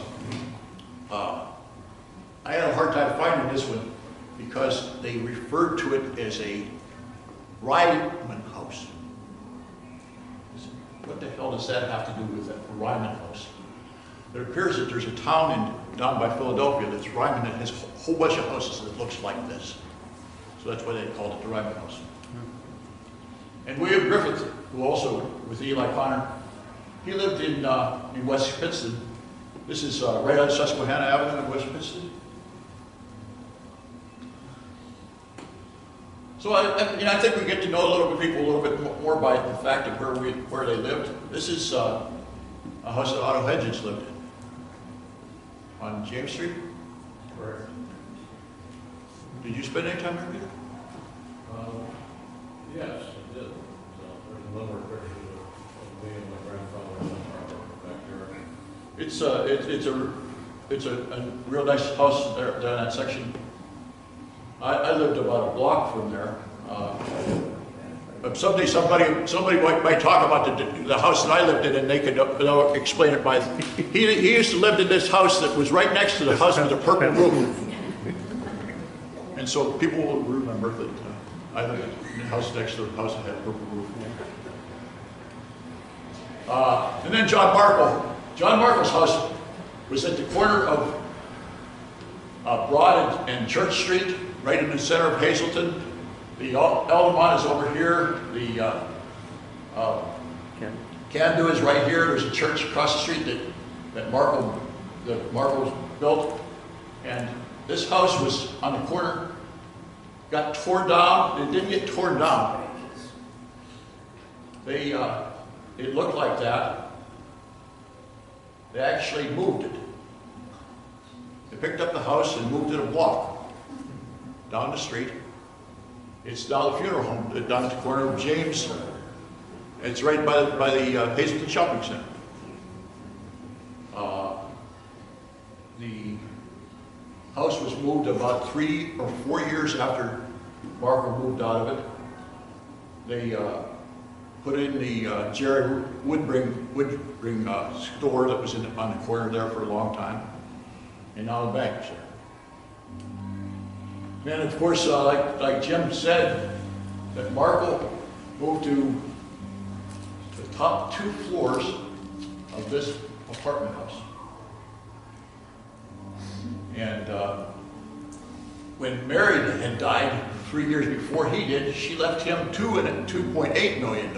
I had a hard time finding this one because they referred to it as a Ryman house. What the hell does that have to do with a Ryman house? It appears that there's a town down by Philadelphia that's Ryman that has a whole bunch of houses that looks like this. So that's why they called it the Ryman house. And William Griffith, who also, with Eli Connor, he lived in West Pittston. This is right on Susquehanna Avenue in West Pittston. So I think we get to know people a little bit more by the fact of where they lived. This is a house that Otto Hedges lived in on James Street. Correct. Did you spend any time there, Peter? Yes, I did. So there's a number of pictures of me and my grandfather back there. It's a real nice house there in that section. I lived about a block from there. But someday somebody might talk about the house that I lived in, and they could explain it by. He used to live in this house that was right next to the house with the purple roof, and so people will remember that I lived in the house next to the house that had a purple roof. And then John Markle. John Markle's house was at the corner of Broad and Church Street, right in the center of Hazleton. The Eldemont is over here. The Candu is right here. There's a church across the street that Markle built. And this house was on the corner, got torn down. It didn't get torn down. It looked like that. They actually moved it. They picked up the house and moved it a block down the street. It's now the funeral home down at the corner of James. It's right by the Hazleton Shopping Center. The house was moved about 3 or 4 years after Markle moved out of it. put in the Jerry Woodring store that was on the corner there for a long time, and now the bank is there. Then, of course, like Jim said, that Marco moved to the top 2 floors of this apartment house. And when Mary had died 3 years before he did, she left him $2.8 million.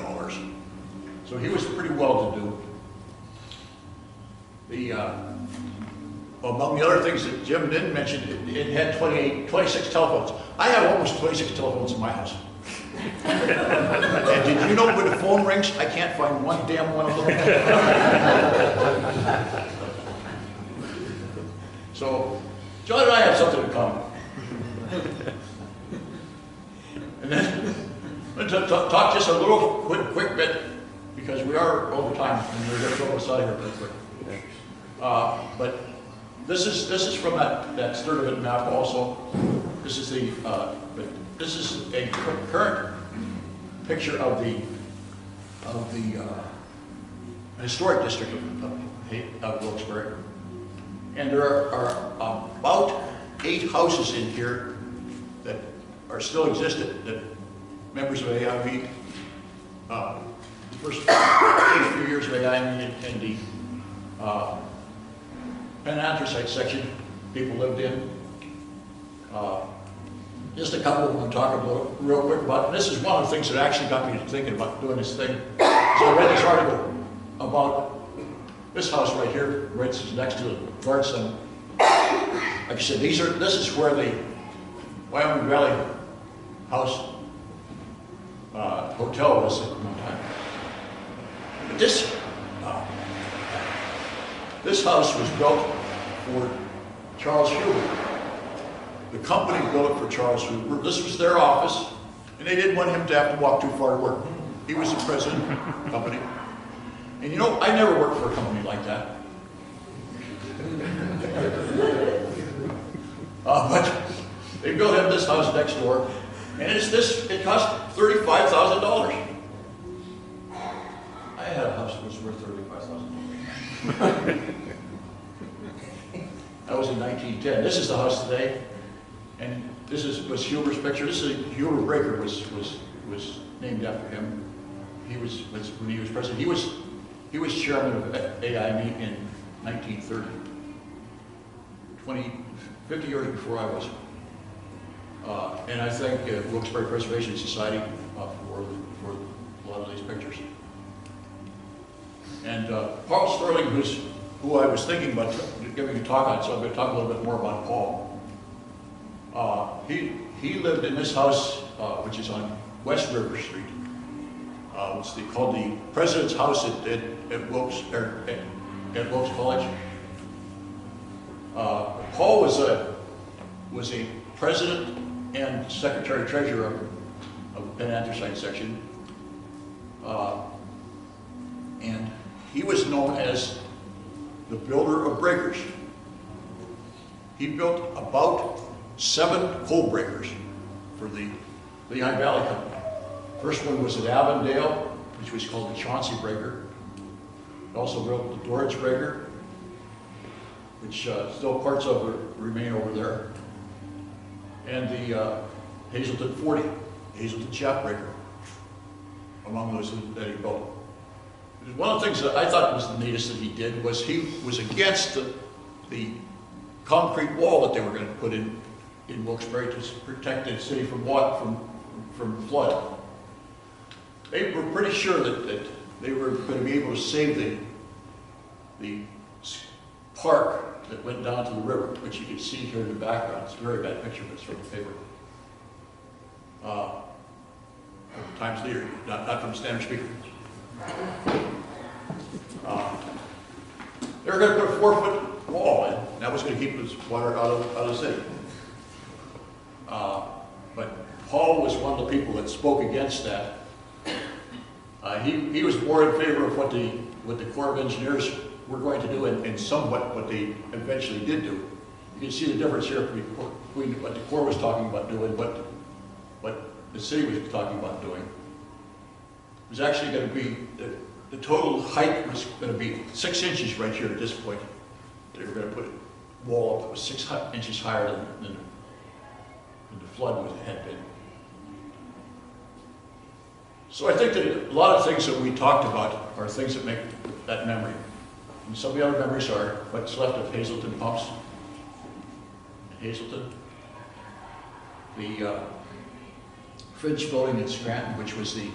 So he was pretty well-to-do. Among the other things that Jim didn't mention, it had 26 telephones. I have almost 26 telephones in my house. And did you know when the phone rings, I can't find one damn one of them? So, John and I have something in common. And then, to talk just a little quick bit, because we are over time, and we're going to go aside here real quick. But this is from that Sturtevant map also. This is a current picture of the historic district of Wilkes-Barre. And there are about 8 houses in here that are still existent, that members of AIME, the first few years of AIME and the Penn-Anthracite Section, people lived in. Just a couple of them to talk about real quick about, and this is one of the things that actually got me thinking about doing this thing. So I read this article about this house right here, right next to the Guard Center. Like I said, this is where the Wyoming Valley Hotel was at one time. But this house was built for Charles Huber. The company built it for Charles Huber. This was their office, and they didn't want him to have to walk too far to work. He was the president of the company. And you know, I never worked for a company like that. But they built him this house next door, and it cost $35,000. I had a house that was worth $35,000. That was in 1910. This is the house today, and this was Huber's picture. This is Huber Breaker was named after him. He was when he was president. He was chairman of AIME in 1930, 50 years before I was. And I thank Wilkes-Barre Preservation Society for a lot of these pictures. And Paul Sterling, who I was thinking about giving a talk on, so I'm going to talk a little bit more about Paul. He lived in this house, which is on West River Street. It's called the President's House at Wilkes College. Paul was a president and secretary treasurer of the Penn-Anthracite Section, and he was known as the builder of breakers. He built about 7 coal breakers for the Lehigh Valley Company. First one was at Avondale, which was called the Chauncey breaker. He also built the Dorridge breaker, which still parts of it remain over there, and the Hazelton 40, Hazelton shaft breaker, among those that he built. One of the things that I thought was the neatest that he did was he was against the concrete wall that they were going to put in Wilkes-Barre to protect the city from flood. They were pretty sure that they were going to be able to save the park that went down to the river, which you can see here in the background. It's a very bad picture, but it's from the paper. Times Leader, not from Standard Speaker. They were going to put a 4-foot wall in, and that was going to keep this water out of the city. But Paul was one of the people that spoke against that. He was more in favor of what the Corps of Engineers were going to do, and somewhat what they eventually did do. You can see the difference here between what the Corps was talking about doing, what the city was talking about doing. was actually going to be, the total height was going to be 6 inches right here at this point. They were going to put a wall up that was 6 inches higher than the flood had been. So I think that a lot of things that we talked about are things that make that memory. And some of the other memories are what's left of Hazelton Pumps in Hazelton. The Fridge building in Scranton, which was the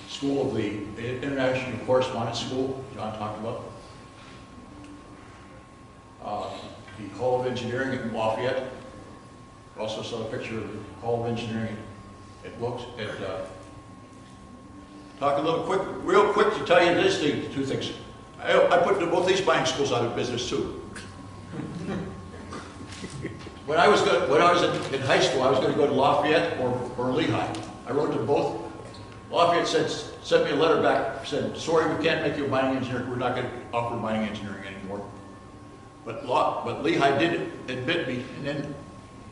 school of the International Correspondence School John talked about. The Hall of Engineering in Lafayette. Also saw a picture of the Hall of Engineering at Wilkes. Talk a little real quick to tell you this thing, 2 things. I put both these mining schools out of business too. When I was in high school, I was going to go to Lafayette or Lehigh. I wrote to both. Lafayette sent me a letter back, said, sorry, we can't make you a mining engineer. We're not going to offer mining engineering anymore. But Lehigh did admit me, and then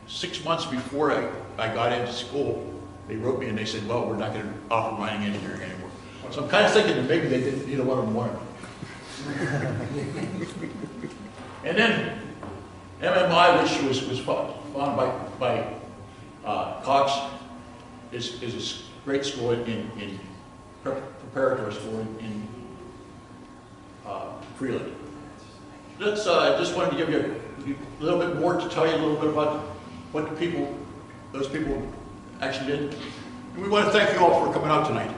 6 months before I got into school, they wrote me and they said, well, we're not going to offer mining engineering anymore. So I'm kind of thinking that maybe they didn't need a one on one. And then MMI, which was founded by Cox, is a great school in preparatory school in Freeland. I just wanted to give you a little bit more to tell you a little bit about what those people actually did. And we want to thank you all for coming out tonight.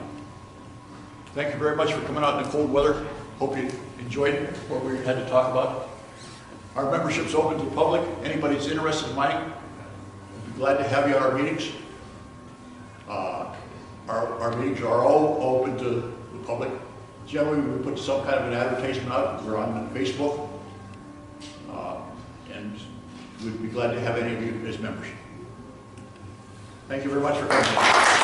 Thank you very much for coming out in the cold weather. Hope you enjoyed what we had to talk about. Our membership's open to the public. Anybody who's interested in mining, we'd be glad to have you at our meetings. Our meetings are all open to the public. Generally, we put some kind of an advertisement out. We're on Facebook. And we'd be glad to have any of you as members. Thank you very much for coming.